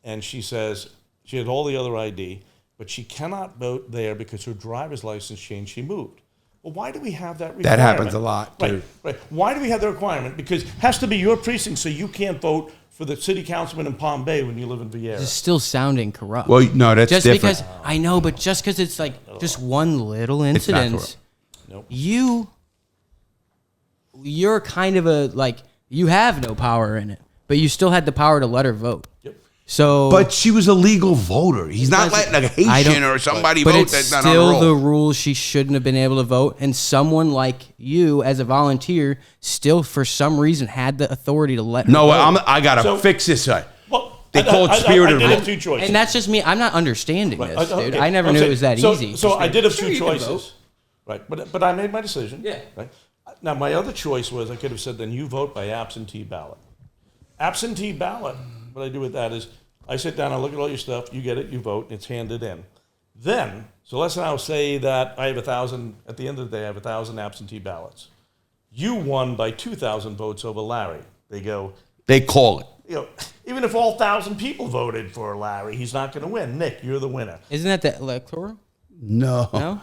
And she says, she had all the other ID, but she cannot vote there because her driver's license changed. She moved. Well, why do we have that requirement? That happens a lot, too. Right. Why do we have the requirement? Because it has to be your precinct, so you can't vote for the city councilman in Palm Bay when you live in Vieira. It's still sounding corrupt. Well, no, that's just different. because I know, but just because it's like just one little incident, corrupt. Nope. you're kind of you have no power in it, but you still had the power to let her vote. Yep. So, But she was a legal voter. He's not letting a I Haitian don't- or somebody but vote it's that's not on the still roll. the rule. She shouldn't have been able to vote, and someone like you, as a volunteer, still for some reason had the authority to let her No, vote. I got to So- fix this. Well, They call it spirited I did have vote. two choices. And that's just me. I'm not understanding Right, this, dude. okay. I never I'm knew saying- it was that so, easy. So Just I did have sure two you can vote. choices. Right, but I made my decision. Yeah. Right. Now my other choice was I could have said then you vote by absentee ballot. Absentee ballot. What I do with that is I sit down, I look at all your stuff, you get it, you vote, and it's handed in. Then, so let's now say that I have 1,000. At the end of the day, I have 1,000 absentee ballots. You won by 2,000 votes over Larry. They go. They call it. Even if all 1,000 people voted for Larry, he's not going to win. Nick, you're the winner. Isn't that the electoral? No. No.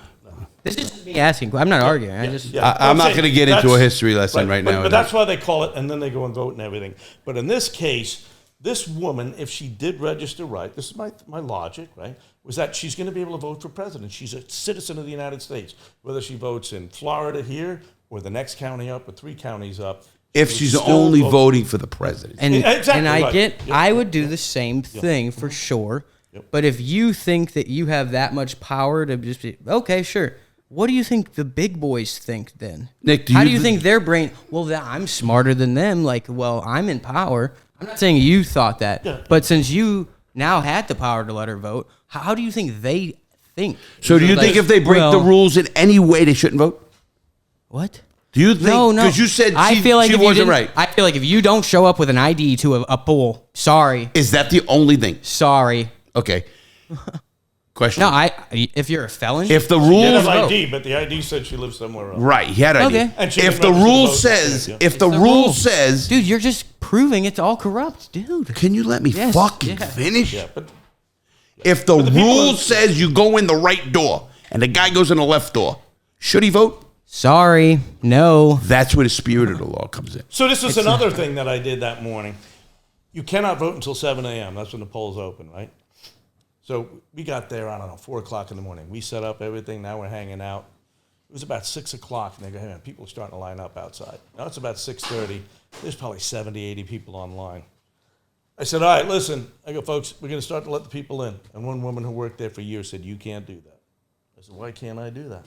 This is me asking. I'm not arguing. I just. I'm not saying going to get into a that's- history lesson right now. But that's why they call it, and then they go and vote and everything. But in this case, this woman, if she did register right, this is my logic, right, was that she's going to be able to vote for president. She's a citizen of the United States. Whether she votes in Florida here or the next county up or 3 counties up. if she she's would still only vote. voting for the president. And, Exactly and I right. get, Yep. I would do the same thing for sure. Yep. But if you think that you have that much power to just be, okay, sure. What do you think the big boys think then? Nick, how do you think their brain, well, I'm smarter than them. Like, well, I'm in power. I'm not saying you thought that. Yeah. But since you now had the power to let her vote, how do you think they think? So do you Like, think if they break the well, rules in any way, they shouldn't vote? What? Do you think? No. Because you said I she, feel like she if you wasn't didn't- right. I feel like if you don't show up with an ID to a pool, sorry. Is that the only thing? Sorry. Okay. Question. No, if you're a felon, If the She did rules, have ID, but the ID said she lives somewhere else. right? He had ID. Okay. And she If didn't the register rule to vote. says, Yeah. if the the rule rule. says, dude, you're just proving it's all corrupt, dude. can you let me Yes, fucking yeah. finish? Yeah, but If the the people rule in- says you go in the right door and the guy goes in the left door, should he vote? Sorry, no. That's where the spirit of the law comes in. so this is another thing that I did that morning. You cannot vote until 7 a.m. That's when the polls open, right? So we got there, I don't know, 4 o'clock in the morning. We set up everything. Now we're hanging out. It was about 6 o'clock, and they go, hey, man, people are starting to line up outside. Now it's about 6:30. There's probably 70, 80 people online. I said, all right, listen. I go, folks, we're going to start to let the people in. And one woman who worked there for years said, you can't do that. I said, why can't I do that?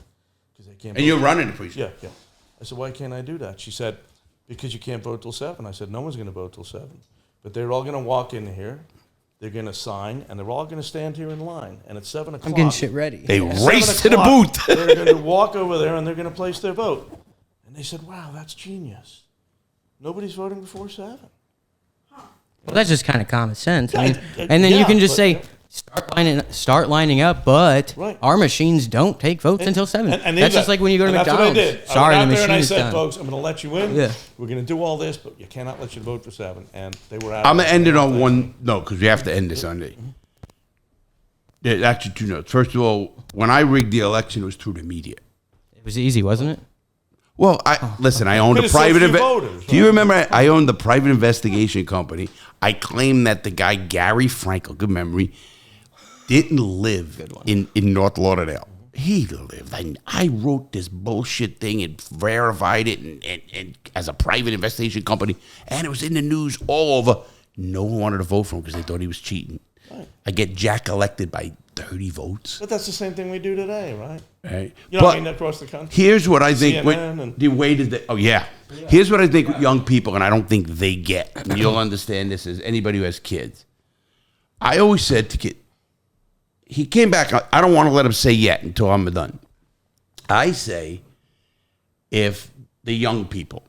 Because they can't And vote. you're running the precinct. Yeah. I said, why can't I do that? She said, because you can't vote till 7. I said, no one's going to vote till 7. But they're all going to walk in here. They're going to sign, and they're all going to stand here in line. And at 7 o'clock. I'm getting shit ready. They at 7 race to the o'clock, booth. They're going to walk over there, and they're going to place their vote. And they said, wow, that's genius. Nobody's voting before 7. Well, that's just kind of common sense. I mean, Yeah, and then you yeah, can just but- say, start lining up. But Right. our machines don't take votes until 7. And that's just like when you go to that's McDonald's. What I did. Sorry, I the went out there machine and I is said, done. folks, I'm going to let you in. Yeah. We're going to do all this, but you cannot let you vote for 7. And they were out. I'm going to end it on one note because we have to end this Sunday. There's actually 2 notes. First of all, when I rigged the election, it was through the media. It was easy, wasn't it? Well, listen, I owned But a it's so private... few voters, Do you right? remember I owned the private investigation company? I claimed that the guy, Gary Frankel, good memory, didn't live in North Lauderdale. He lived. I wrote this bullshit thing and verified it and as a private investigation company, and it was in the news all over. No one wanted to vote for him because they thought he was cheating. Right. I get Jack elected by 30 votes. But that's the same thing we do today, right? Right. You know what I mean? Across the country. Here's what I think. CNN and- The way did they? Oh yeah. Here's what I think with young people, and I don't think they get. And you'll understand this as anybody who has kids. I always said to kid, he came back. I don't want to let him say yet until I'm done. I say, if the young people,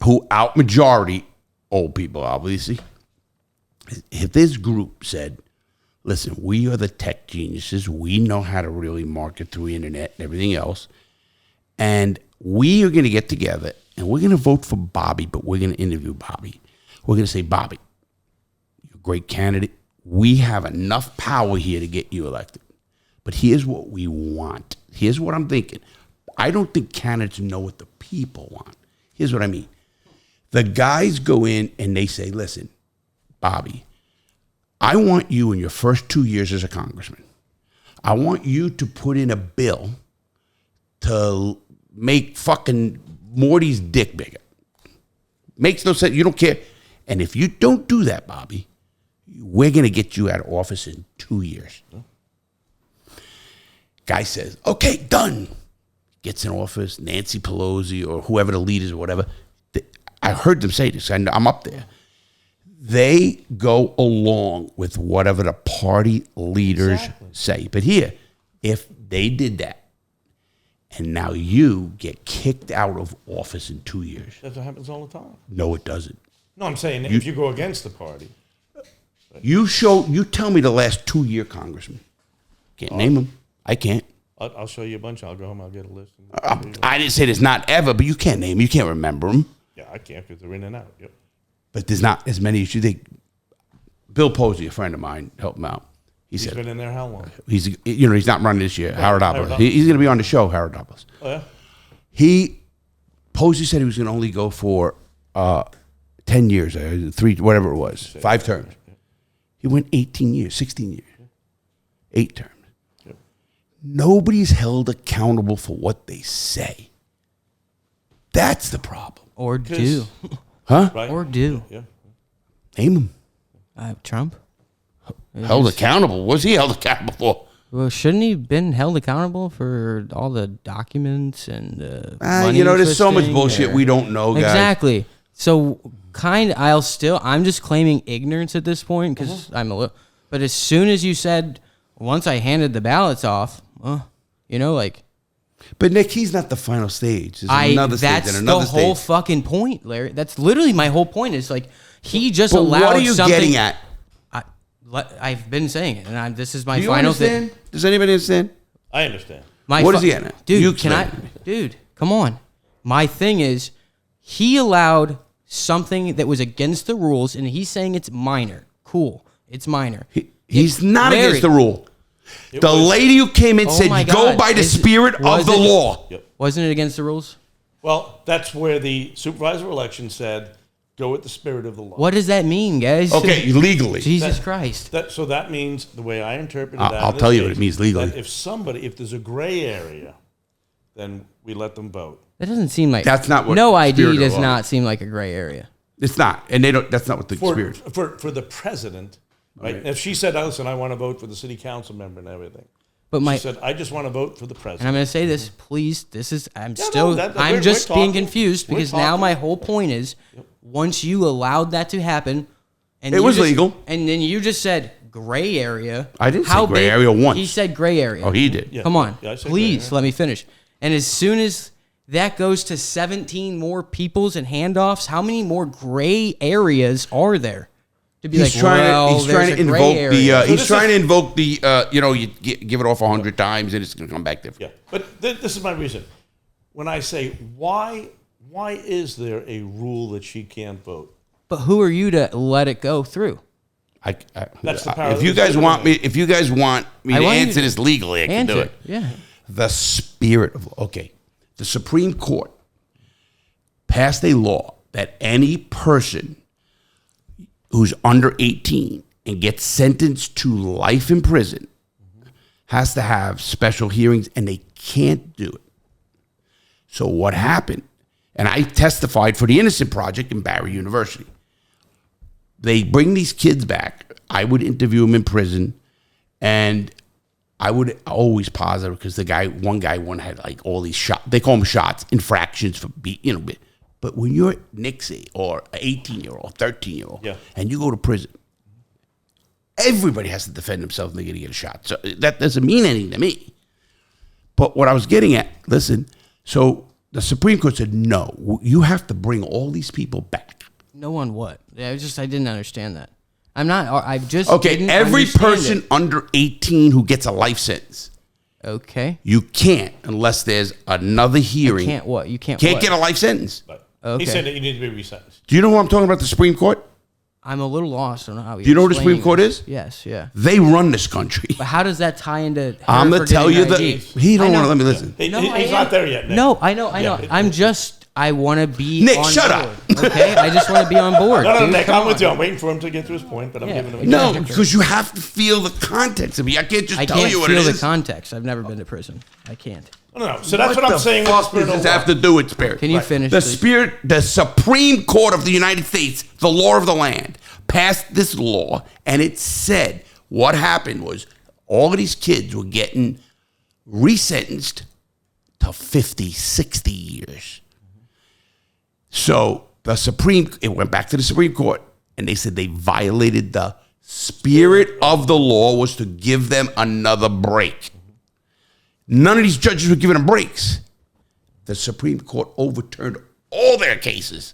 who out majority old people obviously, if this group said, listen, we are the tech geniuses. We know how to really market through the internet and everything else. And we are going to get together and we're going to vote for Bobby, but we're going to interview Bobby. We're going to say, Bobby, you're a great candidate. We have enough power here to get you elected. But here's what we want. Here's what I'm thinking. I don't think candidates know what the people want. Here's what I mean. The guys go in and they say, listen, Bobby, I want you in your first 2 years as a congressman. I want you to put in a bill to make fucking Morty's dick bigger. Makes no sense. You don't care. And if you don't do that, Bobby, we're going to get you out of office in 2 years. Guy says, okay, done. Gets in office, Nancy Pelosi or whoever the leaders or whatever. I heard them say this. I'm up there. They go along with whatever the party leaders say. But here, if they did that, and now you get kicked out of office in 2 years. That's what happens all the time. No, it doesn't. No, I'm saying if you go against the party. You tell me the last 2-year congressman. Can't name them. I can't. I'll show you a bunch. I'll go home. I'll get a list. I didn't say there's not ever, but you can't name them. You can't remember them. Yeah, I can't because they're in and out. Yep. But there's not as many as you think. Bill Posey, a friend of mine, helped him out. He's been in there how long? He's not running this year. Howard Howard Doppler. He's going to be on the show, Howard Doppler. Oh, yeah? Posey said he was going to only go for 10 years, 3, whatever it was, 5 terms. He went 18 years, 16 years, 8 terms. Yep. Nobody's held accountable for what they say. That's the problem. Or do. Huh? Right? Or do. Yeah. Name him. Trump? Held accountable? What's he held accountable for? Well, shouldn't he have been held accountable for all the documents and money there's so much twisting bullshit we don't know, guys. Exactly. So, I'm just claiming ignorance at this point because I'm a little. But as soon as you said, once I handed the ballots off, But Nick, he's not the final stage. There's another stage that's and another the whole stage. fucking point, Larry. That's literally my whole point. Is like he just But allowed. what are you something, getting at? I've been saying it, and this is my Do you final understand? thing. Does anybody understand? I understand. What is he getting at? Dude, You can I? explain. Dude, come on. My thing is, he allowed something that was against the rules, and he's saying it's minor. Cool, it's minor. He's not Larry, against the rule. The lady who came in Oh said, my go God. by the spirit of was the it- law. Yep. Wasn't it against the rules? Well, that's where the supervisor of election said, go with the spirit of the law. What does that mean, guys? Okay, legally. Jesus Christ. So that means, the way I interpreted I'll- that. I'll in this tell you what case, it means legally. that if there's a gray area, then we let them vote. That doesn't seem like That's not what No spirit ID of does law not seem like a gray area. It's not. And they don't. That's not what the spirit. For the president, right? Right. If she said, listen, I want to vote for the city council member and everything. But She said, I just want to vote for the president. and I'm going to say this, please. I'm we're just being talking. confused We're because now talking. my whole point is, once you allowed that to happen, and It you was just- legal. and then you just said gray area. I didn't say gray area once. He said gray area. Oh, he did. Yeah. Come on, Yeah, I said please gray let me finish. And as soon as that goes to 17 more peoples and handoffs, how many more gray areas are there? To be He's like, trying well, to there's a gray invoke area. the. He's trying to invoke the. You give it off 100 times and it's going to come back different. Yeah, but this is my reason. When I say, why is there a rule that she can't vote? But who are you to let it go through? That's the power If of you the guys want me, president. if you guys want me I to want you answer to this legally, I can do it. Yeah. The spirit of the Supreme Court passed a law that any person who's under 18 and gets sentenced to life in prison has to have special hearings, and they can't do it. So what happened? And I testified for the Innocent Project in Barry University. They bring these kids back. I would interview them in prison, and I would always positive because one guy had like all these shots. They call them shots, infractions for But when you're Nixie or an 18-year-old, 13-year-old, Yeah. and you go to prison, everybody has to defend themselves and they're going to get a shot. So that doesn't mean anything to me. But what I was getting at, listen, so the Supreme Court said, no, you have to bring all these people back. No one what? I didn't understand that. I've just Okay, every understand person it. under 18 who gets a life sentence, Okay. you can't unless there's another hearing. Can't what? You can't Can't what? get a life sentence. But Okay. he said that you need to be resentenced. Do you know who I'm talking about, the Supreme Court? I'm a little lost on how Do you know what the Supreme Court is? Yes, yeah. They run this country. But how does that tie into? I'm going to tell you that he don't I want to know. let me listen. He's not there yet, Nick. No, I know. Yeah. I want to be Nick, on shut board. Okay, I just want to be on board. No, dude. Nick, Come I'm with on. you. I'm waiting for him to get to his point, but I'm giving him. No, because you have to feel the context of me. I can't just I tell can't you what it feel the is. context. I've never been to prison. I can't. No. So that's what I'm saying. With the What spirit does of this law. have to do with spirit? Can you finish? The please? the Supreme Court of the United States, the law of the land, passed this law, and it said what happened was all of these kids were getting resentenced to 50, 60 years. So it went back to the Supreme Court, and they said they violated the spirit of the law was to give them another break. None of these judges were giving them breaks. The Supreme Court overturned all their cases,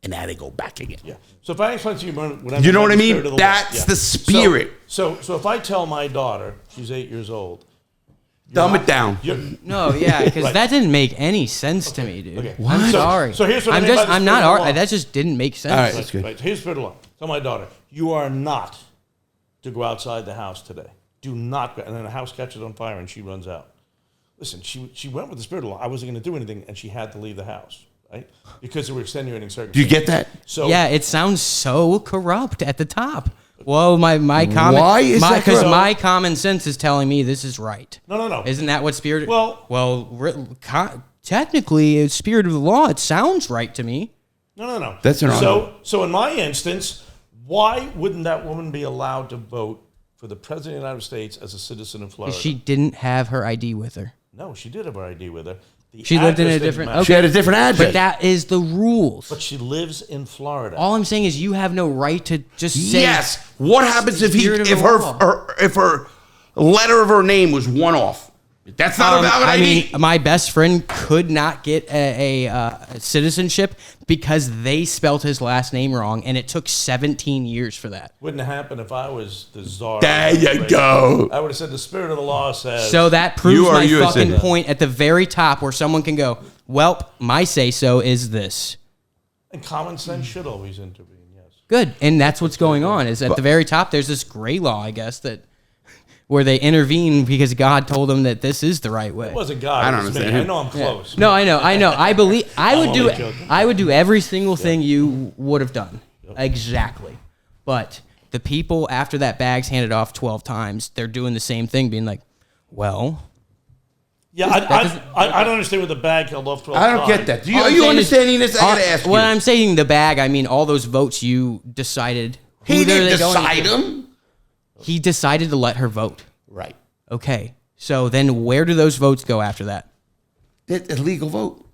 and now they go back again. Yeah. So if I explain to you, what You know what I mean? spirit of the law, That's the spirit. So if I tell my daughter, she's 8 years old, Dumb it down. No, yeah, because Right. that didn't make any sense to me, dude. Okay. I'm So- sorry. so here's what I I'm mean by just. the I'm spirit not. of the law. That just didn't make sense. All right. That's good. Right. Here's spirit of law. Tell my daughter, you are not to go outside the house today. Do not go. And then the house catches on fire and she runs out. Listen, she went with the spirit of law. I wasn't going to do anything, and she had to leave the house, right? Because there were extenuating circumstances. Do you get that? So Yeah, it sounds so corrupt at the top. Whoa, my common. Why is that Because corrupt? my common sense is telling me this is right. No. Isn't that what spirit? Well- technically, spirit of the law. It sounds right to me. No. That's an honor. So in my instance, why wouldn't that woman be allowed to vote for the president of the United States as a citizen of Florida? She didn't have her ID with her. No, she did have her ID with her. The She lived in address a didn't different. match. She had a different address. But that is the rules. But she lives in Florida. All I'm saying is you have no right to just say. Yes. What happens if Spirit of the law. if her letter of her name was one off? That's not a valid I ID. mean, my best friend could not get a citizenship because they spelt his last name wrong, and it took 17 years for that. Wouldn't happen if I was the czar. There you go. I would have said the spirit of the law says. So that proves You are my USA. fucking point at the very top where someone can go, "Welp, my say-so is this." And common sense should always intervene, yes. Good, and that's what's going on. Is at the very top there's this gray law, I guess, that where they intervene because God told them that this is the right way. It wasn't God. I don't it was me. understand. I know I'm close. No, I know. I believe I I'm would do only joking. I would do every single thing you would have done. Exactly. But the people after that bag's handed off 12 times, they're doing the same thing, being like, well, Yeah, I don't understand what the bag held off 12 I don't times. get that. all Are I'm you saying understanding is- this? I gotta ask you. When I'm saying the bag, I mean all those votes you decided. He who didn't they're going decide to. them. He decided to let her vote. Right. Okay. So then where do those votes go after that? It's a legal vote.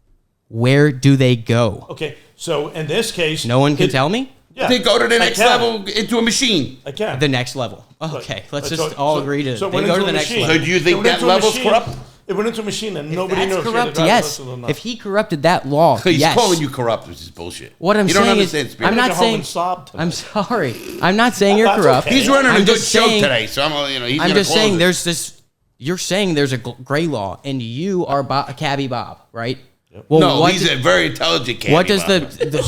Where do they go? Okay, so in this case... No one can tell me? Yeah, They go to the I next can. level into a machine. I can. The next level. Okay, let's So- just all so- agree to so it they went go to into the a next machine. level. So do you It think went that into a level's machine. corrupt? It went into a machine and nobody knew That's if she had a corrupt. driver's Yes. license or not. If he corrupted that law, He's yes. calling you corrupt, which is bullshit. What I'm you don't saying understand is, spirit. I'm Go not home saying. and sob tonight. I'm sorry. I'm not saying you're That's corrupt. okay. He's running a I'm good just show saying- today, so he's I'm gonna just close saying it. there's this. You're saying there's a gray law, and you are Cabbie Bob, right? Well, No, what he's do- a very intelligent cat. What does the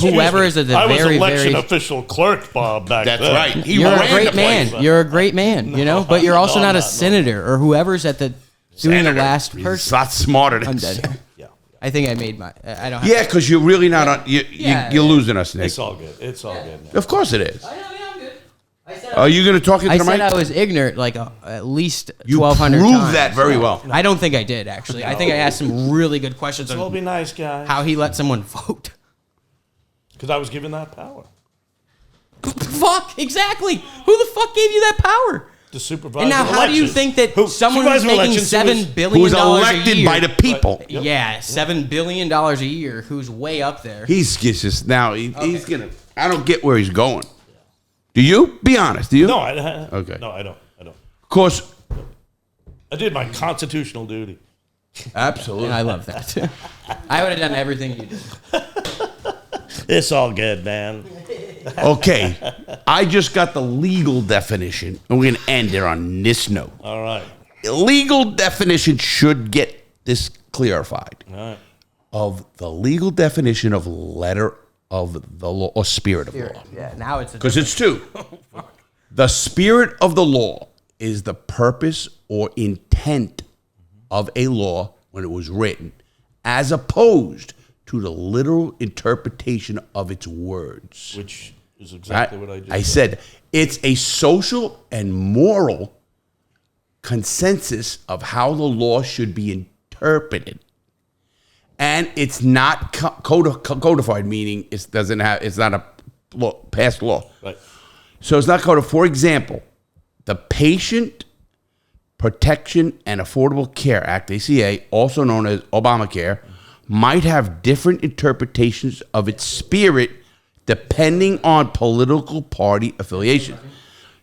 whoever is at the I was very election very official clerk, Bob, back That's then. right. He you're a ran great the man. place. You're a great man, you know, but you're also no, not I'm a not, no. senator or whoever's at the doing the Senator. last He's person. a lot smarter than I'm this. dead. Yeah. I think I made my. I don't. Have Yeah, because you're really not on. Yeah. You're losing us, Nick. It's all good. It's all good. Now. Of course it is. I know. Yeah, I'm good. I said. Are you going to talk into I the said mic? I was ignorant, like at least You 1,200 proved times. that very well. I don't think I did actually. I think I asked some really good questions So we'll on be nice, guys. how he let someone vote. Because I was given that power. Fuck, exactly. Who the fuck gave you that power? To supervise And now, an how do you election. think that Who- someone who's supervising making elections, $7 who billion Who's a elected year, by the people? Yep. Yeah, $7 billion a year. Who's way up there? He's just now. He's gonna. I don't get where he's going. Do you? Be honest. Do you? No, Okay. No, I don't. Of course. I did my constitutional duty. Absolutely. And I love that. I would have done everything you did. It's all good, man. Okay. I just got the legal definition, and we're gonna end it on this note. All right. Legal definition should get this clarified. All right. Of the legal definition of letter of the law or spirit of the law. Yeah, now it's Because it's two. The spirit of the law is the purpose or intent of a law when it was written, as opposed to the literal interpretation of its words. Which is exactly what I just said. It's a social and moral consensus of how the law should be interpreted. And it's not codified, meaning it's not a law, passed law. Right. So it's not codified. For example, the Patient Protection and Affordable Care Act, ACA, also known as Obamacare, might have different interpretations of its spirit depending on political party affiliation.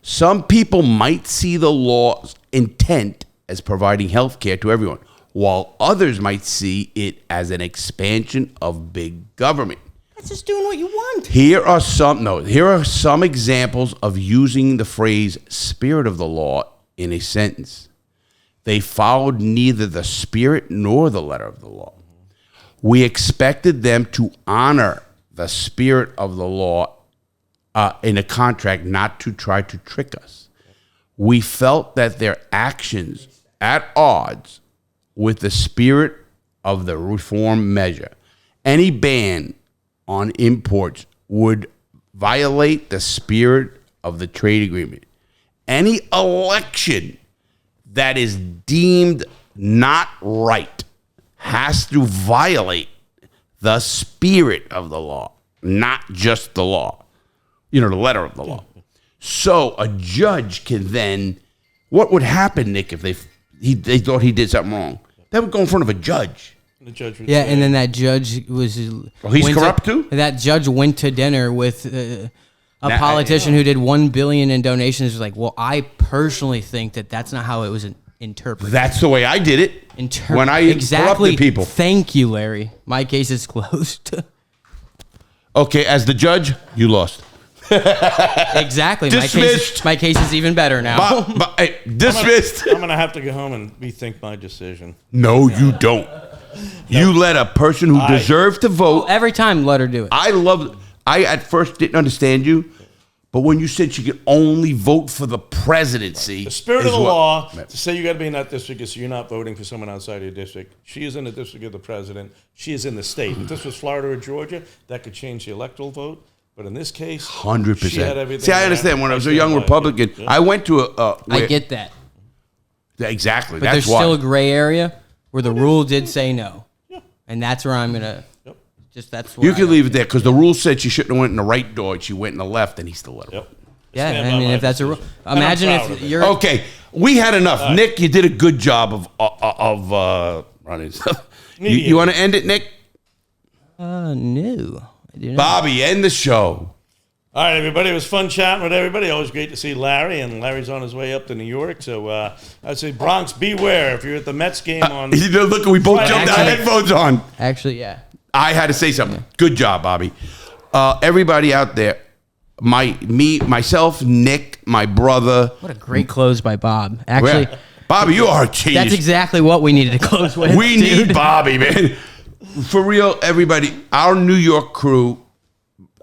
Some people might see the law's intent as providing health care to everyone, while others might see it as an expansion of big government. That's just doing what you want. Here are some examples of using the phrase spirit of the law in a sentence. They followed neither the spirit nor the letter of the law. We expected them to honor the spirit of the law in a contract, not to try to trick us. We felt that their actions at odds with the spirit of the reform measure. Any ban on imports would violate the spirit of the trade agreement. Any election that is deemed not right has to violate the spirit of the law, not just the law, the letter of the law. So a judge can then, what would happen, Nick, if they thought he did something wrong? They would go in front of a judge. The judge would Yeah, say, and then that judge was. He's corrupt too? That judge went to dinner with a politician who did $1 billion in donations. Was like, well, I personally think that's not how it was interpreted. That's the way I did it when I corrupted people. Thank you, Larry. My case is closed. Okay, as the judge, you lost. Exactly. Dismissed. My case is even better now. Dismissed. I'm going to have to go home and rethink my decision. No, you don't. You let a person who deserved to vote. Every time, let her do it. I at first didn't understand you, but when you said she could only vote for the presidency. The spirit of the law, to say you got to be in that district is you're not voting for someone outside of your district. She is in the district of the president. She is in the state. If this was Florida or Georgia, that could change the electoral vote. But in this case, 100%. she had everything. See, I understand. When I was a young Republican, I went to I get that. Exactly. But there's still a gray area where the rule did say no. Yeah. And that's where I'm going to... That's you can leave it there because the rule said she shouldn't have went in the right door. She went in the left, and he still let her. Yep. Yeah, I mean, if that's a rule, imagine if you're okay. We had enough. Nick, you did a good job of running stuff. You want to end it, Nick? No, I do not. Bobby, end the show. All right, everybody. It was fun chatting with everybody. Always great to see Larry, and Larry's on his way up to New York. So I'd say Bronx, beware if you're at the Mets game on. Look, we both jumped our headphones on. Actually, yeah. I had to say something. Good job, Bobby. Everybody out there, myself, Nick, my brother. What a great close by Bob. Actually, Bobby, you are a genius. That's exactly what we needed to close with. We need Bobby, man. For real, everybody. Our New York crew,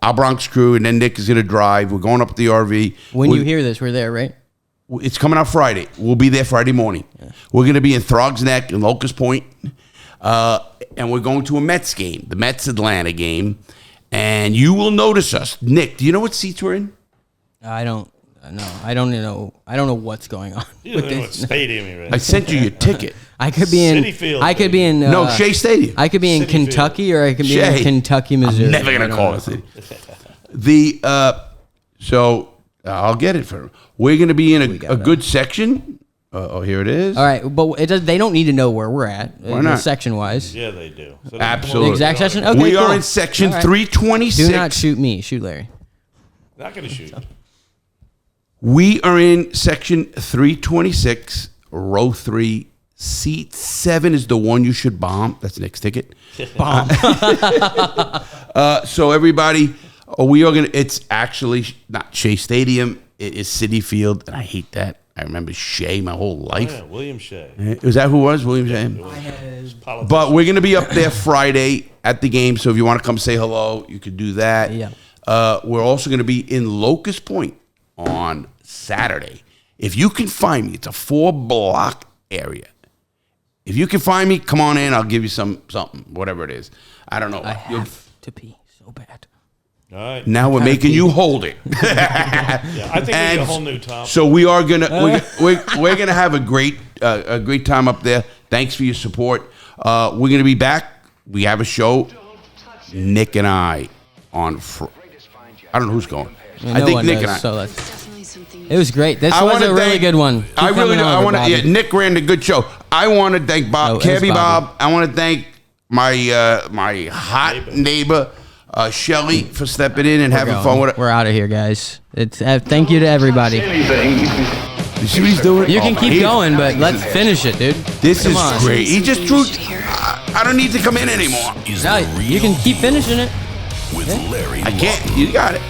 our Bronx crew, and then Nick is going to drive. We're going up to the RV. When you hear this, we're there, right? It's coming out Friday. We'll be there Friday morning. Yeah. We're going to be in Throgs Neck and Locust Point. And we're going to a Mets game, the Mets-Atlanta game. And you will notice us. Nick, do you know what seats we're in? I don't know. I don't know what's going on. You don't know what stadium you're in. I sent you your ticket. I could be in. Citi Field, I could be in. No, Shea Stadium. I could be in Citi Kentucky, Field. or I could be in Kentucky, Missouri. I'm never gonna call it City. So I'll get it for him. We're gonna be in a good section. Here it is. All right, but they don't need to know where we're at. Why not? Section wise. Yeah, they do. So absolutely. The exact section. Okay, we cool. are in section 326. Do not shoot me. Shoot Larry. Not going to shoot. We are in section 326, row 3. Seat 7 is the one you should bomb. That's Nick's ticket. Bomb. So everybody, we are gonna. It's actually not Shea Stadium. It is Citi Field, and I hate that. I remember Shea my whole life. Oh, yeah, William Shea. Is that who it was? William Shea? Yeah, but we're going to be up there Friday. at the game. So if you want to come say hello, you could do that. Yeah. We're also going to be in Locust Point on Saturday. If you can find me, it's a 4-block area. If you can find me, come on in. I'll give you something, whatever it is. I don't know. I have to pee so bad. All right. Now we're making you hold it. Yeah, I think we need a whole new top. So we are gonna we're gonna have a great time up there. Thanks for your support. We're gonna be back. We have a show. Nick and I on. I don't know who's going. I think Nick and I. So Definitely something it was great. This I was wanna a really thank- good one. I Keep really coming do. I over, want to. Bobby. Yeah, Nick ran a good show. I want to thank Bob, Oh, it was Cabby Bobby. Bob. I want to thank my hot neighbor Shelly for stepping in and having fun with it. We're out of here, guys. It's thank you to everybody. Anything. You see what he's doing? You can Oh, keep he- going, but let's finish it, dude. This Come is on. great. He just Something drew. you should hear. I don't need to come in anymore. Is No, the you real can keep deal finishing it. with Larry I can't. Lawton. You got it.